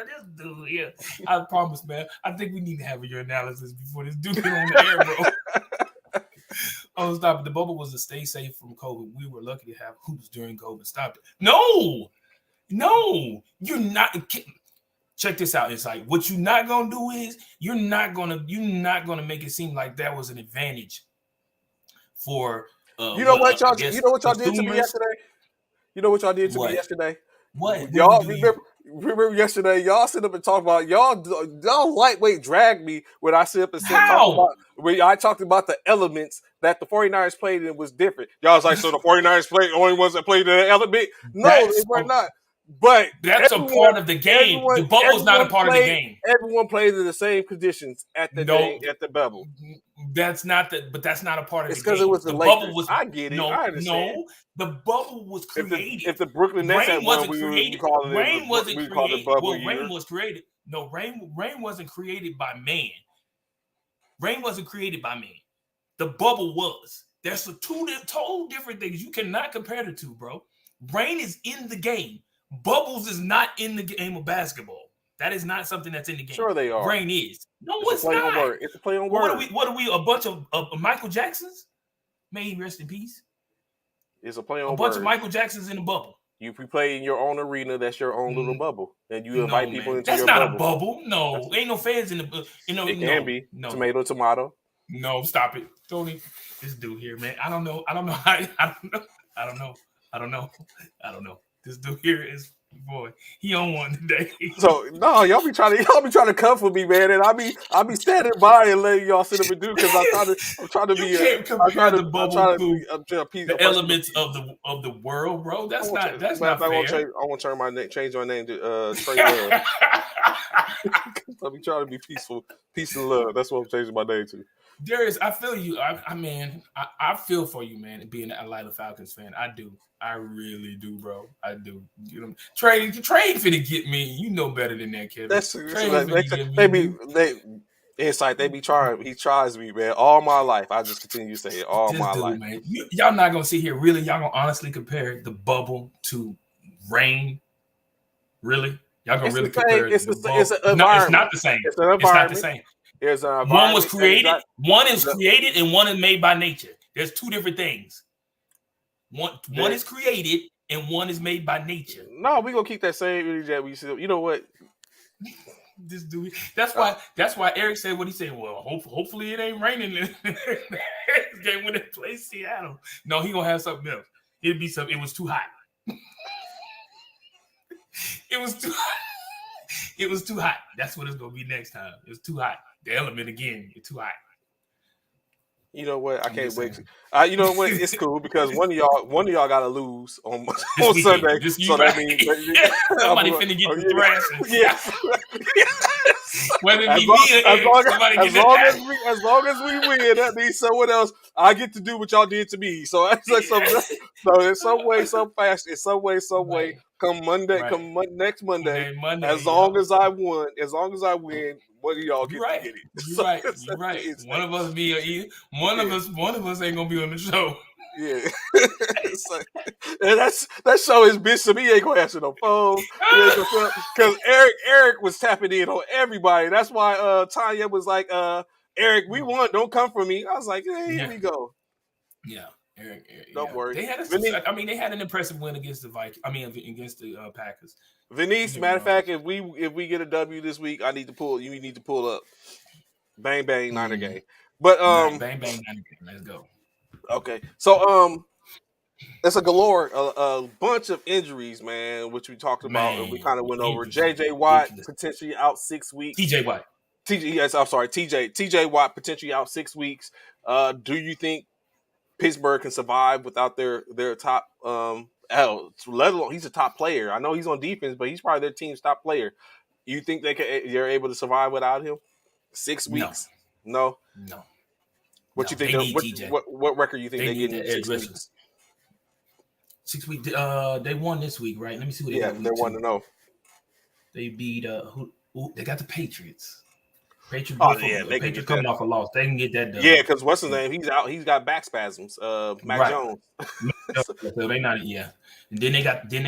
S2: This dude here. I promise, man. I think we need to have your analysis before this dude get on the air, bro. Oh, stop it. The bubble was to stay safe from COVID. We were lucky to have hoops during COVID. Stop it. No, you're not. Check this out. It's like what you're not gonna do is you're not gonna make it seem like that was an advantage for.
S1: You know what y'all did to me yesterday? You know what y'all did to me yesterday?
S2: What?
S1: Y'all remember yesterday? Y'all sit up and talk about y'all lightweight dragged me when I sit up and when I talked about the elements that the 49ers played and it was different. Y'all was like, so the 49ers played only ones that played in the element? No, they were not. But
S2: that's a part of the game. The bubble's not a part of the game.
S1: Everyone played in the same conditions at the bubble.
S2: That's not a part of the game.
S1: It's because it was the Lakers. I get it. I understand.
S2: No, the bubble was created.
S1: If the Brooklyn Nets had won,
S2: Rain wasn't created. Rain was created. No, rain wasn't created by man. Rain wasn't created by man. The bubble was. There's two total different things. You cannot compare the two, bro. Rain is in the game. Bubbles is not in the game of basketball. That is not something that's in the game.
S1: Sure they are.
S2: Rain is. No, it's
S1: not. It's a play on word.
S2: What are we? A bunch of Michael Jacksons? May he rest in peace.
S1: It's a play on word.
S2: A bunch of Michael Jacksons in the bubble.
S1: You play in your own arena. That's your own little bubble, and you
S2: No,
S1: invite people
S2: man,
S1: into
S2: that's
S1: your
S2: not a
S1: bubble.
S2: bubble.
S1: That's,
S2: No, ain't no fans in the.
S1: it can be
S2: No,
S1: tomato, tomato.
S2: no. Stop it, Tony. This dude here, man. I don't know. I don't know. I don't know. I don't know. I don't know. I don't know. This dude here is boy. He on one today.
S1: So no, y'all be trying to comfort me, man, and I be standing by and letting y'all sit up and do because I'm trying to
S2: You
S1: be
S2: can't compare the bubble to
S1: I'm trying to be a
S2: the
S1: person of
S2: elements
S1: peace.
S2: of the world, bro.
S1: I
S2: That's
S1: want to,
S2: not. That's
S1: matter of
S2: not
S1: fact,
S2: fair.
S1: I want to change my name to Trey Love. I'll be trying to be peaceful, peace and love. That's what I'm changing my name to.
S2: Darius, I feel you. I feel for you, man. Being an Atlanta Falcons fan, I do. I really do, bro. I do. You know, Trey finna get me. You know better than that, Kevin.
S1: That's
S2: Trey finna get
S1: they
S2: me.
S1: be they insight. They be trying. He tries me, man. All my life, I just continue to say it. All
S2: This
S1: my
S2: dude,
S1: life.
S2: man. Y'all not gonna sit here. Really, y'all gonna honestly compare the bubble to rain? Really? Y'all gonna
S1: It's the
S2: really
S1: same.
S2: compare the
S1: It's
S2: bubble?
S1: an
S2: No, it's not
S1: environment.
S2: the same.
S1: It's an
S2: It's not the
S1: environment.
S2: same.
S1: There's an
S2: One was
S1: environment that
S2: created. One is created, and one is made by nature. There's two different things. One is created, and one is made by nature.
S1: No, we gonna keep that same energy that we still. You know what?
S2: This dude. That's why Eric said what he said. Well, hopefully it ain't raining game when they play Seattle. No, he gonna have something else. It'd be something. It was too hot. It was too. It was too hot. That's what it's gonna be next time. It's too hot. The element again. It's too hot.
S1: You know what? I can't wait. You know what? It's cool because one of y'all got to lose on Sunday. So that means
S2: somebody finna get the thrashing.
S1: Yes.
S2: Whether it be me or Eric, somebody get the
S1: as long as we win, that means someone else. I get to do what y'all did to me. So that's like so in some way, some fashion, in some way,
S2: right.
S1: come Monday,
S2: right.
S1: next Monday,
S2: Monday,
S1: as long as I win, one of y'all
S2: You're
S1: get
S2: right.
S1: to get it.
S2: You're
S1: So,
S2: right. You're right. One of us be a one of us ain't gonna be on the show.
S1: Yeah. So, and that show is bitch to me. He ain't gonna answer no phone. Because Eric was tapping in on everybody. That's why Tanya was like, Eric, we won. Don't come for me. I was like, hey, here we go.
S2: Yeah. Eric,
S1: Don't worry.
S2: They had they had an impressive win against the Vikings. Against the Packers.
S1: Venice, matter of fact, if we get a W this week, you need to pull up. Bang bang Niner game. But
S2: bang bang Niner game. Let's go.
S1: Okay. So it's a galore, a bunch of injuries, man, which we talked about and we kind of went over. JJ Watt potentially out 6 weeks.
S2: TJ Watt.
S1: TJ Watt potentially out 6 weeks. Do you think Pittsburgh can survive without their top let alone he's a top player. I know he's on defense, but he's probably their team's top player. You think they're able to survive without him? 6 weeks? No. What you think?
S2: They need TJ.
S1: What record you think they get in 6 weeks?
S2: 6 weeks. They won this week, right? Let me see what they got.
S1: They're 1-0.
S2: They beat they got the Patriots. Patriots coming off a loss. They can get that done.
S1: Yeah, because what's his name? He's out. He's got back spasms. Mac Jones.
S2: So they not. Yeah. And then they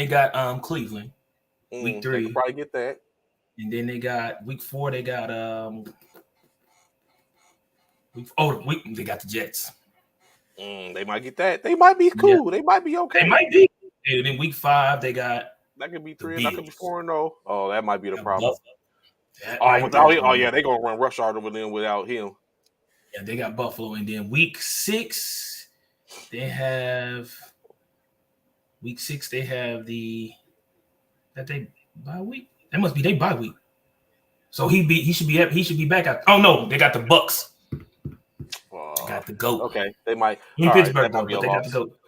S2: got Cleveland. Week 3.
S1: They can probably get that.
S2: And then they got week 4. They got they got the Jets.
S1: They might get that. They might be cool. Yeah. They might be okay.
S2: They might be. And then week 5 they got
S1: that could be 3. That could be 4-0. Oh, that might be the problem. They're gonna run rush hour over them without him.
S2: Yeah, they got Buffalo, and then week 6 they have the they bye week. That must be they bye week. So he should be back out. Oh no, they got the Bucks. Got the GOAT.
S1: Okay, they might.
S2: In Pittsburgh, but they got the GOAT.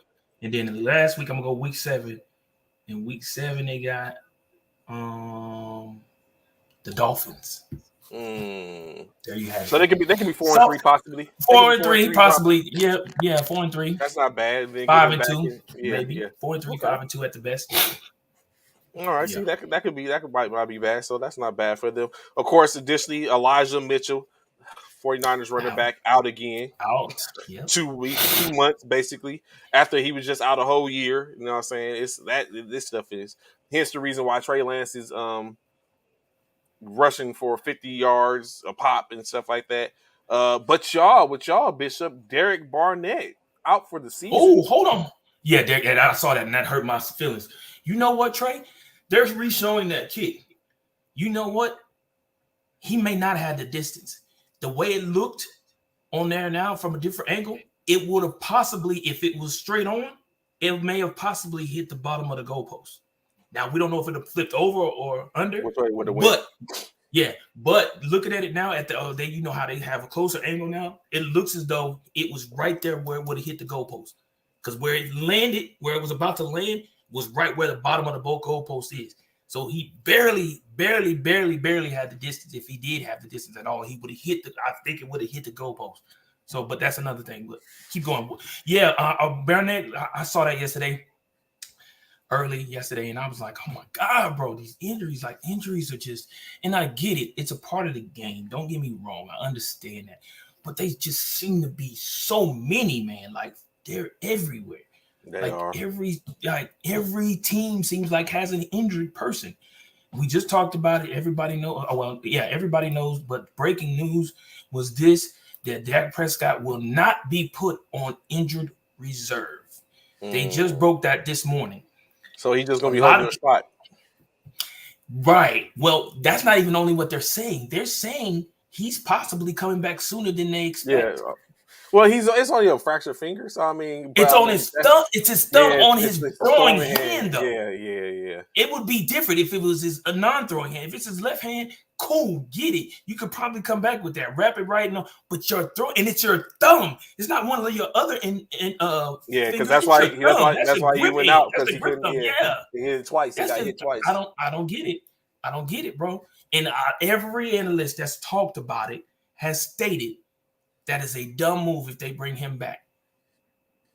S2: And then the last week, I'm gonna go week 7. In week 7, they got the Dolphins. There you have it.
S1: So they could be 4-3 possibly.
S2: 4-3 possibly. Yeah, 4-3.
S1: That's not bad.
S2: 5-2, maybe. 4-3, 5-2 at the best.
S1: All right, see that might be bad. So that's not bad for them. Of course, additionally, Elijah Mitchell, 49ers running back, out again.
S2: Yep.
S1: 2 months basically after he was just out a whole year. You know what I'm saying? It's that this stuff is. Hence the reason why Trey Lance is rushing for 50 yards a pop and stuff like that. But y'all, Bishop, Derek Barnett out for the season.
S2: Oh, hold on. Yeah, and I saw that, and that hurt my feelings. You know what, Trey? There's re-showing that kick. You know what? He may not have the distance. The way it looked on there now from a different angle, it would have possibly, if it was straight on, it may have possibly hit the bottom of the goalpost. Now we don't know if it have flipped over or under,
S1: Which way would it went?
S2: but yeah, but looking at it now at the they, you know how they have a closer angle now. It looks as though it was right there where it would have hit the goalpost, because where it landed, where it was about to land, was right where the bottom of the goalpost is. So he barely had the distance. If he did have the distance at all, he would have hit the. I think it would have hit the goalpost. So, but that's another thing. But keep going. Yeah, Barnett. I saw that early yesterday, and I was like, oh my God, bro, these injuries are just, and I get it. It's a part of the game. Don't get me wrong. I understand that. But they just seem to be so many, man. Like, they're everywhere.
S1: They are.
S2: Every team seems like has an injured person. We just talked about it. Everybody knows. Oh, well, yeah, everybody knows. But breaking news was that Dak Prescott will not be put on injured reserve. They just broke that this morning.
S1: So he's just going to be holding a spot.
S2: Right. Well, that's not even only what they're saying. They're saying he's possibly coming back sooner than they expect.
S1: Yeah. Well, it's only a fractured finger, so I mean,
S2: it's on his thumb. It's his thumb on his throwing hand, though.
S1: Yeah.
S2: It would be different if it was a non-throwing hand. If it's his left hand, cool, get it. You could probably come back with that, wrap it right now. But your throw, and it's your thumb. It's not one of your other
S1: because that's why he went out, because he couldn't. He hit it twice. He got hit twice.
S2: I don't get it. I don't get it, bro. And every analyst that's talked about it has stated that is a dumb move if they bring him back.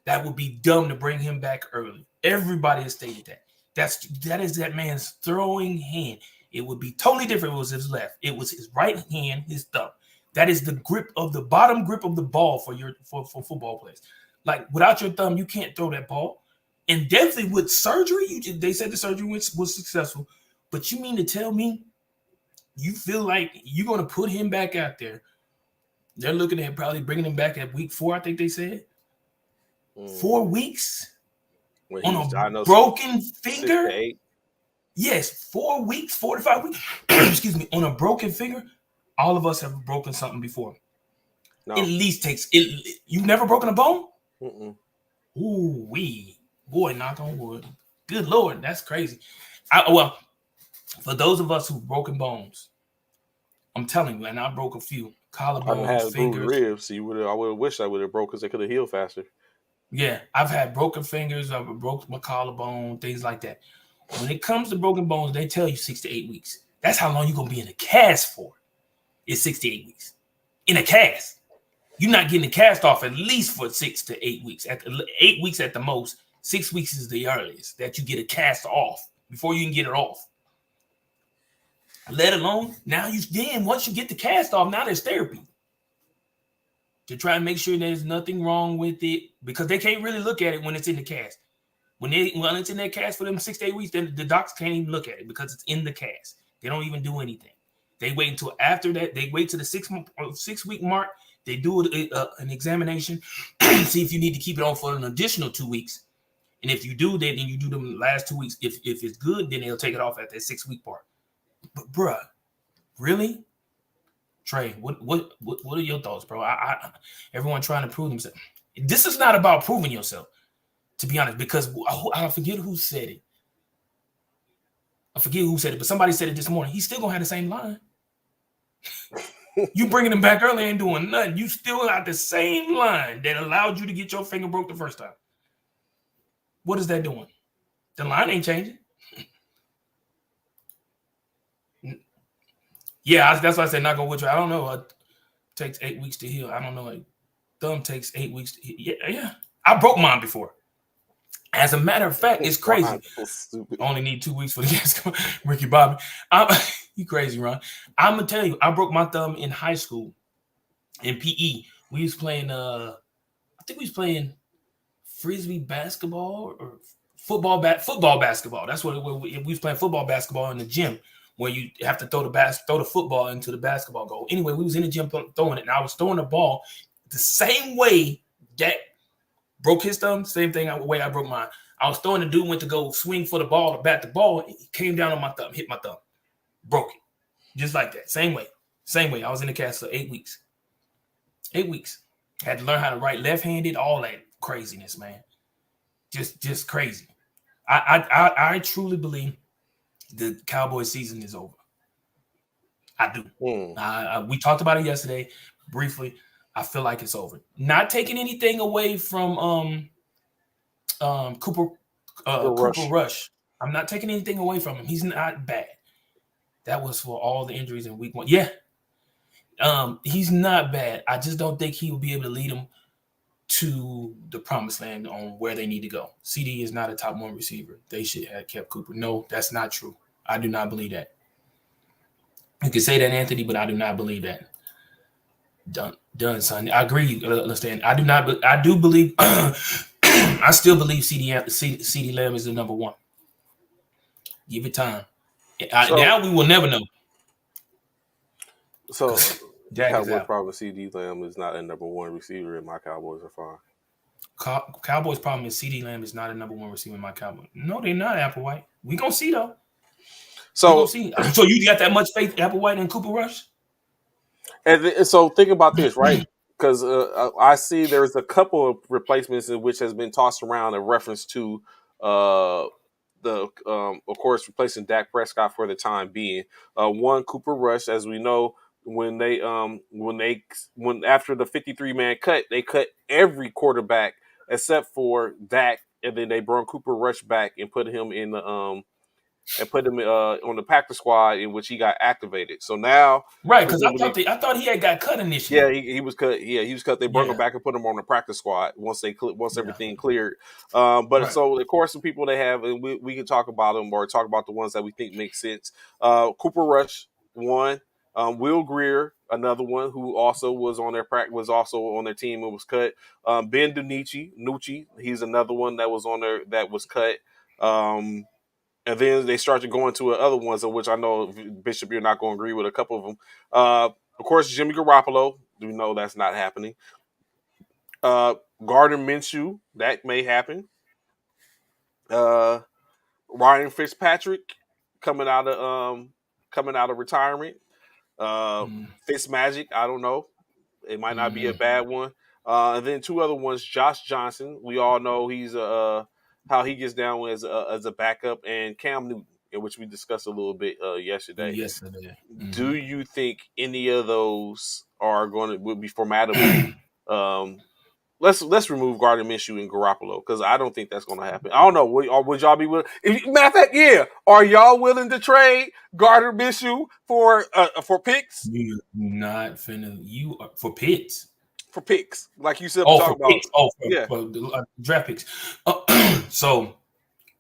S2: That would be dumb to bring him back early. Everybody has stated that. That is that man's throwing hand. It would be totally different if it was his left. It was his right hand, his thumb. That is the grip of the bottom grip of the ball for football players. Like, without your thumb, you can't throw that ball. And definitely with surgery, they said the surgery was successful. But you mean to tell me you feel like you're going to put him back out there? They're looking at probably bringing him back at week 4, I think they said. 4 weeks on a broken finger? Yes, 4 weeks, 4 to 5 weeks. Excuse me, on a broken finger. All of us have broken something before. No. At least takes it. You've never broken a bone? Ooh, boy, knock on wood. Good Lord, that's crazy. Well, for those of us who've broken bones, I'm telling you, and I broke a few. Collarbones, fingers.
S1: Ribs. I would have wished I would have broke, because they could have healed faster.
S2: Yeah, I've had broken fingers. I've broke my collarbone, things like that. When it comes to broken bones, they tell you 6 to 8 weeks. That's how long you're going to be in a cast for. It's 6 to 8 weeks. In a cast. You're not getting the cast off at least for 6 to 8 weeks. 8 weeks at the most. 6 weeks is the earliest that you get a cast off before you can get it off. Let alone, once you get the cast off, now there's therapy to try and make sure there's nothing wrong with it, because they can't really look at it when it's in the cast. When it's in that cast for them 6 to 8 weeks, then the docs can't even look at it because it's in the cast. They don't even do anything. They wait until after that. They wait to the 6 week mark. They do an examination, see if you need to keep it on for an additional 2 weeks. And if you do, then you do them the last 2 weeks. If it's good, then they'll take it off at that 6 week part. But bruh, really, Trey? What are your thoughts, bro? Everyone trying to prove themselves. This is not about proving yourself, to be honest. Because I forget who said it. But somebody said it this morning. He's still gonna have the same line. You bringing him back early ain't doing nothing. You still got the same line that allowed you to get your finger broke the first time. What is that doing? The line ain't changing. Yeah, that's why I said not go with you. I don't know. It takes 8 weeks to heal. I don't know. Like, thumb takes 8 weeks to heal. Yeah. I broke mine before. As a matter of fact, it's crazy. So only need 2 weeks for the gas. Ricky Bobby. You crazy, Ron. I'm going to tell you, I broke my thumb in high school in PE. We was playing, I think we was playing Frisbee basketball or football basketball. That's what we was playing, football basketball in the gym, where you have to throw the football into the basketball goal. Anyway, we was in the gym throwing it, and I was throwing the ball the same way that broke his thumb. Same thing. The way I broke mine. I was throwing the dude went to go swing for the ball to bat the ball. He came down on my thumb, hit my thumb, broke it, just like that. Same way. Same way. I was in the cast for 8 weeks. 8 weeks. Had to learn how to write left-handed. All that craziness, man. Just crazy. I truly believe the Cowboys season is over. I do. We talked about it yesterday briefly. I feel like it's over. Not taking anything away from Cooper Rush. I'm not taking anything away from him. He's not bad. That was for all the injuries in week 1. Yeah. He's not bad. I just don't think he will be able to lead them to the promised land on where they need to go. CD is not a top 1 receiver. They should have kept Cooper. No, that's not true. I do not believe that. You can say that, Anthony, but I do not believe that. Done, son. I agree. Understand? I do not. I do believe. I still believe CD Lamb is the number 1. Give it time. Now we will never know.
S1: So, Cowboys problem CD Lamb is not a number 1 receiver, and my Cowboys are fine.
S2: Cowboys problem is CD Lamb is not a number 1 receiver in my Cowboys. No, they're not, Applewhite. We gonna see though. So you got that much faith, Applewhite and Cooper Rush?
S1: And so think about this, right? Because I see there's a couple of replacements in which has been tossed around in reference to of course, replacing Dak Prescott for the time being. One, Cooper Rush, as we know, when after the 53-man cut, they cut every quarterback except for Dak, and then they brought Cooper Rush back and put him in the on the Packer squad in which he got activated. So now,
S2: right? Because I thought he had got cut initially.
S1: Yeah, he was cut. Yeah, he was cut. They brought him back and put him on the practice squad once everything cleared. So of course, some people they have, and we can talk about them or talk about the ones that we think make sense. Cooper Rush, one. Will Greer, another one who also was on their team and was cut. Ben Nucci, he's another one that was on there that was cut. And then they started going to other ones, of which I know, Bishop, you're not going to agree with a couple of them. Of course, Jimmy Garoppolo. We know that's not happening. Gardner Minshew, that may happen. Ryan Fitzpatrick coming out of retirement. Fitzmagic, I don't know. It might not be a bad one. And then 2 other ones, Josh Johnson. We all know he's how he gets down as a backup, and Cam Newton, which we discussed a little bit yesterday. Do you think any of those would be formatable? Let's remove Gardner Minshew and Garoppolo, because I don't think that's going to happen. I don't know. Would y'all be willing? Matter of fact, yeah. Are y'all willing to trade Gardner Minshew for picks?
S2: You're not finna. You are for picks.
S1: For picks, like you said,
S2: for draft picks. So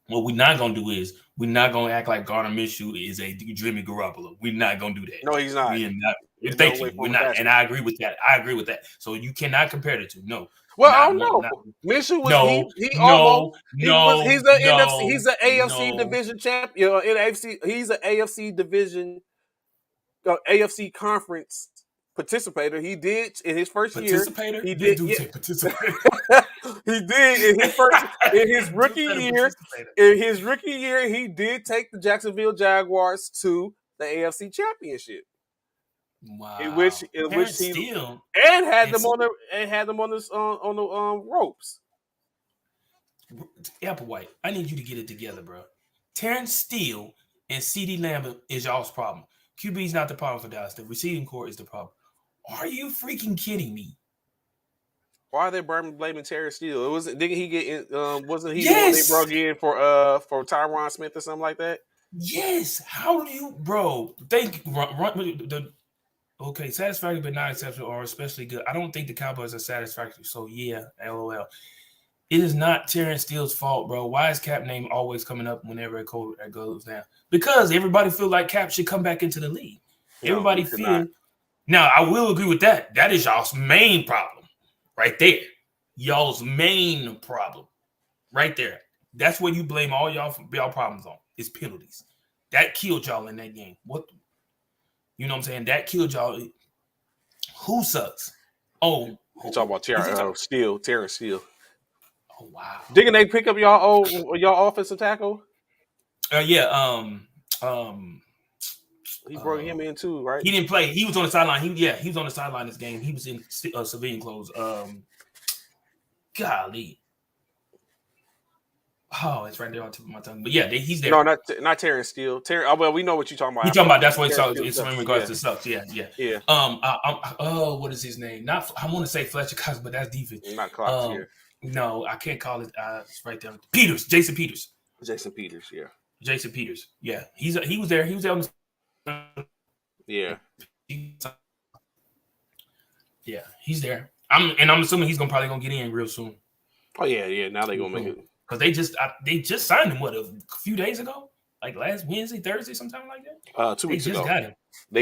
S2: what we're not gonna do is we're not gonna act like Gardner Minshew is a Jimmy Garoppolo. We're not gonna do that.
S1: No, he's not.
S2: Thank you. We're not, and I agree with that. So you cannot compare the two. No.
S1: Well, I don't know. Minshew was he's an AFC division champion. He's an AFC division, AFC conference participator. He did in his first year. He did. Participator. He did in his rookie year. In his rookie year, he did take the Jacksonville Jaguars to the AFC Championship.
S2: Wow!
S1: In which he had them on the ropes.
S2: Applewhite, I need you to get it together, bro. Terrence Steele and CD Lamb is y'all's problem. QB is not the problem for Dallas. The receiving core is the problem. Are you freaking kidding me?
S1: Why are they blaming Terrence Steele? Didn't he get? Wasn't he the one they brought in for Tyron Smith or something like that?
S2: Yes. How do you, bro? Thank you. Okay, satisfactory but not exceptional, or especially good. I don't think the Cowboys are satisfactory. So yeah, LOL. It is not Terrence Steele's fault, bro. Why is Cap name always coming up whenever it goes down? Because everybody feel like Cap should come back into the league. Everybody feel. Now, I will agree with that. That is y'all's main problem right there. Y'all's main problem right there. That's where you blame all y'all problems on. It's penalties. That killed y'all in that game. What? You know what I'm saying? That killed y'all. Who sucks? Oh.
S1: You talking about Terrence Steele.
S2: Oh wow.
S1: Didn't they pick up y'all offensive tackle?
S2: Yeah.
S1: He brought
S2: Uh,
S1: him in too, right?
S2: he didn't play. He was on the sideline. He was on the sideline this game. He was in civilian clothes. Golly. Oh, it's right there on the tip of my tongue. But yeah, he's there.
S1: No, not Terrence Steele. Well, we know what you're talking about.
S2: You
S1: I
S2: talking
S1: forgot
S2: about
S1: his
S2: that's
S1: name.
S2: what
S1: Terrence
S2: it's,
S1: Steele
S2: it's in
S1: sucks.
S2: regards
S1: Yeah,
S2: to sucks. Yeah, yeah.
S1: yeah.
S2: What is his name? Not I want to say Fletcher Cox, but that's defense.
S1: Not Cox. Yeah,
S2: No, I can't call it. It's right there. Peters, Jason Peters,
S1: Jason Peters. Yeah,
S2: Jason Peters. Yeah, he was there. He was there on the.
S1: yeah.
S2: Yeah, he's there. I'm assuming he's probably gonna get in real soon.
S1: Oh yeah, yeah. Now they gonna make it
S2: because they just signed him a few days ago, like last Wednesday, Thursday, sometime like that.
S1: 2 weeks ago.
S2: Just got him.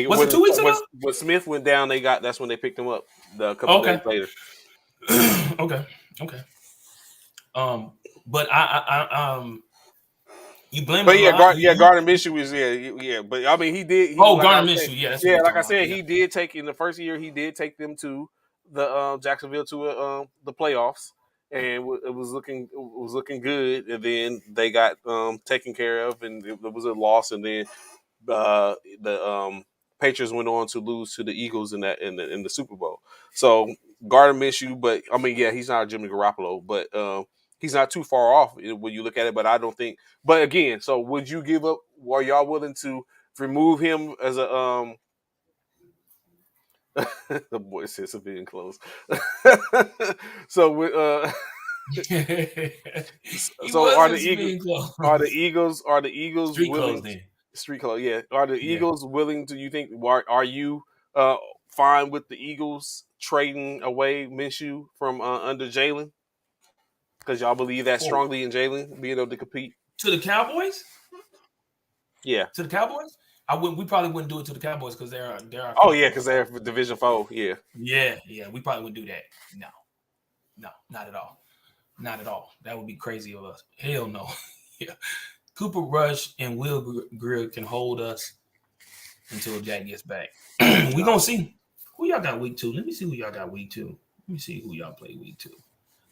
S1: Was
S2: it 2 weeks ago?
S1: When Smith went down, that's when they picked him up. A couple days later.
S2: Okay. But I you blame.
S1: But Gardner Minshew was yeah. But I mean, he did.
S2: Gardner Minshew, yeah,
S1: like I said, he did take in the first year. He did take them to the Jacksonville to the playoffs, and it was looking good. And then they got taken care of, and it was a loss. And then the Patriots went on to lose to the Eagles in the Super Bowl. So Gardner Minshew, but I mean, yeah, he's not Jimmy Garoppolo, but he's not too far off when you look at it. But I don't think. But again, so would you give up? Are y'all willing to remove him as a the boy says it's being close. So so are the Eagles
S2: street
S1: willing
S2: clothes,
S1: street clothes? Yeah. Are the Eagles willing to? You think? Are you fine with the Eagles trading away Minshew from under Jalen? Because y'all believe that strongly in Jalen being able to compete
S2: to the Cowboys.
S1: Yeah,
S2: to the Cowboys. We probably wouldn't do it to the Cowboys because they're.
S1: Oh yeah, because they're Division 4. Yeah.
S2: Yeah. We probably wouldn't do that. No, not at all. Not at all. That would be crazy of us. Hell no. Yeah. Cooper Rush and Will Greer can hold us until Jack gets back. We gonna see who y'all got week 2. Let me see who y'all got week 2. Let me see who y'all play week 2.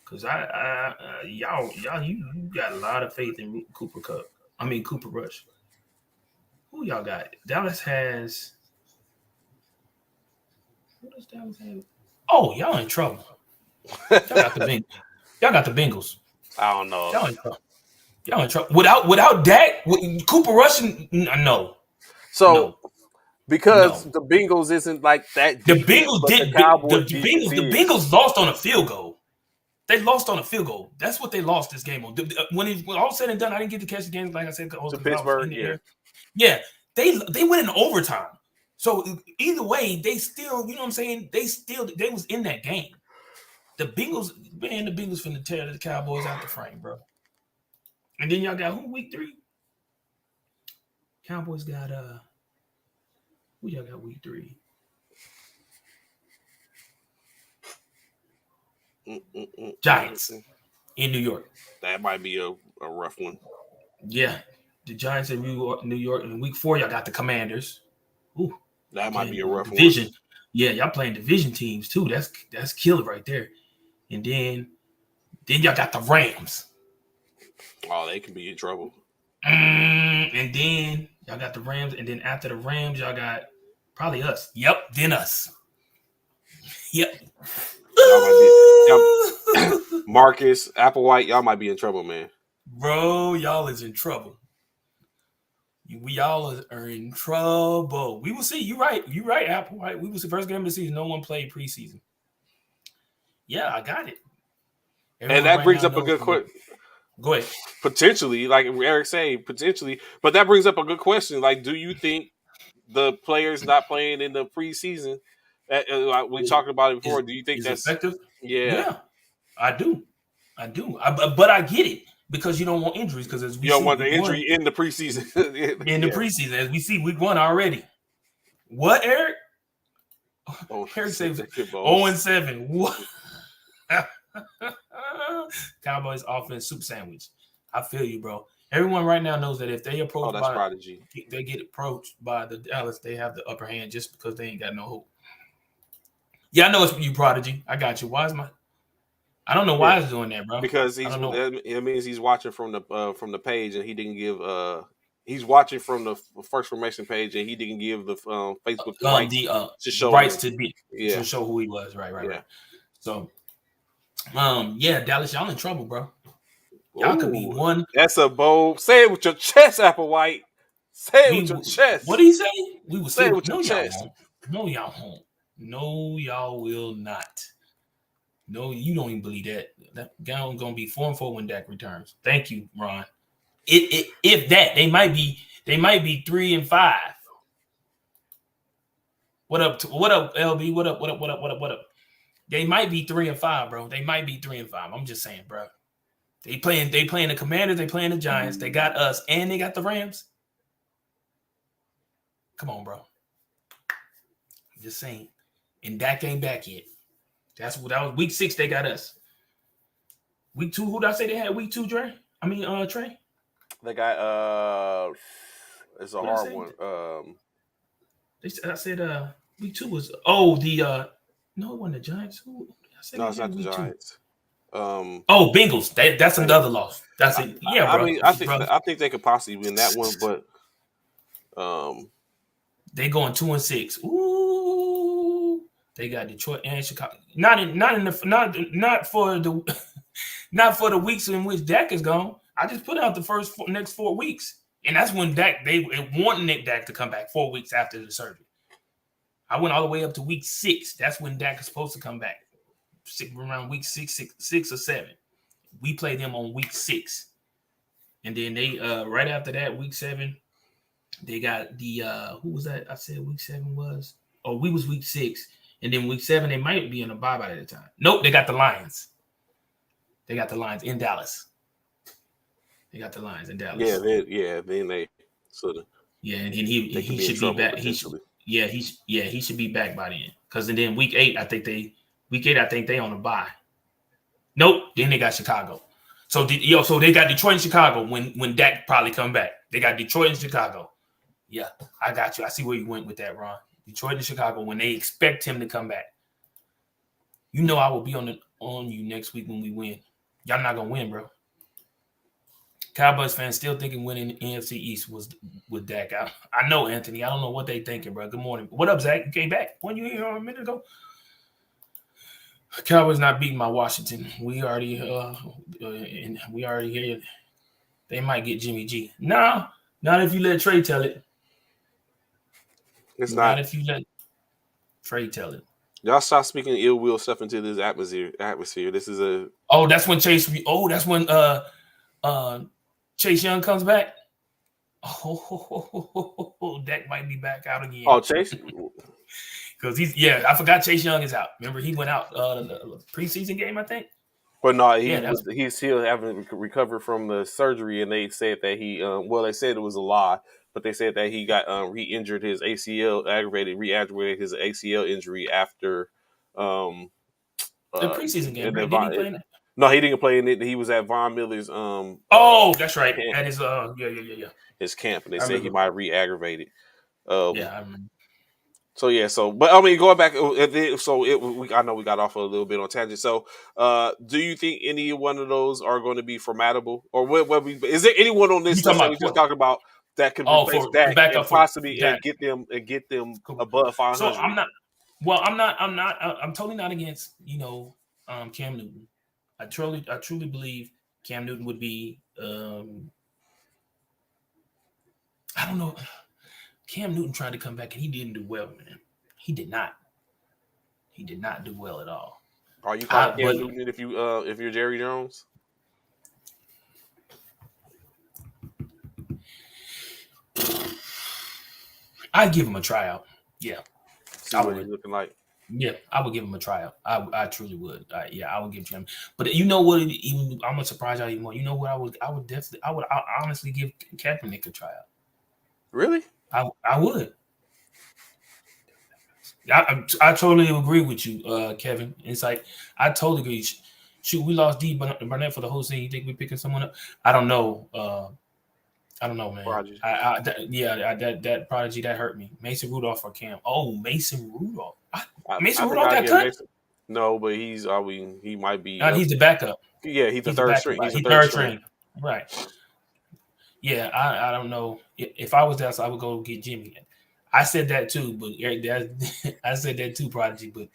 S2: Cause y'all you got a lot of faith in Cooper Rush. Who y'all got? Dallas has. What does Dallas have? Oh, y'all in trouble. Y'all got the Bengals.
S1: I don't know.
S2: Y'all in trouble. Without Dak, Cooper Rush, no.
S1: So
S2: no.
S1: because the Bengals isn't like that.
S2: The Bengals did. The Bengals lost on a field goal. They lost on a field goal. That's what they lost this game on. When all said and done, I didn't get to catch the game, like I said.
S1: To Pittsburgh,
S2: yeah. They went in overtime. So either way, they still, you know what I'm saying? They was in that game. The Bengals finna tear the Cowboys out the frame, bro. And then y'all got who week 3? Cowboys got who y'all got week 3? Giants in New York.
S1: That might be a rough one.
S2: Yeah. The Giants in New York. In week 4, y'all got the Commanders. Ooh.
S1: That might be a rough
S2: division.
S1: One.
S2: Yeah, y'all playing division teams too. That's killer right there. And then y'all got the Rams.
S1: Oh, they can be in trouble.
S2: And then y'all got the Rams. And then after the Rams, y'all got probably us. Yep, then us. Yep.
S1: Marcus, Applewhite, y'all might be in trouble, man.
S2: Bro, y'all is in trouble. We all are in trouble. We will see. You're right, Applewhite. We will see. First game of the season, no one played preseason. Yeah, I got it.
S1: Everyone and that brings up a good question.
S2: Go ahead.
S1: Potentially, like Eric said, potentially. But that brings up a good question. Like, do you think the players not playing in the preseason, like we talked about it before, do you think that's
S2: effective?
S1: Yeah,
S2: I do. But I get it because you don't want injuries. Because as we
S1: you don't want the injury in the preseason.
S2: In the preseason, as we see, week 1 already. What, Eric? Eric says 0-7. What? Cowboys offense soup sandwich. I feel you, bro. Everyone right now knows that if they approach they get approached by the Dallas, they have the upper hand just because they ain't got no hope. Yeah, I know it's you, Prodigy. I got you. Why is I don't know
S1: Yeah,
S2: why it's doing that, bro.
S1: because
S2: I
S1: he's
S2: don't know.
S1: it means he's watching from the page, and he didn't give he's watching from the first formation page, and he didn't give the Facebook the rights to
S2: The
S1: show
S2: rights
S1: him.
S2: to be to
S1: Yeah,
S2: show who he was. Right, right,
S1: yeah.
S2: right. So yeah, Dallas, y'all in trouble, bro. Y'all could be
S1: Ooh,
S2: one.
S1: that's a bold. Say it with your chest, Applewhite. Say it
S2: We
S1: with your
S2: what
S1: chest.
S2: did he say? We will
S1: Say
S2: still
S1: it
S2: be.
S1: with your
S2: No, y'all
S1: chest.
S2: won't. No, y'all won't. No, y'all will not. No, you don't even believe that. That guy gonna be 4-4 when Dak returns. Thank you, Ron. If that they might be 3-5. What up? What up, LB? What up? What up? What up? What up? What up? They might be 3-5, bro. They might be 3-5. I'm just saying, bro. They playing the Commanders. They playing the Giants. They got us, and they got the Rams. Come on, bro. I'm just saying. And Dak ain't back yet. That was week 6. They got us. Week 2. Who did I say they had week 2? Dre. I mean, Trey.
S1: They got it's a
S2: What did I
S1: hard
S2: say?
S1: one.
S2: I said week 2 was the no, it wasn't the Giants. Who I said
S1: No,
S2: they
S1: it's
S2: had
S1: not the
S2: week 2?
S1: Giants. Um,
S2: Oh, Bengals. That's another
S1: Bengals.
S2: loss. That's
S1: I,
S2: it. Yeah, bro.
S1: mean,
S2: Bro,
S1: I think they could possibly win that one, but
S2: they going 2-6. Ooh, they got Detroit and Chicago. Not for the weeks in which Dak is gone. I just put out the next 4 weeks, and that's when they wanting Dak to come back 4 weeks after the surgery. I went all the way up to week 6. That's when Dak is supposed to come back. Around week 6 or 7. We play them on week 6, and then they right after that, week 7, they got the who was that? I said week 7 was. Oh, we was week 6, and then week 7 they might be in a bye by that time. Nope, they got the Lions. They got the Lions in Dallas. They got the Lions in
S1: yeah,
S2: Dallas.
S1: then they sort of
S2: Yeah, and
S1: they could
S2: he
S1: be in
S2: should be
S1: trouble
S2: back.
S1: potentially.
S2: He should be back by then. Because then week 8 I think they on a bye. Nope. Then they got Chicago. So they got Detroit and Chicago when Dak probably come back. They got Detroit and Chicago. Yeah, I got you. I see where you went with that, Ron. Detroit and Chicago when they expect him to come back. You know I will be on you next week when we win. Y'all not gonna win, bro. Cowboys fans still thinking winning the NFC East was with Dak. I know, Anthony. I don't know what they thinking, bro. Good morning. What up, Zach? You came back. When you here a minute ago? Cowboys not beating my Washington. We already here. They might get Jimmy G. No, not if you let Trey tell it.
S1: It's
S2: Not
S1: not.
S2: if you let Trey tell it.
S1: Y'all stop speaking ill will stuff into this atmosphere. This is a
S2: Oh, that's when Chase. Oh, that's when Chase Young comes back. Oh, Dak might be back out again
S1: Chase.
S2: because I forgot Chase Young is out. Remember he went out the preseason game, I think.
S1: But no,
S2: Yeah, that's
S1: he's still haven't recovered from the surgery, and they said that he they said it was a lie, but they said that he got re-injured his ACL, re-aggravated his ACL injury after
S2: the preseason game,
S1: and then
S2: right? Didn't he play in it?
S1: no, he didn't play in it. He was at Von Miller's
S2: Oh, that's right.
S1: camp,
S2: That is yeah.
S1: his camp, and they
S2: I
S1: said he
S2: remember.
S1: might re-aggravate it. Um,
S2: Yeah, I remember.
S1: So yeah, but I mean, going back, I know we got off a little bit on tangent. So, do you think any one of those are going to be formidable, or is there anyone on
S2: You
S1: this
S2: talking
S1: list that
S2: about
S1: we just talked about that could replace
S2: for to
S1: Dak
S2: back
S1: and
S2: up for
S1: possibly
S2: Dak?
S1: get them
S2: Cool.
S1: above
S2: So
S1: 500?
S2: I'm not. Well, I'm totally not against Cam Newton. I truly believe Cam Newton would be. I don't know. Cam Newton tried to come back and he didn't do well, man. He did not. He did not do well at all.
S1: Are you calling
S2: But
S1: Cam Newton if you're Jerry Jones?
S2: I'd give him a tryout. Yeah,
S1: See
S2: I
S1: what he's
S2: would.
S1: looking like.
S2: Yeah, I would give him a tryout. I truly would. I would give him. But you know what? Even I'm gonna surprise y'all even more. You know what? I would honestly give Kaepernick a tryout.
S1: Really?
S2: I would. I totally agree with you, Kevin. It's like I totally agree. Shoot, we lost D Barnett for the whole season. You think we're picking someone up? I don't know. I don't know, man.
S1: Prodigy.
S2: That prodigy that hurt me. Mason Rudolph or Cam? Oh, Mason Rudolph.
S1: I
S2: Mason
S1: think
S2: Rudolph
S1: I'll
S2: got
S1: give
S2: cut.
S1: Mason. No, but he's. I mean, he might be.
S2: He's the backup.
S1: Yeah, he's the
S2: He's the
S1: third
S2: backup.
S1: string. He's the
S2: He's
S1: third
S2: third
S1: string.
S2: string. Right. Yeah, I don't know. If I was there, so I would go get Jimmy. I said that too, but I said that too, Prodigy. But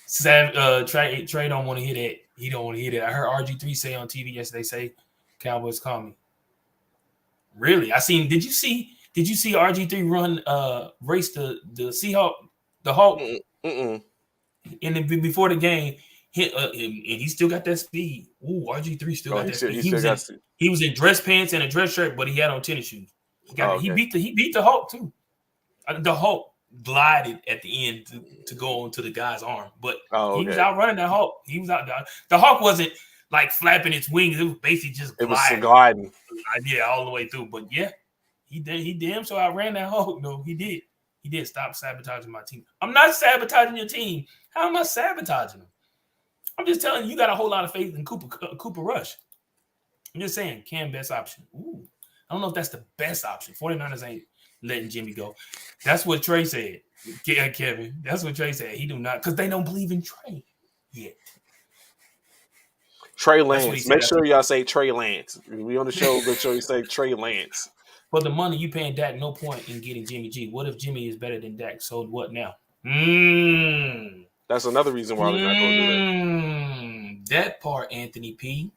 S2: Trey don't want to hear that. He don't want to hear that. I heard RG3 say on TV yesterday, say Cowboys call me. Really? I seen. Did you see RG3 run race the Seahawk, the Hawk,
S1: Mm-mm.
S2: and then before the game, and he still got that speed. Ooh, RG3 still got that speed.
S1: He still got.
S2: He was in dress pants and a dress shirt, but he had on tennis shoes. He
S1: Okay.
S2: beat the Hulk too. The Hulk glided at the end to go onto the guy's arm, but he was out running the Hulk. He was out. The Hulk wasn't like flapping its wings. It was basically just
S1: gliding.
S2: Yeah, all the way through. But yeah, he damn sure outran that Hulk. No, he did. He did. Stop sabotaging my team. I'm not sabotaging your team. How am I sabotaging them? I'm just telling you got a whole lot of faith in Cooper Rush. I'm just saying, Cam best option. Ooh, I don't know if that's the best option. 49ers ain't letting Jimmy go. That's what Trey said. Yeah, Kevin. That's what Trey said. He do not, because they don't believe in Trey yet.
S1: Trey Lance. Make sure y'all say Trey Lance. We on the show. Make sure you say Trey Lance.
S2: For the money you paying Dak, no point in getting Jimmy G. What if Jimmy is better than Dak? So what now?
S1: That's another reason why we're not going to do
S2: that. That part, Anthony P.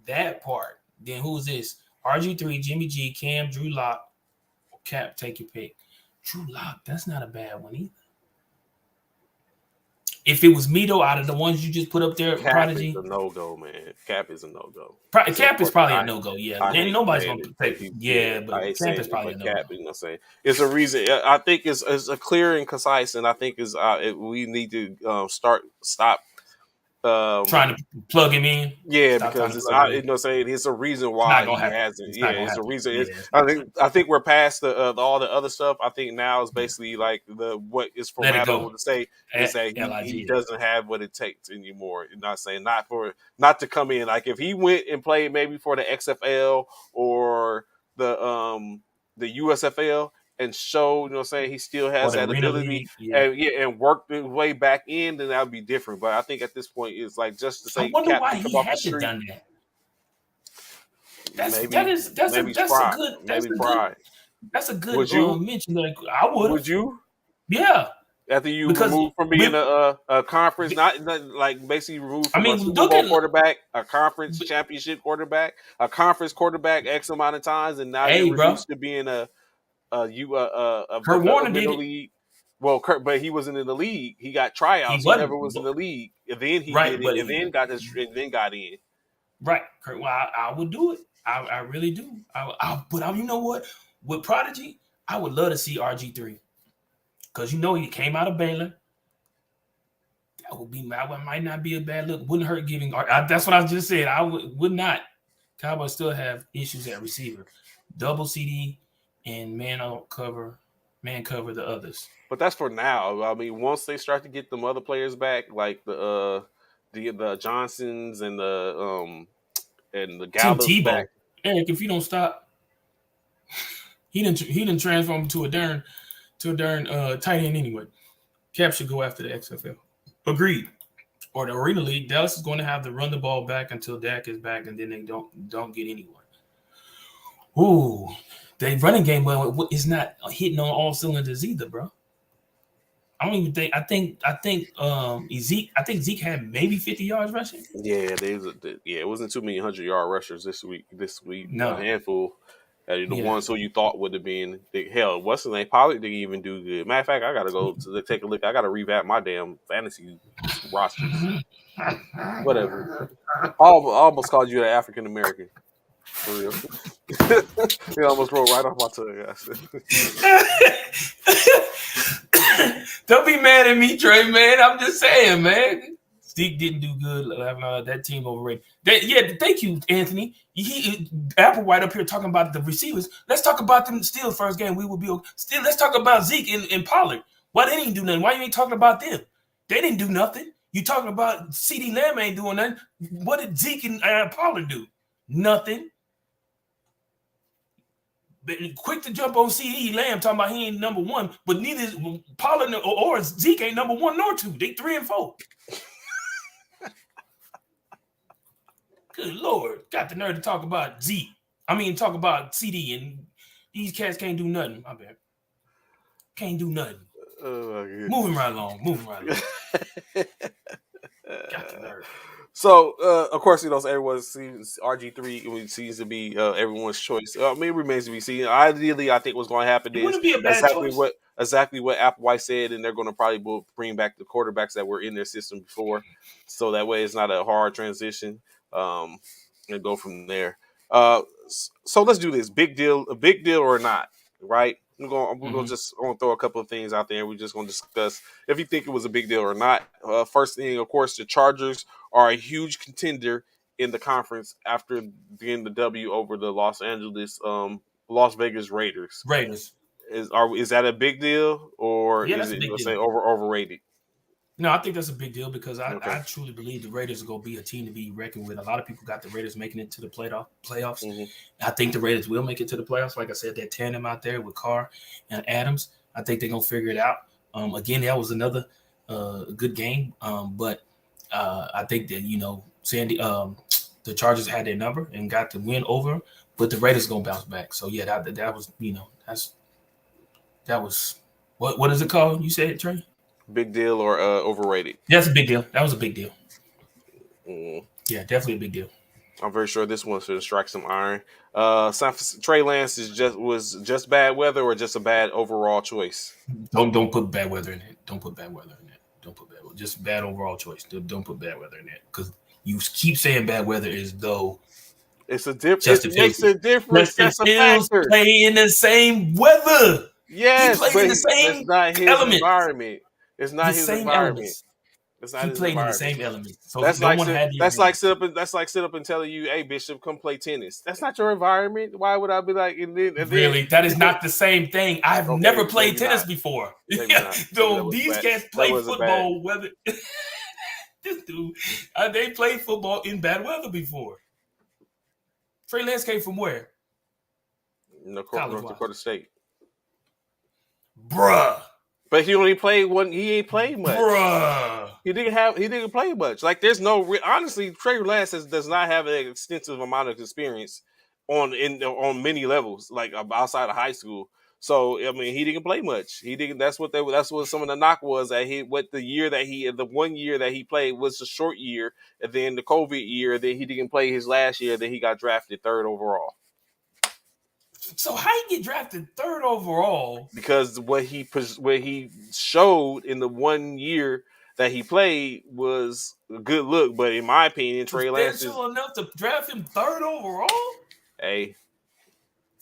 S2: That part. Then who's this? RG3, Jimmy G, Cam, Drew Lock, Cap. Take your pick. Drew Lock. That's not a bad one either. If it was me though, out of the ones you just put up there,
S1: Cap
S2: Prodigy,
S1: is a no-go, man. Cap is a no-go.
S2: Cap is probably a no-go. Yeah, and nobody's gonna take. Yeah, but
S1: Cap
S2: is probably a no-go.
S1: Cap, you know what I'm saying? It's a reason. I think it's a clear and concise, and I think is we need to stop.
S2: Trying to plug him in.
S1: Yeah, because it's not. You know, saying it's a reason why he hasn't. It's a reason. I think we're past all the other stuff. I think now is basically like what is formatable to say is that he doesn't have what it takes anymore. You're not saying not to come in. Like if he went and played maybe for the XFL or the USFL. And show, you know what I'm saying, he still has that ability and work his way back in, then that would be different. But I think at this point, it's like just to say,
S2: I wonder why he hasn't done that. That's a good mention. Like I would.
S1: Would you?
S2: Yeah.
S1: After you removed from being a conference, not like basically removed from a Super Bowl quarterback, a conference championship quarterback, a conference quarterback X amount of times, and now you're reduced to being a
S2: Kurt Warner did it.
S1: League. Well, but he wasn't in the league. He got tryouts. He never was in the league. And then he did it, and then got in.
S2: Right. Well, I would do it. I really do. But you know what? With Prodigy, I would love to see RG3 because he came out of Baylor. That might not be a bad look. Wouldn't hurt giving. That's what I just said. I would not. Cowboys still have issues at receiver. Double CD. And man cover the others.
S1: But that's for now. I mean, once they start to get them other players back, like the Johnsons and the Gallups
S2: Tim Tebow
S1: back.
S2: Eric, if you don't stop, he didn't transform to a darn tight end anyway. Cap should go after the XFL. Agreed. Or the Arena League. Dallas is going to have to run the ball back until Dak is back, and then they don't get anyone. Ooh. The running game is not hitting on all cylinders either, bro. I don't even think. I think Zeke had maybe 50 yards rushing.
S1: Yeah, it wasn't too many 100-yard rushers this week.
S2: No.
S1: A handful. Ones who you thought would have been hell. What's his name? Pollard didn't even do good. Matter of fact, I gotta go to take a look. I gotta revamp my damn fantasy rosters. Whatever. I almost called you an African American. For real. It almost rolled right off my tongue.
S2: Don't be mad at me, Trey, man. I'm just saying, man. Zeke didn't do good. That team overrated. Thank you, Anthony. Applewhite up here talking about the receivers. Let's talk about them still first game. We will be okay. Still, let's talk about Zeke and Pollard. Why they didn't do nothing? Why you ain't talking about them? They didn't do nothing. You talking about CeeDee Lamb ain't doing nothing. What did Zeke and Pollard do? Nothing. quick to jump on CD Lamb talking about he ain't number one, but neither is Pollard or Zeke ain't number one nor two. They 3 and 4. Good Lord, got the nerve to talk about Zeke. I mean, talk about CD, and these cats can't do nothing. My bad. Can't do nothing.
S1: Oh my goodness.
S2: Moving right along. Got the nerve.
S1: So, of course, everyone sees RG3 seems to be everyone's choice. I mean, it remains to be seen. Ideally, I think what's going to happen
S2: It
S1: is
S2: wouldn't be a bad choice.
S1: exactly what Applewhite said, and they're going to probably bring back the quarterbacks that were in their system before, so that way it's not a hard transition, and go from there. So let's do this. A big deal or not, right? We're gonna just throw a couple of things out there, and we're just gonna discuss if you think it was a big deal or not. First thing, of course, the Chargers are a huge contender in the conference after getting the W over the Las Vegas Raiders.
S2: Raiders.
S1: Is that a big deal, or
S2: Yeah,
S1: is
S2: that's a
S1: it,
S2: big
S1: let's
S2: deal.
S1: say, overrated?
S2: No, I think that's a big deal because
S1: Okay.
S2: I truly believe the Raiders are going to be a team to be reckoned with. A lot of people got the Raiders making it to the playoffs.
S1: Mm-hmm.
S2: I think the Raiders will make it to the playoffs. Like I said, that tandem out there with Carr and Adams, I think they're going to figure it out. Again, that was another good game. But I think that, the Chargers had their number and got the win over, but the Raiders are going to bounce back. So, yeah, that was, that was, what is it called? You said, Trey?
S1: Big deal or overrated?
S2: That's a big deal. That was a big deal.
S1: Mm.
S2: Yeah, definitely a big deal.
S1: I'm very sure this one's going to strike some iron. Trey Lance was just bad weather or just a bad overall choice?
S2: Don't put bad weather in it. Don't put bad weather in it. Don't put bad weather. Just bad overall choice. Don't put bad weather in it because you keep saying bad weather as though
S1: it's a difference. It makes a difference. That's a factor.
S2: Play in the same weather.
S1: Yes,
S2: he plays in the same
S1: that's not his
S2: elements.
S1: environment. It's not his environment.
S2: Elements.
S1: It's not
S2: he
S1: his
S2: played
S1: environment.
S2: in the same elements. So
S1: that's
S2: no
S1: like
S2: one had
S1: that's like sit up and telling you, "Hey, Bishop, come play tennis." That's not your environment. Why would I be like?
S2: Really, that is not the same thing. I've never played tennis before. So these cats play football. Whether this dude, they played football in bad weather before. Trey Lance came from where?
S1: North Dakota State.
S2: Bruh.
S1: But he only played one. He ain't played much.
S2: Bruh.
S1: He didn't play much. Like there's no honestly, Trey Lance does not have an extensive amount of experience on many levels, like outside of high school. So I mean, he didn't play much. He didn't. That's what some of the knock was that the 1 year that he played was a short year, and then the COVID year, then he didn't play his last year. Then he got drafted 3rd overall.
S2: So how he get drafted 3rd overall?
S1: Because what he showed in the 1 year that he played was a good look, but in my opinion, Trey Lance is
S2: enough to draft him 3rd overall.
S1: Hey,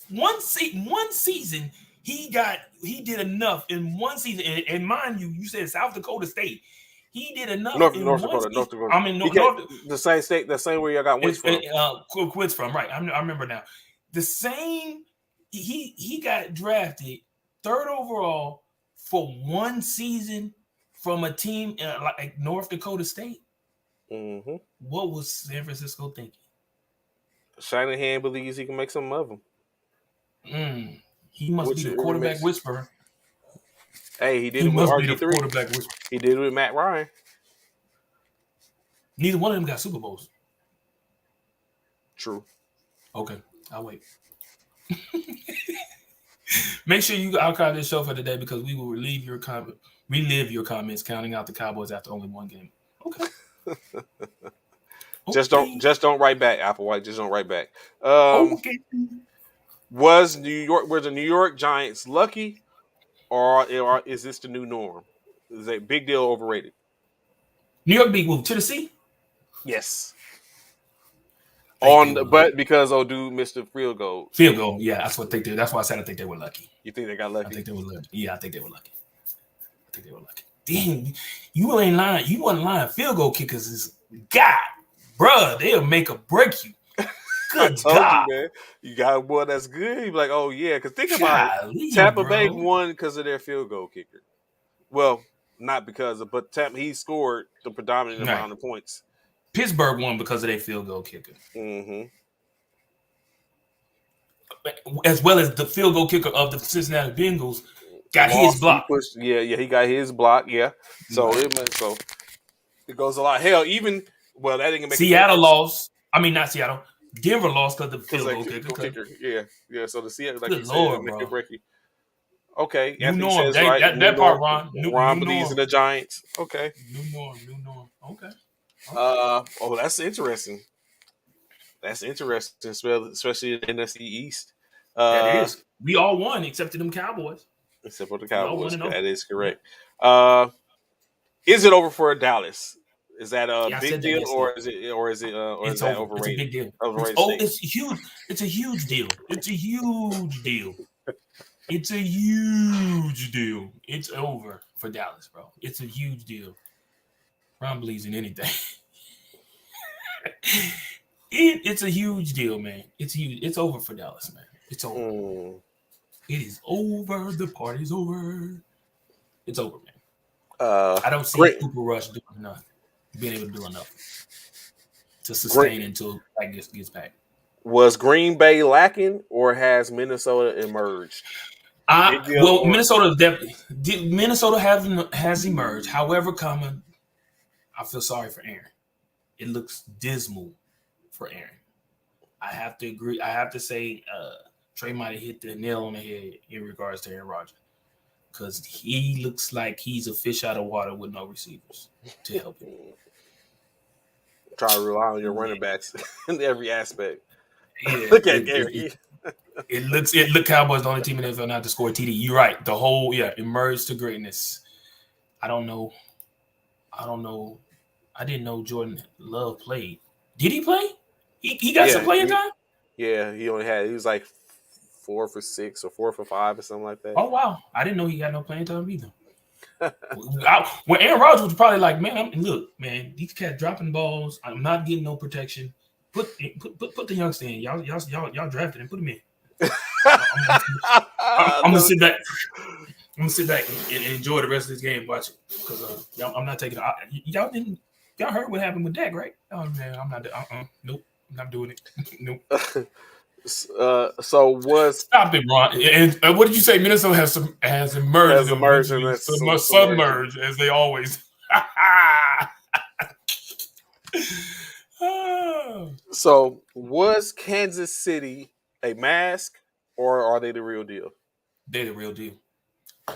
S2: one season he did enough in one season, and mind you, you said South Dakota State. He did enough.
S1: North Dakota.
S2: I mean,
S1: the same state, the same where y'all got Wentz from.
S2: Wentz from, right? I remember now. The same. He got drafted 3rd overall for one season from a team like North Dakota State.
S1: Mm-hmm.
S2: What was San Francisco thinking?
S1: Shanahan believes he can make something of them.
S2: He must be the quarterback whisperer.
S1: Hey, he did it with RG3. He did it with Matt Ryan.
S2: Neither one of them got Super Bowls.
S1: True.
S2: Okay, I'll wait. Make sure you archive this show for today because we will relive your comments counting out the Cowboys after only one game. Okay.
S1: Just don't write back, Applewhite. Just don't write back. Okay. Were the New York Giants lucky, or is this the new norm? Is it big deal overrated?
S2: New York beat who? Tennessee?
S1: Yes. But because dude missed the field goal.
S2: Field goal, yeah, that's what they did. That's why I said I think they were lucky.
S1: You think they got lucky?
S2: I think they were lucky. Yeah, I think they were lucky. Damn, you ain't lying. You wasn't lying. Field goal kickers is God, bruh. They'll make or break you. Good God,
S1: you, man. You got one that's good. You be like, oh yeah, because think about it. Tampa Bay won because of their field goal kicker. Well, not because of, but he scored the predominant amount of points.
S2: Pittsburgh won because of their field goal kicker.
S1: Mm-hmm.
S2: as well as the field goal kicker of the Cincinnati Bengals, got his
S1: Lost. He
S2: block.
S1: pushed. Yeah, yeah. He got his block. Yeah. So
S2: Right.
S1: it goes a lot. Hell, even well, that didn't make a
S2: Seattle
S1: difference
S2: lost. I mean, not Seattle. Denver lost because the
S1: because
S2: field
S1: like
S2: goal kicker.
S1: go kicker. Yeah, yeah. So the Seattle, like
S2: Good
S1: you said,
S2: lord,
S1: make it
S2: bro.
S1: break you. Okay,
S2: New
S1: Anthony
S2: norm.
S1: says right. New
S2: That part,
S1: norm.
S2: Ron. New
S1: Ron believes in
S2: norm.
S1: the Giants. Okay.
S2: New norm. New norm. Okay. Okay.
S1: Oh, that's interesting. That's interesting, especially in the NFC East.
S2: That
S1: Uh,
S2: is. We all won except for them Cowboys.
S1: except for the
S2: We all won
S1: Cowboys.
S2: and over.
S1: That is
S2: Yeah.
S1: correct. Uh, is it over for Dallas? Is that a
S2: Yeah, I
S1: big
S2: said that
S1: deal,
S2: yesterday.
S1: or is
S2: It's
S1: that
S2: over. It's a
S1: overrated?
S2: big deal.
S1: Overrated statement.
S2: It's huge. It's a huge deal. It's a huge deal. It's a huge deal. It's over for Dallas, bro. It's a huge deal. Ron believes in anything. It's a huge deal, man. It's huge. It's over for Dallas, man. It's over.
S1: Mm.
S2: It is over. The party's over. It's over, man.
S1: Uh,
S2: I don't see
S1: great.
S2: Cooper Rush doing enough, being able to do enough to
S1: Great.
S2: sustain until that gets back.
S1: Was Green Bay lacking, or has Minnesota emerged? Big deal,
S2: Well,
S1: or
S2: Minnesota definitely. Minnesota has emerged. However, coming, I feel sorry for Aaron. It looks dismal for Aaron. I have to agree. I have to say, Trey might have hit the nail on the head in regards to Aaron Rodgers because he looks like he's a fish out of water with no receivers to help him.
S1: try to rely on your running backs in every aspect?
S2: Yeah,
S1: Look at Gary.
S2: it look Cowboys the only team in the NFL not to score TD. You're right. The whole emerged to greatness. I don't know. I don't know. I didn't know Jordan Love played. Did he play? He got some
S1: Yeah,
S2: playing time?
S1: he was like 4 for 6 or 4 for 5 or something like that.
S2: Oh wow. I didn't know he got no playing time either. When Aaron Rodgers was probably like, man, look, man, these cats dropping balls. I'm not getting no protection. Put the youngster in. Y'all drafted him. Put him in. I'm gonna sit back. I'm gonna sit back and enjoy the rest of this game. Watch it because I'm not taking. Y'all heard what happened with Dak, right? Oh man, I'm not. Nope, I'm not doing it. Nope.
S1: So was
S2: Stop it, Ron. And what did you say? Minnesota has emerged
S1: has
S2: and
S1: emerged and
S2: eventually
S1: that's submerged.
S2: submerged as they always.
S1: So was Kansas City a mask, or are they the real deal?
S2: They're the real deal.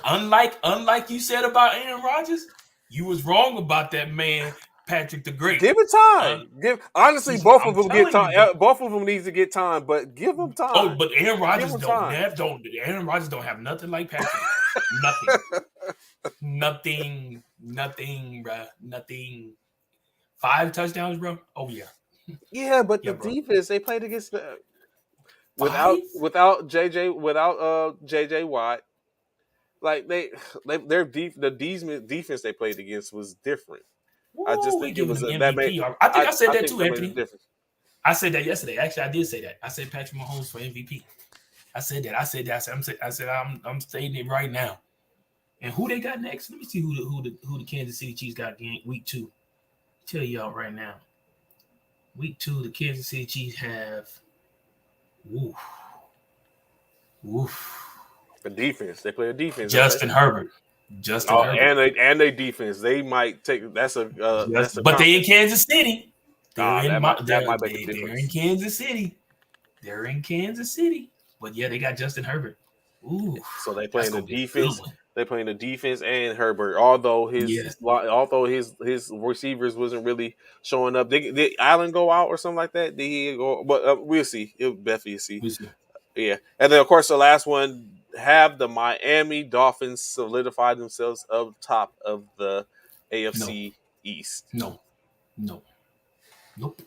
S2: Unlike you said about Aaron Rodgers, you was wrong about that man, Patrick the Great.
S1: Give it time. Honestly, both of
S2: I'm
S1: them get
S2: telling
S1: time.
S2: you, bro.
S1: Both of them needs to get time, but give them
S2: Oh,
S1: time.
S2: but Aaron
S1: Give
S2: Rodgers
S1: them time.
S2: Aaron Rodgers don't have nothing like Patrick. Nothing, bro. Nothing. 5 touchdowns, bro. Oh yeah.
S1: Yeah, but
S2: Yeah,
S1: the
S2: bro.
S1: defense they played against
S2: 5?
S1: without JJ Watt, like their defense they played against was different. I just
S2: Woo, we
S1: think it
S2: giving
S1: was
S2: him
S1: that made
S2: MVP. I think I said
S1: I
S2: that
S1: think
S2: too,
S1: that made a
S2: Anthony.
S1: difference.
S2: I said that yesterday. Actually, I did say that. I said Patrick Mahomes for MVP. I said that. I'm stating it right now. And who they got next? Let me see who the Kansas City Chiefs got in week 2. Tell y'all right now. Week 2, the Kansas City Chiefs have. Woof.
S1: The defense they play a defense, don't they?
S2: Justin Herbert. Justin
S1: Oh,
S2: Herbert.
S1: and they defense they might take that's a
S2: But they in
S1: confidence.
S2: Kansas City.
S1: That might make a
S2: They're in
S1: difference.
S2: Kansas City. They're in Kansas City. But yeah, they got Justin Herbert. Ooh,
S1: So they
S2: that's
S1: playing the
S2: gonna be a good
S1: defense.
S2: one.
S1: They playing the defense and Herbert. Although his receivers wasn't really showing up. Did Allen go out or something like that? Did he go? But we'll see. It'll definitely see.
S2: We'll see.
S1: Yeah, and then of course the last one, have the Miami Dolphins solidified themselves up top of the
S2: No,
S1: AFC East.
S2: no, no, nope,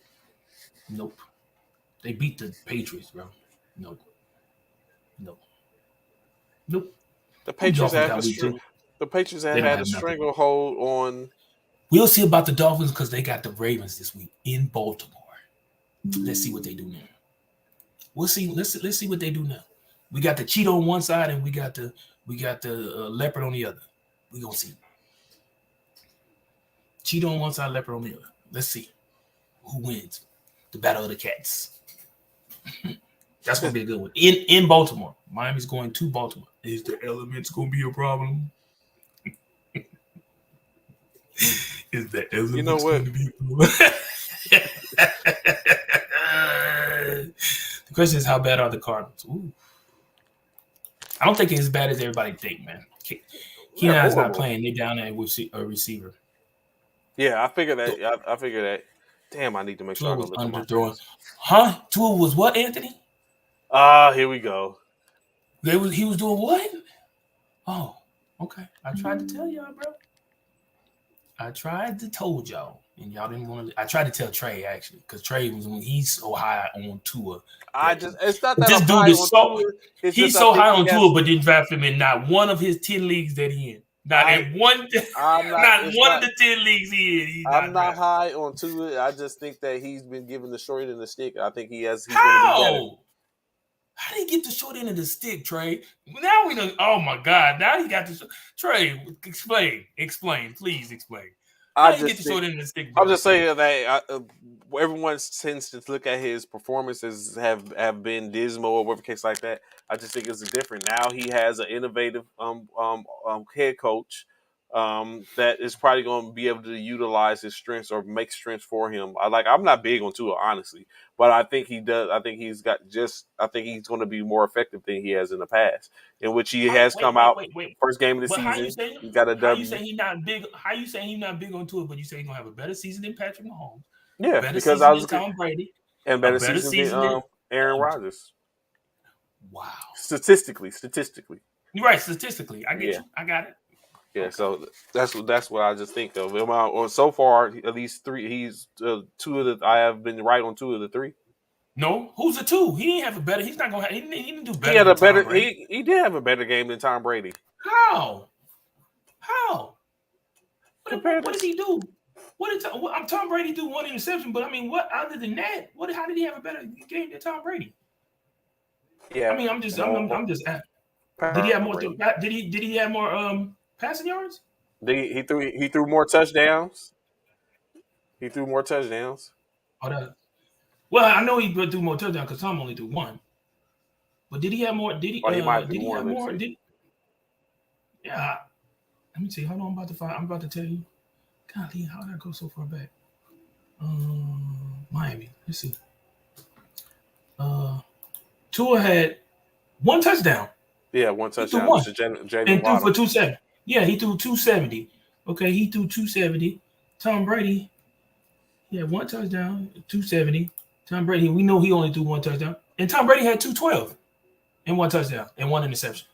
S2: nope. They beat the Patriots, bro. No, no, nope.
S1: The
S2: Who
S1: Patriots
S2: Dolphins
S1: had
S2: got week 2?
S1: the Patriots
S2: They don't
S1: had a
S2: have nothing.
S1: stranglehold on.
S2: We'll see about the Dolphins because they got the Ravens this week in Baltimore. Let's see what they do now. We'll see. Let's see what they do now. We got the cheat on one side and we got the leopard on the other. We gonna see. Cheat on one side, leopard on the other. Let's see who wins the battle of the cats. That's gonna be a good one. In Baltimore. Miami's going to Baltimore. Is the elements gonna be a problem? Is the
S1: You know
S2: elements
S1: what?
S2: going to be a problem? The question is, how bad are the Cardinals? Ooh. I don't think it's as bad as everybody think, man.
S1: They're
S2: Keenan's not
S1: horrible.
S2: playing. They down there with a receiver.
S1: Yeah, I figured
S2: So
S1: that. I figured that. Damn, I need to make sure
S2: Tua
S1: I go
S2: was
S1: look at my
S2: underthrowing.
S1: fantasy.
S2: Huh? Tua was what, Anthony?
S1: Ah, here we go.
S2: He was doing what? Oh, okay. I tried to tell y'all, bro. I tried to told y'all, and y'all didn't want to. I tried to tell Trey actually, because Trey was when he's so high on Tua
S1: I
S2: that
S1: just it's not that
S2: this
S1: I'm
S2: dude
S1: high
S2: is
S1: on
S2: so
S1: Tua. It's just
S2: he's
S1: I
S2: so
S1: think
S2: high
S1: he
S2: on Tua,
S1: has
S2: but didn't draft him in not one of his 10 leagues that he in. Not
S1: I
S2: in one,
S1: I'm not
S2: not
S1: it's
S2: one of
S1: not
S2: the 10 leagues he in. He's
S1: I'm
S2: not
S1: not
S2: drafted.
S1: high on Tua. I just think that he's been given the short end of the stick. I think he's gonna be better.
S2: How? How did he get the short end of the stick, Trey? Now we know. Oh my God! Now he got the Trey. Explain, please explain.
S1: I
S2: How did he get
S1: just
S2: the
S1: think
S2: short end of the stick,
S1: I'm
S2: bro?
S1: just saying that everyone tends to look at his performances have been dismal or whatever case like that. I just think it's different. Now he has an innovative head coach that is probably going to be able to utilize his strengths or make strengths for him. I'm not big on Tua honestly, but I think he does. I think he's got just. I think he's going to be more effective than he has in the past, in which he
S2: How,
S1: has
S2: wait,
S1: come
S2: wait,
S1: out
S2: wait, wait.
S1: first game of the
S2: But how you
S1: season.
S2: say
S1: He got a
S2: how you
S1: W.
S2: say he not big? How you say he not big on Tua, but you say he's gonna have a better season than Patrick Mahomes, a
S1: Yeah,
S2: better
S1: because I
S2: season than
S1: was
S2: Tom Brady,
S1: and
S2: a
S1: better
S2: better
S1: season than
S2: season than
S1: Aaron Rodgers.
S2: wow.
S1: Statistically,
S2: You're right. Statistically, I get
S1: yeah,
S2: you. I got it.
S1: yeah.
S2: Okay.
S1: So that's what I just think of. Or so far, at least three. He's two of the. I have been right on two of the three.
S2: No, who's the two? He didn't have a better. He's not gonna. He didn't do
S1: He
S2: better
S1: had
S2: than
S1: a
S2: Tom
S1: better.
S2: Brady.
S1: He did have a better game than Tom Brady
S2: How? How?
S1: compared
S2: What
S1: to.
S2: did he do? Tom Brady do one interception, but I mean, what other than that? What? How did he have a better game than Tom Brady? I
S1: Yeah,
S2: mean, I'm just.
S1: more
S2: I'm just. Did he have
S1: Tom
S2: more?
S1: Brady.
S2: Did he have more passing yards?
S1: He threw more touchdowns. He threw more touchdowns.
S2: Oh, well, I know he threw more touchdowns because Tom only threw one. But did he have more?
S1: Or he might
S2: Did
S1: do
S2: he
S1: more.
S2: have
S1: Let's
S2: more?
S1: see.
S2: Yeah. Let me see. Hold on. I'm about to find. I'm about to tell you. Golly, how did I go so far back? Miami. Let's see. Uh, Tua had one touchdown.
S1: Yeah, one
S2: He threw
S1: touchdown,
S2: one
S1: which is Jalen
S2: and threw for
S1: Waddle.
S2: 270. Yeah, he threw 270. Okay, he threw 270. Tom Brady, he had one touchdown, 270. Tom Brady, we know he only threw one touchdown. And Tom Brady had 212 and one touchdown and one interception.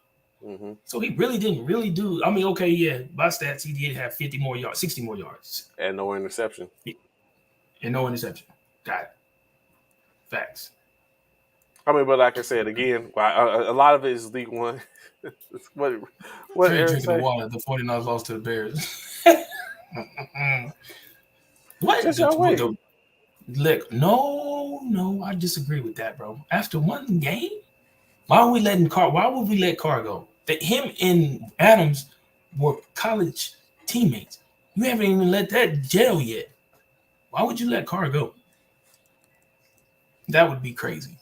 S1: Mm-hmm.
S2: So he really didn't really do. I mean, okay, yeah, by stats, he did have 50 more yards, 60 more yards,
S1: And no interception.
S2: and no interception. Got it. Facts.
S1: I mean, but like I said again, a lot of it is League One. what what
S2: Trey
S1: Eric
S2: drinking the
S1: say?
S2: water. The 49ers lost to the Bears. What?
S1: Just y'all wait.
S2: Look, no, I disagree with that, bro. After one game, why are we letting Carr? Why would we let Carr go? That him and Adams were college teammates. You haven't even let that gel yet. Why would you let Carr go? That would be crazy.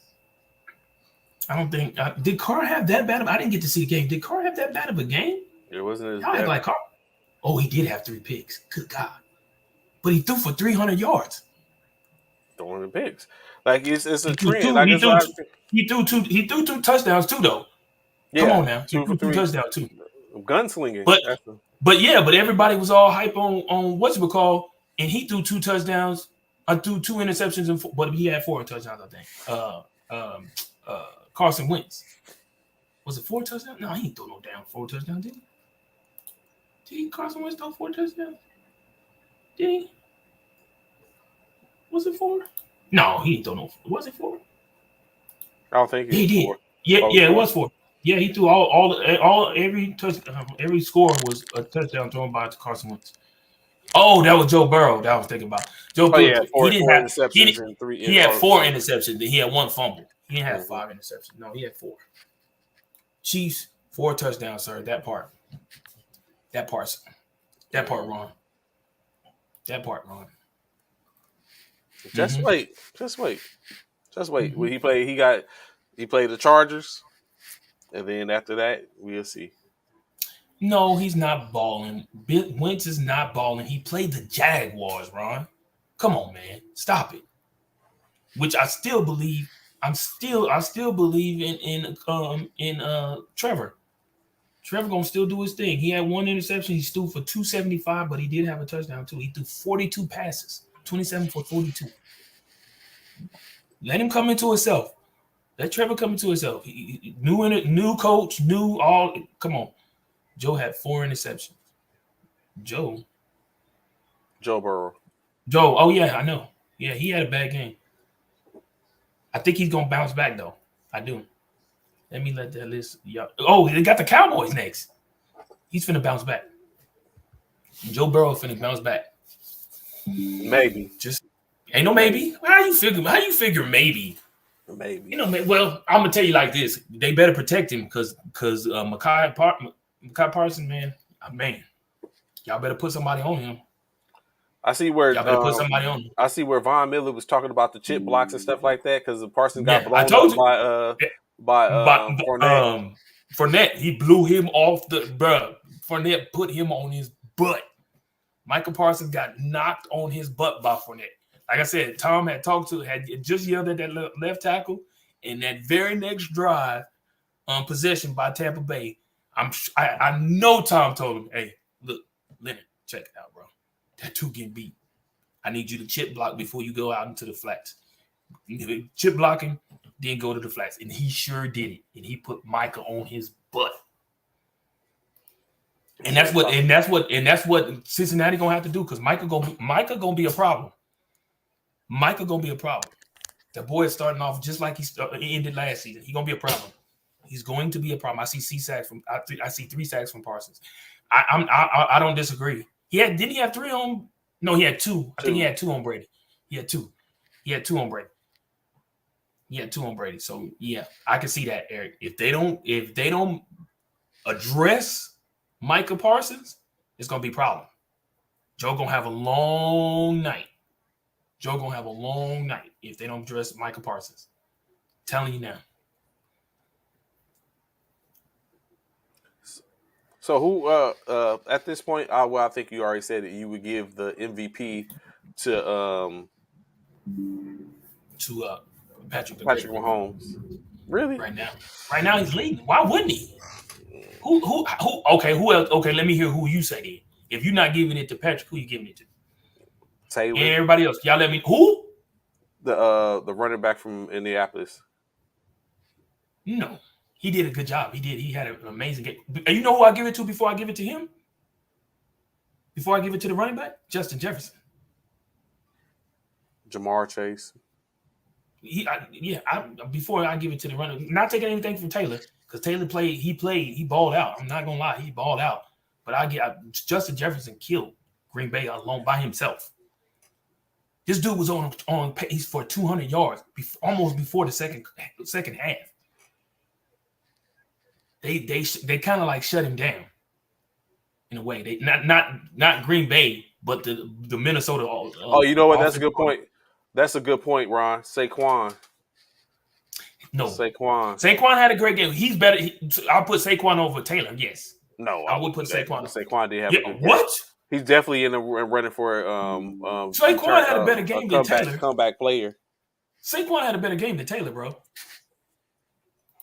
S2: I don't think did Carr have that bad of. I didn't get to see the game. Did Carr have that bad of a game?
S1: It wasn't as
S2: Y'all act
S1: bad.
S2: like Carr. Oh, he did have 3 picks. Good God. But he threw for 300 yards.
S1: Throwing the picks. Like it's a
S2: He threw
S1: trend.
S2: two.
S1: Like it's what I think.
S2: He threw two. He threw two touchdowns too, though. Come
S1: Yeah,
S2: on now. He
S1: two for
S2: threw two
S1: three.
S2: touchdowns too.
S1: Gunslinging.
S2: But
S1: That's
S2: but everybody was all hype on what's it called, and he threw two touchdowns. I threw two interceptions, but he had 4 touchdowns, I think. Carson Wentz. Was it 4 touchdowns? No, he didn't throw no damn 4 touchdowns, did he? Carson Wentz throw 4 touchdowns? Did he? Was it 4? No, he didn't throw no. Was it 4?
S1: I don't think it
S2: He
S1: was
S2: did.
S1: four.
S2: Yeah,
S1: Oh, it was
S2: yeah, it
S1: four.
S2: was 4. Yeah, he threw all every touch, every score was a touchdown thrown by Carson Wentz. Oh, that was Joe Burrow. That I was thinking about. Joe
S1: Oh
S2: Burrow.
S1: yeah,
S2: He
S1: four
S2: didn't
S1: four
S2: have
S1: interceptions and three
S2: he had
S1: or
S2: 4 interceptions. He had one fumble. He didn't have
S1: mm-hmm.
S2: 5 interceptions. No, he had 4. Chiefs 4 touchdowns, sir. That part wrong. That part wrong.
S1: Just
S2: Mm-hmm.
S1: wait. Just wait. Just wait.
S2: Mm-hmm.
S1: When he played, he got He played the Chargers, and then after that, we'll see.
S2: No, he's not balling. Wentz is not balling. He played the Jaguars, Ron. Come on, man. Stop it. Which I still believe. I still believe in Trevor. Trevor gonna still do his thing. He had one interception. He threw for 275, but he did have a touchdown too. He threw 42 passes, 27 for 42. Let him come into himself. Let Trevor come into himself. New coach, new all. Come on. Joe had 4 interceptions. Joe.
S1: Joe Burrow.
S2: Joe. Oh yeah, I know. Yeah, he had a bad game. I think he's gonna bounce back though. I do. Let me let that list. Yeah. Oh, they got the Cowboys next. He's finna bounce back. Joe Burrow finna bounce back.
S1: Maybe.
S2: Just ain't no maybe. How you figure maybe?
S1: Maybe.
S2: You know, well, I'm gonna tell you like this: they better protect him because Micah Parsons, man, y'all better put somebody on him.
S1: I see where
S2: Y'all better put somebody on him.
S1: I see where Von Miller was talking about the chip blocks and stuff like that because the Parsons got blown
S2: I told
S1: up
S2: you.
S1: by
S2: Fournette. Fournette, he blew him off the bruh. Fournette put him on his butt. Michael Parsons got knocked on his butt by Fournette. Like I said, Tom had just yelled at that left tackle, and that very next drive, possession by Tampa Bay. I know Tom told him, "Hey, look, Leonard, check it out, bro. That 2 getting beat. I need you to chip block before you go out into the flats. Chip blocking, then go to the flats." And he sure did it. And he put Micah on his butt. And that's what Cincinnati gonna have to do because Micah gonna be a problem. Micah gonna be a problem. That boy is starting off just like he ended last season. He's gonna be a problem. He's going to be a problem. I see 3 sacks from Parsons. I don't disagree. Didn't he have 3 on? No, he had 2. I think he had 2 on Brady. He had 2. He had 2 on Brady. He had 2 on Brady. So yeah, I can see that, Eric. If they don't address Micah Parsons, it's gonna be a problem. Joe gonna have a long night. Joe gonna have a long night if they don't address Micah Parsons. I'm telling you now.
S1: So who at this point, I think you already said that you would give the MVP to
S2: Patrick
S1: Mahomes. Really?
S2: Right now he's leading. Why wouldn't he? Who? Okay, who else? Okay, let me hear who you say then. If you're not giving it to Patrick, who you giving it to?
S1: Taylor.
S2: And everybody else. Y'all let me. Who?
S1: The running back from Indianapolis.
S2: No. He did a good job. He did. He had an amazing game. And you know who I give it to before I give it to him? Before I give it to the running back? Justin Jefferson.
S1: Jamar Chase.
S2: Before I give it to the runner, not taking anything from Taylor, because Taylor he balled out. I'm not gonna lie, he balled out. But Justin Jefferson killed Green Bay alone by himself. This dude was on pace for 200 yards almost before the second half. They kind of like shut him down in a way. They not Green Bay, but the Minnesota.
S1: You know what? That's a good point. That's a good point, Ron. Saquon.
S2: No,
S1: Saquon
S2: had a great game. He's better. I'll put Saquon over Taylor. Yes.
S1: No,
S2: I would put Saquon.
S1: Saquon did have a good game.
S2: What?
S1: He's definitely in the running for
S2: Saquon had a better game than Taylor.
S1: Comeback player.
S2: Saquon had a better game than Taylor, bro.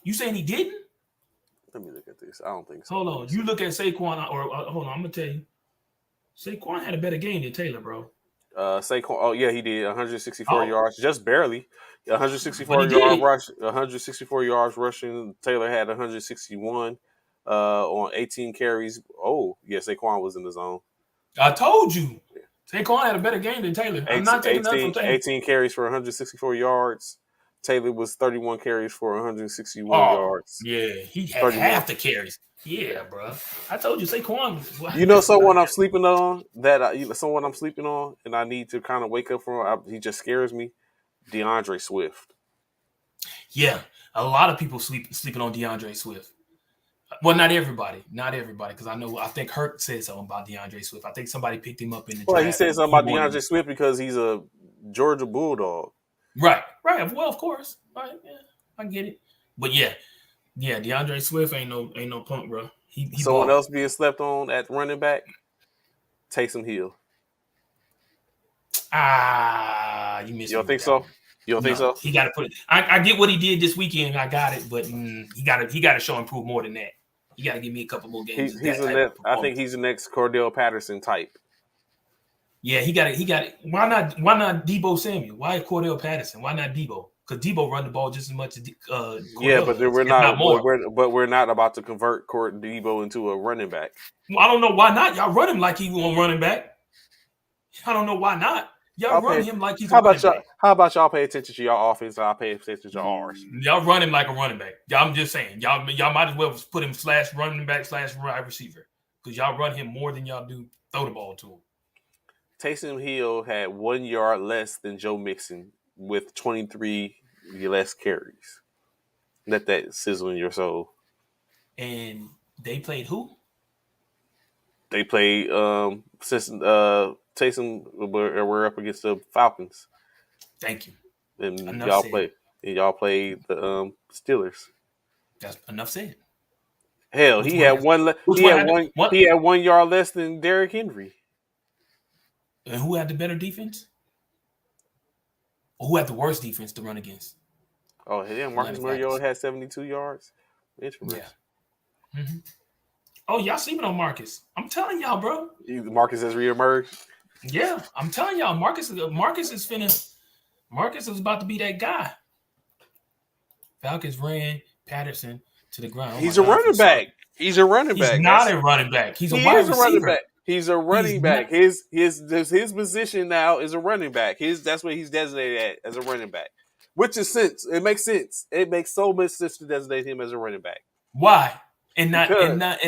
S2: You saying he didn't?
S1: Let me look at this. I don't think so.
S2: Hold on. You look at Saquon, or hold on. I'm gonna tell you. Saquon had a better game than Taylor, bro.
S1: Saquon. Oh yeah, he did 164 yards, just barely. 164 yards rushing. Taylor had 161 on 18 carries. Oh yeah, Saquon was in the zone.
S2: I told you. Saquon had a better game than Taylor. I'm not taking that from Taylor.
S1: 18 carries for 164 yards. Taylor was 31 carries for 161 yards.
S2: Yeah, he had 31. Half the carries. Yeah, bro. I told you, Saquon.
S1: You know, someone I'm sleeping on someone I'm sleeping on, and I need to kind of wake up from. He just scares me. DeAndre Swift.
S2: Yeah, a lot of people sleeping on DeAndre Swift. Well, not everybody, because I think Hurt said something about DeAndre Swift. I think somebody picked him up in the draft.
S1: He said something about DeAndre Swift because he's a Georgia Bulldog.
S2: Right. Well, of course. Right. Yeah, I get it. But yeah, DeAndre Swift ain't no punk, bro. He
S1: Someone
S2: balling.
S1: else being slept on at running back, Taysom Hill.
S2: You missed
S1: You
S2: me
S1: don't
S2: with
S1: think
S2: that
S1: so?
S2: one.
S1: You don't think
S2: No,
S1: so?
S2: he got to put it. I get what he did this weekend. I got it, but he got to show and prove more than that. He got to give me a couple more games of
S1: He's
S2: that
S1: the
S2: type of
S1: next. I think
S2: performance.
S1: he's the next Cordell Patterson type.
S2: Yeah, he got it. He got it. Why not? Why not Debo Samuel? Why Cordell Patterson? Why not Debo? Because Debo run the ball just as much as
S1: Yeah,
S2: Cordell
S1: but then
S2: does,
S1: we're
S2: if not
S1: not.
S2: more.
S1: But we're not about to convert Court Debo into a running back.
S2: Well, I don't know why not. Y'all run him like he on running back. I don't know why not. Y'all
S1: I'll
S2: run
S1: pay.
S2: him like he's a
S1: How about
S2: running
S1: y'all?
S2: back.
S1: How about y'all pay attention to your offense? And I'll pay attention to ours.
S2: Y'all run him like a running back. Y'all, I'm just saying. Y'all might as well put him slash running back slash wide receiver because y'all run him more than y'all do throw the ball to him.
S1: Taysom Hill had 1 yard less than Joe Mixon with 23 less carries. Let that sizzle in your soul.
S2: And they played who?
S1: They played since Taysom we're up against the Falcons,
S2: Thank you.
S1: and
S2: Enough said.
S1: y'all played the Steelers.
S2: That's enough said.
S1: Hell,
S2: Which one has which one had what?
S1: he had 1 yard less than Derrick Henry.
S2: And who had the better defense? Or who had the worst defense to run against?
S1: Oh, damn, Marcus
S2: Atlanta
S1: Mariota
S2: Falcons.
S1: had 72 yards.
S2: Yeah.
S1: Interesting.
S2: Mm-hmm. Oh, y'all sleeping on Marcus. I'm telling y'all, bro.
S1: Marcus has reemerged.
S2: Yeah, I'm telling y'all, Marcus is finna. Marcus is about to be that guy. Falcons ran Patterson to the ground. Oh my
S1: He's a
S2: God, I feel
S1: running
S2: sorry.
S1: back. He's a running
S2: He's
S1: back.
S2: not a running back. He's a
S1: He
S2: wide
S1: is a running
S2: receiver.
S1: back. He's a
S2: He's
S1: running
S2: not.
S1: back. His position now is a running back. That's what he's designated at, as a running back. Which is sense. It makes sense. It makes so much sense to designate him as a running back.
S2: Why? And not and
S1: Because
S2: not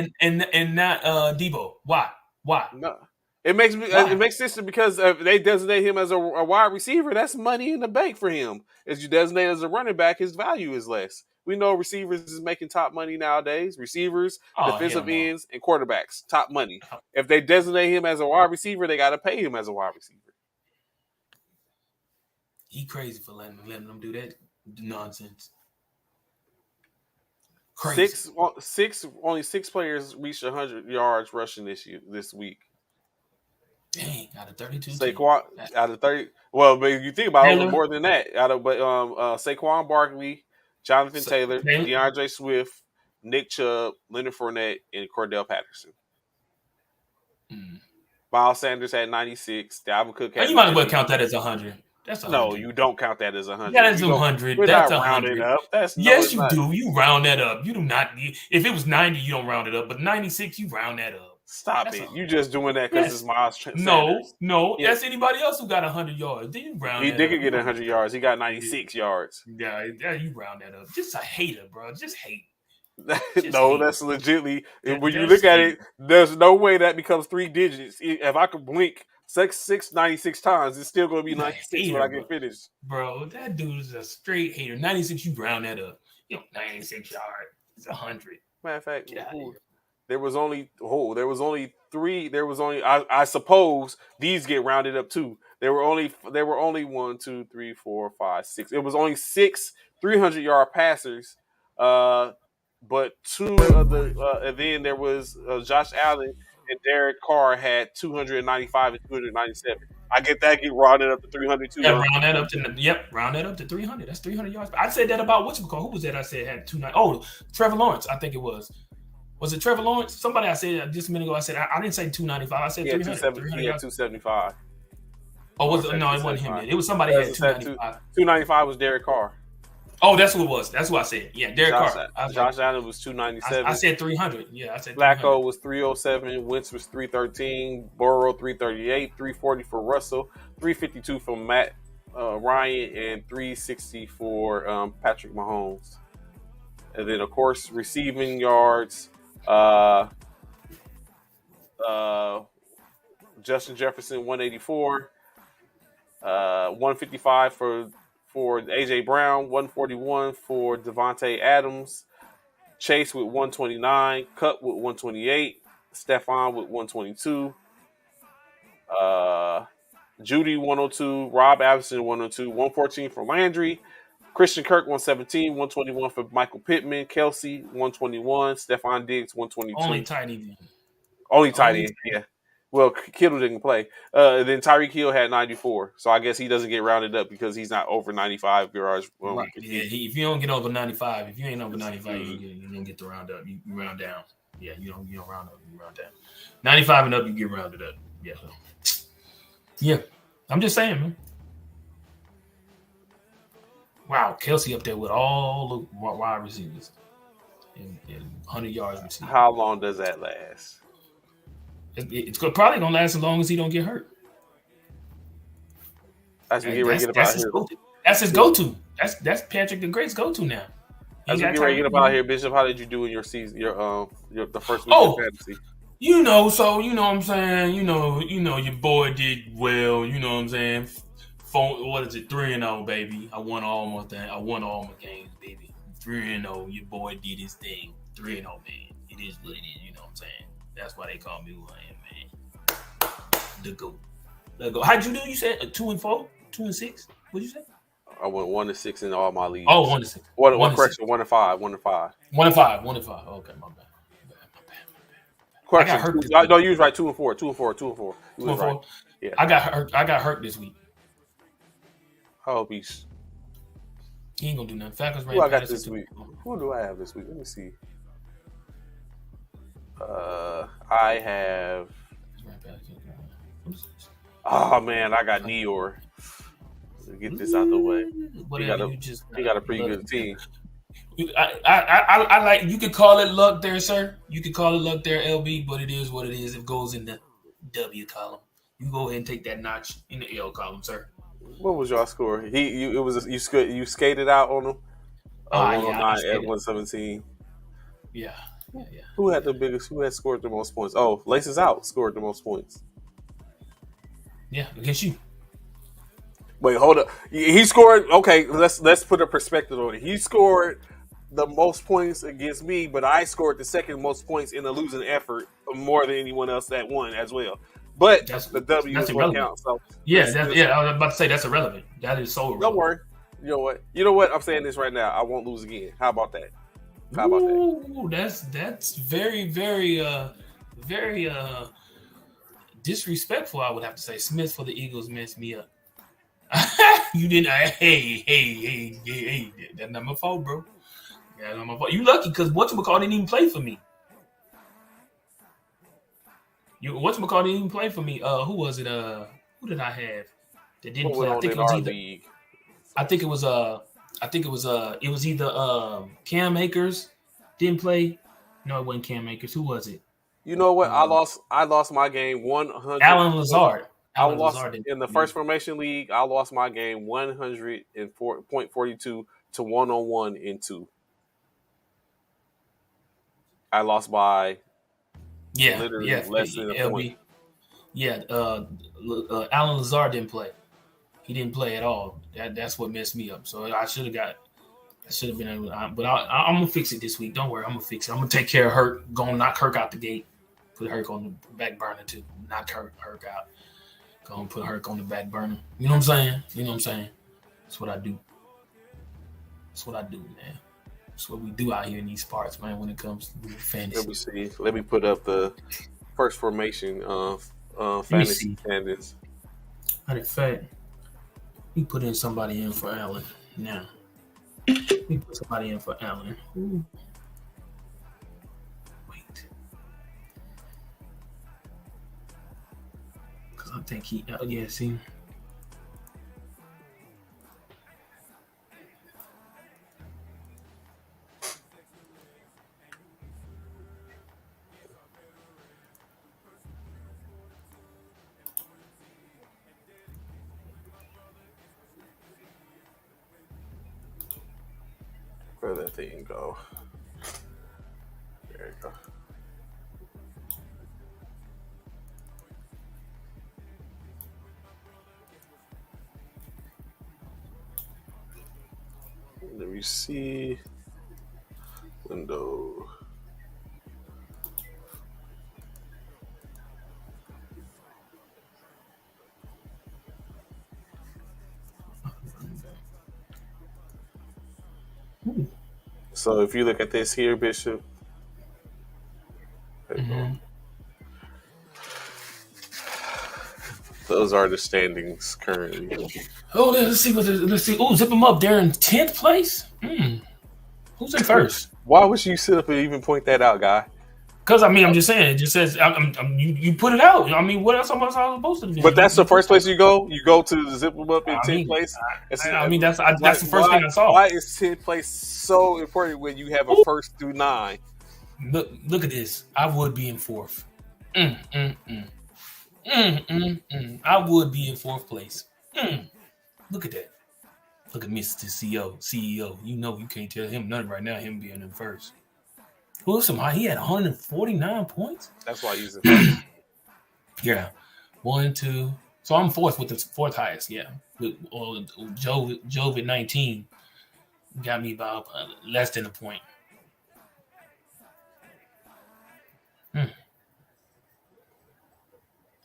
S2: and not Debo. Why? Why?
S1: no, it
S2: Why?
S1: makes sense because if they designate him as a wide receiver, that's money in the bank for him. As you designate as a running back, his value is less. We know receivers is making top money nowadays. Receivers,
S2: Oh hell
S1: defensive
S2: no.
S1: ends, and quarterbacks, top money. If they designate him as a wide receiver, they got to pay him as a wide receiver.
S2: He crazy for letting them do that nonsense. Crazy.
S1: Only six players reached 100 yards rushing this week.
S2: Dang, out of 32 teams.
S1: Saquon out of 30. Well, but if you think about it,
S2: Taylor.
S1: more than that. Saquon Barkley, Jonathan Taylor,
S2: Taylor.
S1: DeAndre Swift, Nick Chubb, Leonard Fournette, and Cordell Patterson.
S2: Mm.
S1: Miles Sanders had 96. Dalvin Cook
S2: Oh,
S1: had
S2: you might as well
S1: 90.
S2: count that as 100. That's
S1: No,
S2: 100.
S1: you don't count that as
S2: Yeah,
S1: 100.
S2: that's
S1: You
S2: a
S1: don't.
S2: 100.
S1: We're
S2: That's
S1: not
S2: a
S1: rounding
S2: 100.
S1: up.
S2: Yes,
S1: It's
S2: you
S1: not.
S2: do. You round that up. You do not. If it was 90, you don't round it up. But 96, you round that up.
S1: Stop
S2: That's
S1: it.
S2: 100.
S1: You just doing that because it's
S2: Yes.
S1: Miles
S2: No,
S1: Sanders.
S2: no.
S1: Yeah,
S2: That's anybody else who got 100 yards. Then you round
S1: he
S2: that
S1: did
S2: up. You
S1: get
S2: don't.
S1: 100 yards. He got
S2: Yeah,
S1: 96 yards.
S2: you round that up. Just a hater, bro. Just hate. Just
S1: No,
S2: hate.
S1: that's legitly. When you look
S2: Just
S1: at
S2: hate.
S1: it, there's no way that becomes 3 digits. If I could blink 96 times, it's still going to be
S2: He's a
S1: 96 when
S2: hater,
S1: I
S2: bro.
S1: get finished.
S2: Bro, that dude is a straight hater. 96, you round that up. 96 yards. It's 100.
S1: Matter of fact,
S2: Get out of here.
S1: there was only three. There was only I suppose these get rounded up too. There were only 1, 2, 3, 4, 5, 6. It was only six 300-yard passers. But two of the and then there was Josh Allen and Derek Carr had 295 and 297. I get rounded up to 300 too,
S2: Yeah,
S1: huh?
S2: round that up to 300. That's 300 yards. I said that about who was that? I said had 290. Oh, Trevor Lawrence. I think it was. Was it Trevor Lawrence? Somebody I said just a minute ago. I said I didn't say 295. I said 300. 300
S1: He had
S2: yards.
S1: 275.
S2: Oh, was
S1: Lawrence
S2: it?
S1: had
S2: No, it wasn't him.
S1: 275.
S2: Then it was somebody had
S1: Cousins had
S2: 295.
S1: 295 was Derek Carr.
S2: Oh, that's what it was. That's what I said. Yeah, Derek
S1: Josh
S2: Carr. I was like,
S1: Josh Allen was
S2: I
S1: 297.
S2: said 300. Yeah, I said 300.
S1: Flacco was 307. Wentz was 313. Burrow 338. 340 for Russell. 352 for Matt Ryan, and 360 for Patrick Mahomes. And then of course receiving yards. Uh, uh, Justin Jefferson 184. 155 for AJ Brown. 141 for Devontae Adams. Chase with 129, Cup with 128, Stephon with 122, Judy 102, Rob Anderson 102, 114 for Landry, Christian Kirk 117, 121 for Michael Pittman, Kelsey 121, Stephon Diggs
S2: Only
S1: 122.
S2: tight end.
S1: Only tight
S2: Only
S1: end, yeah. Well, Kittle didn't play. Then Tyreek Hill had 94, so I guess he doesn't get rounded up because he's not over 95 yards.
S2: right. Yeah, if you don't get over 95, if you ain't over 95,
S1: Mm-hmm.
S2: you don't get to round up. You round down. Yeah, you don't round up. You round down. 95 and up, you get rounded up. Yeah. Yeah. I'm just saying, man. Wow, Kelsey up there with all the wide receivers and 100 yards receiving.
S1: How long does that last?
S2: It's probably gonna last as long as he don't get hurt.
S1: As we get ready to get
S2: That's
S1: about
S2: his
S1: here.
S2: go-to. That's his go-to. That's Patrick the Great's go-to now.
S1: As we get ready to get about here, Bishop, how did you do in your season? Your the first week of fantasy.
S2: So what I'm saying. Your boy did well. You know what I'm saying. What is it? 3-0, baby. I won all my things. I won all my games, baby. 3-0. Your boy did his thing. 3-0, man. It is what it is. You know what I'm saying. That's why they call me who I am, man. The GOAT. How'd you do? You said 2-4, 2-6. What'd you say?
S1: I went 1-6 in all my leagues.
S2: Oh, 1-6.
S1: One correction, 1-5. 1-5.
S2: 1-5. 1-5. Okay, my bad.
S1: Correction.
S2: I got hurt.
S1: No, you was right. 2-4. 2-4. 2-4. You was right. Yeah.
S2: I got hurt this week.
S1: I hope he's.
S2: He ain't gonna do nothing. Falcons ran.
S1: Who I got this week? Who do I have this week? Let me see. I have. Oh man, I got Dior. Get this out the way. He got a pretty good team.
S2: I like. You could call it luck there, sir. You could call it luck there, LB. But it is what it is. It goes in the W column. You go ahead and take that notch in the L column, sir.
S1: What was your score? You skated out on him. 109 at 117.
S2: Yeah.
S1: Who had the biggest? Who had scored the most points? Oh, Laces Out scored the most points.
S2: Yeah, against you.
S1: Wait, hold up. He scored. Okay, let's put a perspective on it. He scored the most points against me, but I scored the second most points in the losing effort more than anyone else that won as well. But the W is what counts. So
S2: I was about to say that's irrelevant. That is so irrelevant.
S1: Don't worry. You know what? I'm saying this right now. I won't lose again. How about that?
S2: That's very, very, very disrespectful. I would have to say. Smith for the Eagles messed me up. You didn't. Hey. That's not my fault, bro. That's not my fault. You lucky because whatchamacallit didn't even play for me. Whatchamacallit didn't even play for me. Who was it? Who did I have that didn't play? I think it was either Cam Akers didn't play. No, it wasn't Cam Akers. Who was it?
S1: You know what? I lost my game 100.
S2: Alan Lazard.
S1: I lost in the first formation league. I lost my game 104.42 to 1-on-1 in 2. I lost by literally less than a point.
S2: Yeah, Alan Lazard didn't play. He didn't play at all. That's what messed me up. So I should have been able to, but I'm gonna fix it this week. Don't worry, I'm gonna fix it. I'm gonna take care of Hurt. Gonna knock Hurt out the gate. Put Hurt on the back burner too. Knock Hurt out. Gonna put Hurt on the back burner. You know what I'm saying? That's what I do. Man. That's what we do out here in these parts, man. When it comes to fantasy.
S1: Let me see. Let me put up the first formation of fantasy standings.
S2: Matter of fact, we put in somebody in for Allen now. We put somebody in for Allen. Ooh. Wait. Because I think see.
S1: Where that thing go? There you go. Let me see. Window.
S2: Ooh.
S1: So if you look at this here, Bishop,
S2: Mm-hmm.
S1: those are the standings currently.
S2: Oh, let's see let's see. Oh, zip them up. They're in 10th place. Who's in first?
S1: Why would you sit up and even point that out, guy?
S2: Because I mean, I'm just saying. It just says you put it out. I mean, what else am I supposed to do?
S1: But that's the
S2: You put
S1: first place you go. You go to the zip them up in
S2: I
S1: 10th
S2: mean,
S1: place.
S2: I mean that's
S1: Why,
S2: the first thing I saw.
S1: why is 10th place so important when you have a
S2: Ooh.
S1: first through 9?
S2: Look at this. I would be in fourth. I would be in fourth place. Look at that. Look at Mr. CEO. You know you can't tell him nothing right now, him being in first. Who was some high? He had 149 points.
S1: That's why he's in first.
S2: Yeah. 1, 2. So I'm fourth with the fourth highest, yeah. With Jove at 19 got me about less than a point.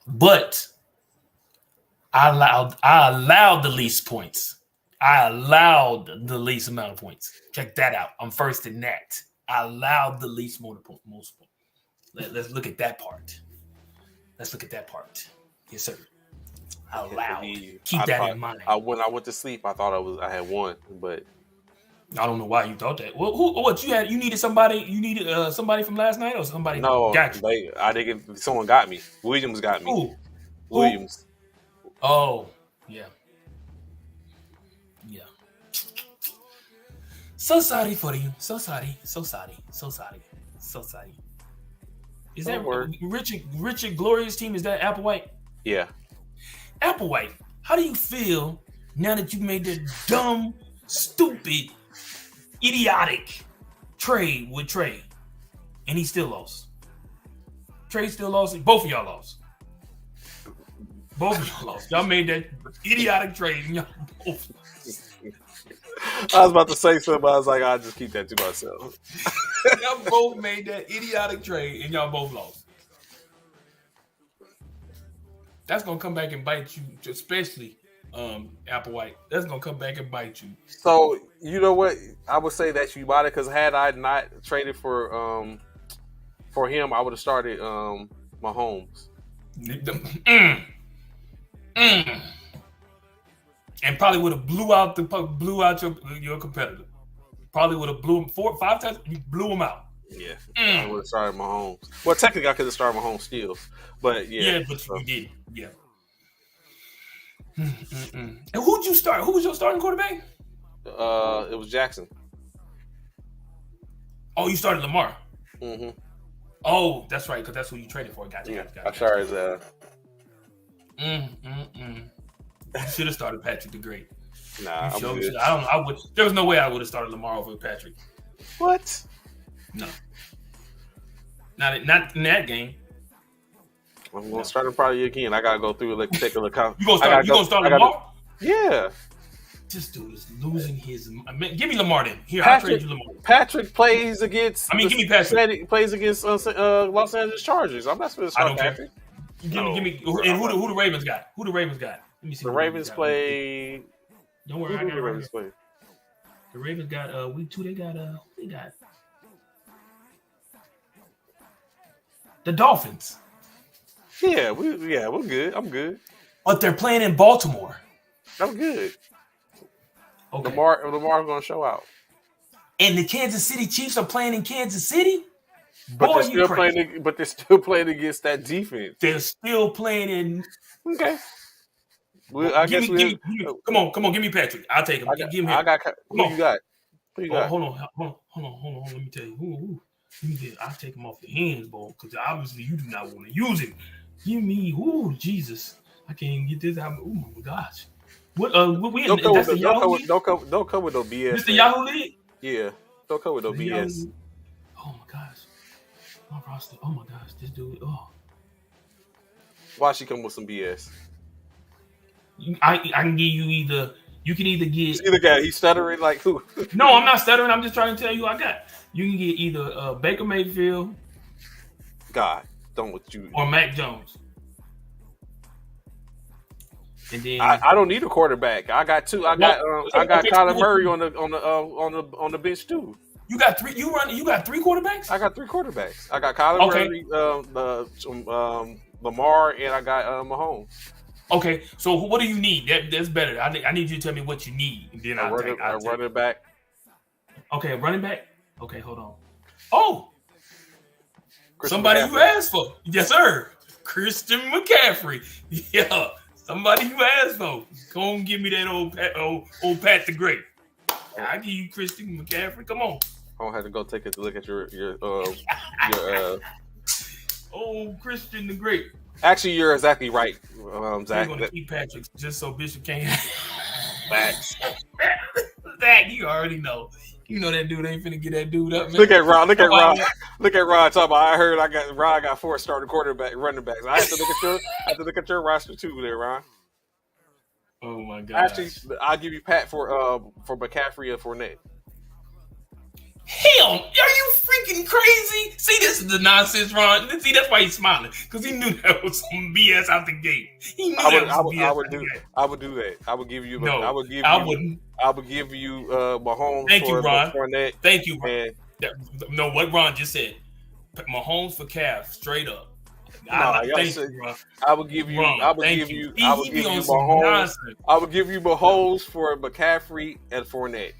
S2: But I allowed the least points. I allowed the least amount of points. Check that out. I'm first in that. I allowed the least most points. Let's look at that part. Let's look at that part. Yes, sir. I allowed. Keep that in mind.
S1: When I went to sleep, I thought I had won, but
S2: I don't know why you thought that. Well, what you had? You needed somebody. You needed somebody from last night, or somebody got you?
S1: I didn't. Someone got me. Williams got me.
S2: Who?
S1: Williams.
S2: Oh, yeah. Yeah. So sorry for you. So sorry. Is that Richard Glorious team? Is that Applewhite?
S1: Yeah.
S2: Applewhite, how do you feel now that you made that dumb, stupid, idiotic trade with Trey? And he still lost. Trey still lost. Both of y'all lost. Y'all made that idiotic trade and y'all both lost.
S1: I was about to say something, but I was like, I'll just keep that to myself.
S2: Y'all both made that idiotic trade and y'all both lost. That's gonna come back and bite you, especially Applewhite. That's gonna come back and bite you.
S1: So you know what? I would say that you bought it because had I not traded for him, I would have started Mahomes.
S2: And probably would have blew out your competitor. Probably would have blew him 4 or 5 times. You blew him out.
S1: Yeah, I would have started Mahomes. Well, technically, I could have started Mahomes still, but yeah.
S2: Yeah, but you did. Yeah. And who'd you start? Who was your starting quarterback?
S1: It was Jackson.
S2: Oh, you started Lamar.
S1: Mm-hmm.
S2: Oh, that's right, because that's who you traded for. Gotcha.
S1: I started.
S2: You should have started Patrick the Great.
S1: Nah, I'm good.
S2: I don't know. I would. There was no way I would have started Lamar over Patrick.
S1: What?
S2: No. Not in that game.
S1: I'm gonna start him probably again. I gotta go through and take a look.
S2: You gonna start Lamar?
S1: Yeah.
S2: This dude is losing his. Give me Lamar then. Here, I'll trade you Lamar.
S1: Patrick plays against.
S2: give me Patrick.
S1: Plays against Los Angeles Chargers. I'm not supposed to start Patrick.
S2: Give me. And who the Ravens got? Who the Ravens got? Let me see.
S1: The Ravens play.
S2: Don't worry, I got
S1: the Ravens play.
S2: The Ravens got week 2. They got the Dolphins.
S1: Yeah, we're good. I'm good.
S2: But they're playing in Baltimore.
S1: I'm good.
S2: Okay.
S1: Lamar's gonna show out.
S2: And the Kansas City Chiefs are playing in Kansas City.
S1: But they're still playing against that defense.
S2: They're still playing in.
S1: Okay. Well,
S2: come on, give me Patrick. I'll take him. Give him.
S1: Who you got?
S2: Hold on. Let me tell you. I'll take him off the hands, boy, because obviously you do not want to use him. Give me, Jesus. I can't even get this out. Oh my gosh. What we
S1: don't come with no BS.
S2: This the Yahoo League?
S1: Yeah. Don't come with no BS.
S2: Oh my gosh. My roster. Oh my gosh. This dude. Oh.
S1: Why she come with some BS?
S2: I can give you either. You can either get.
S1: See the guy. He's stuttering like who?
S2: No, I'm not stuttering. I'm just trying to tell you I got. You can get either Baker Mayfield.
S1: God, don't with you.
S2: Or Mac Jones. And then
S1: I don't need a quarterback. I got two. I got
S2: okay,
S1: Kyler Murray on the bench too.
S2: you got three. You got three quarterbacks.
S1: I got three quarterbacks. I got Kyler
S2: Okay.
S1: Murray, Lamar, and I got Mahomes.
S2: Okay. So what do you need? That's better. I need you to tell me what you need, and then
S1: A running back.
S2: Okay, a running back. Okay, hold on. Oh,
S1: Christian
S2: somebody
S1: McCaffrey.
S2: you asked for. Yes, sir. Christian McCaffrey. Yeah, somebody you asked for. Come on, give me that old Pat the Great. I give you Christian McCaffrey. Come on.
S1: I don't have to go take a look at your
S2: old Christian the Great.
S1: Actually, you're exactly right, Zach.
S2: You're gonna keep Patrick just so Bishop can't.
S1: Facts.
S2: Zach, you already know. You know that dude ain't finna get that dude up, man.
S1: Look at Ron. Look at Ron. Look at Ron talking about. I heard Ron got 4 starting running backs. I have to look at your roster too, there, Ron.
S2: Oh my god.
S1: Actually, I'll give you Pat for McCaffrey and Fournette.
S2: Hell, are you freaking crazy? See, this is the nonsense, Ron. See, that's why he's smiling, because he knew that was some BS out the gate. He knew
S1: I would do that. I would give you.
S2: No,
S1: I would give
S2: I
S1: you.
S2: wouldn't.
S1: I would give you Mahomes
S2: Thank
S1: for
S2: you, Ron.
S1: Fournette.
S2: Thank you, Ron.
S1: And,
S2: no, what Ron just said. Mahomes for Calf, straight up.
S1: Thank you, Ron. I would give you.
S2: Ron,
S1: I would give you. I would give you Mahomes. I would give you Mahomes for McCaffrey and Fournette.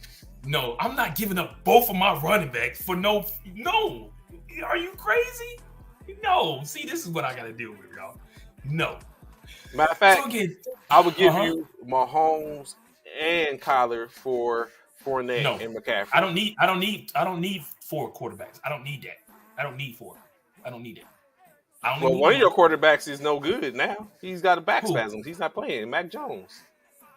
S2: No, I'm not giving up both of my running backs for no. Are you crazy? No. See, this is what I got to deal with, y'all. No.
S1: Matter of fact, I would give you Mahomes and Kyler for Fournette and McCaffrey.
S2: I don't need 4 quarterbacks. I don't need that. I don't need 4. I don't need that.
S1: One of your quarterbacks is no good now. He's got a back spasm. He's not playing. Mac Jones.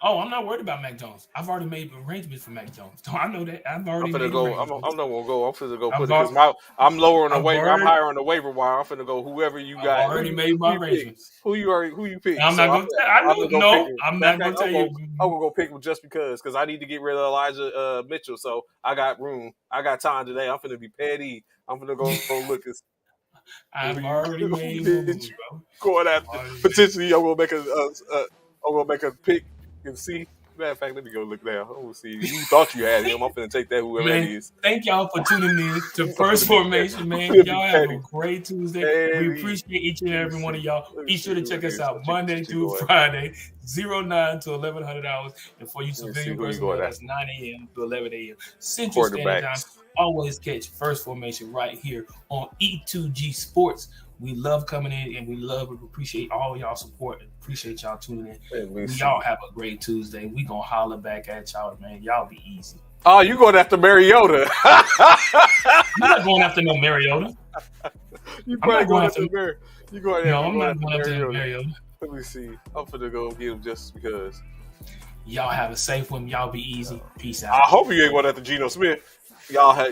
S2: Oh, I'm not worried about Mac Jones. I've already made arrangements for Mac Jones. I know that. I'm not gonna
S1: go. I'm not gonna go put it because I'm lower on the waiver. I'm higher on the waiver wire. I'm finna go whoever you got.
S2: I already made my arrangements.
S1: Who you pick?
S2: I'm not gonna. I'm not gonna tell you.
S1: I'm gonna go pick him just because I need to get rid of Elijah Mitchell. So I got room. I got time today. I'm finna be petty. I'm finna go look at.
S2: I've already made moves, bro.
S1: Going after potentially, I'm gonna make a pick. And see, matter of fact, let me go look now. I'm gonna see. You thought you had him. I'm gonna take that whoever that is.
S2: Thank y'all for tuning in to First Formation, man. Y'all have a great Tuesday. We appreciate each and every one of y'all. Be sure to check us out Monday through Friday, 09 to 1100 hours. And for you civilian personnel, that's 9 a.m. to 11 a.m. Central Standard Time. Always catch First Formation right here on E2G Sports. We love coming in and we appreciate all y'all support. Appreciate y'all tuning in. We y'all have a great Tuesday. We gonna holler back at y'all, man. Y'all be easy.
S1: Oh, you going after Mariota?
S2: I'm not going after no Mariota.
S1: You probably going after Mariota.
S2: I'm not going after Mariota.
S1: Let me see. I'm finna go get him just because.
S2: Y'all have a safe one. Y'all be easy. Peace out.
S1: I hope you ain't going after Geno Smith. Y'all have.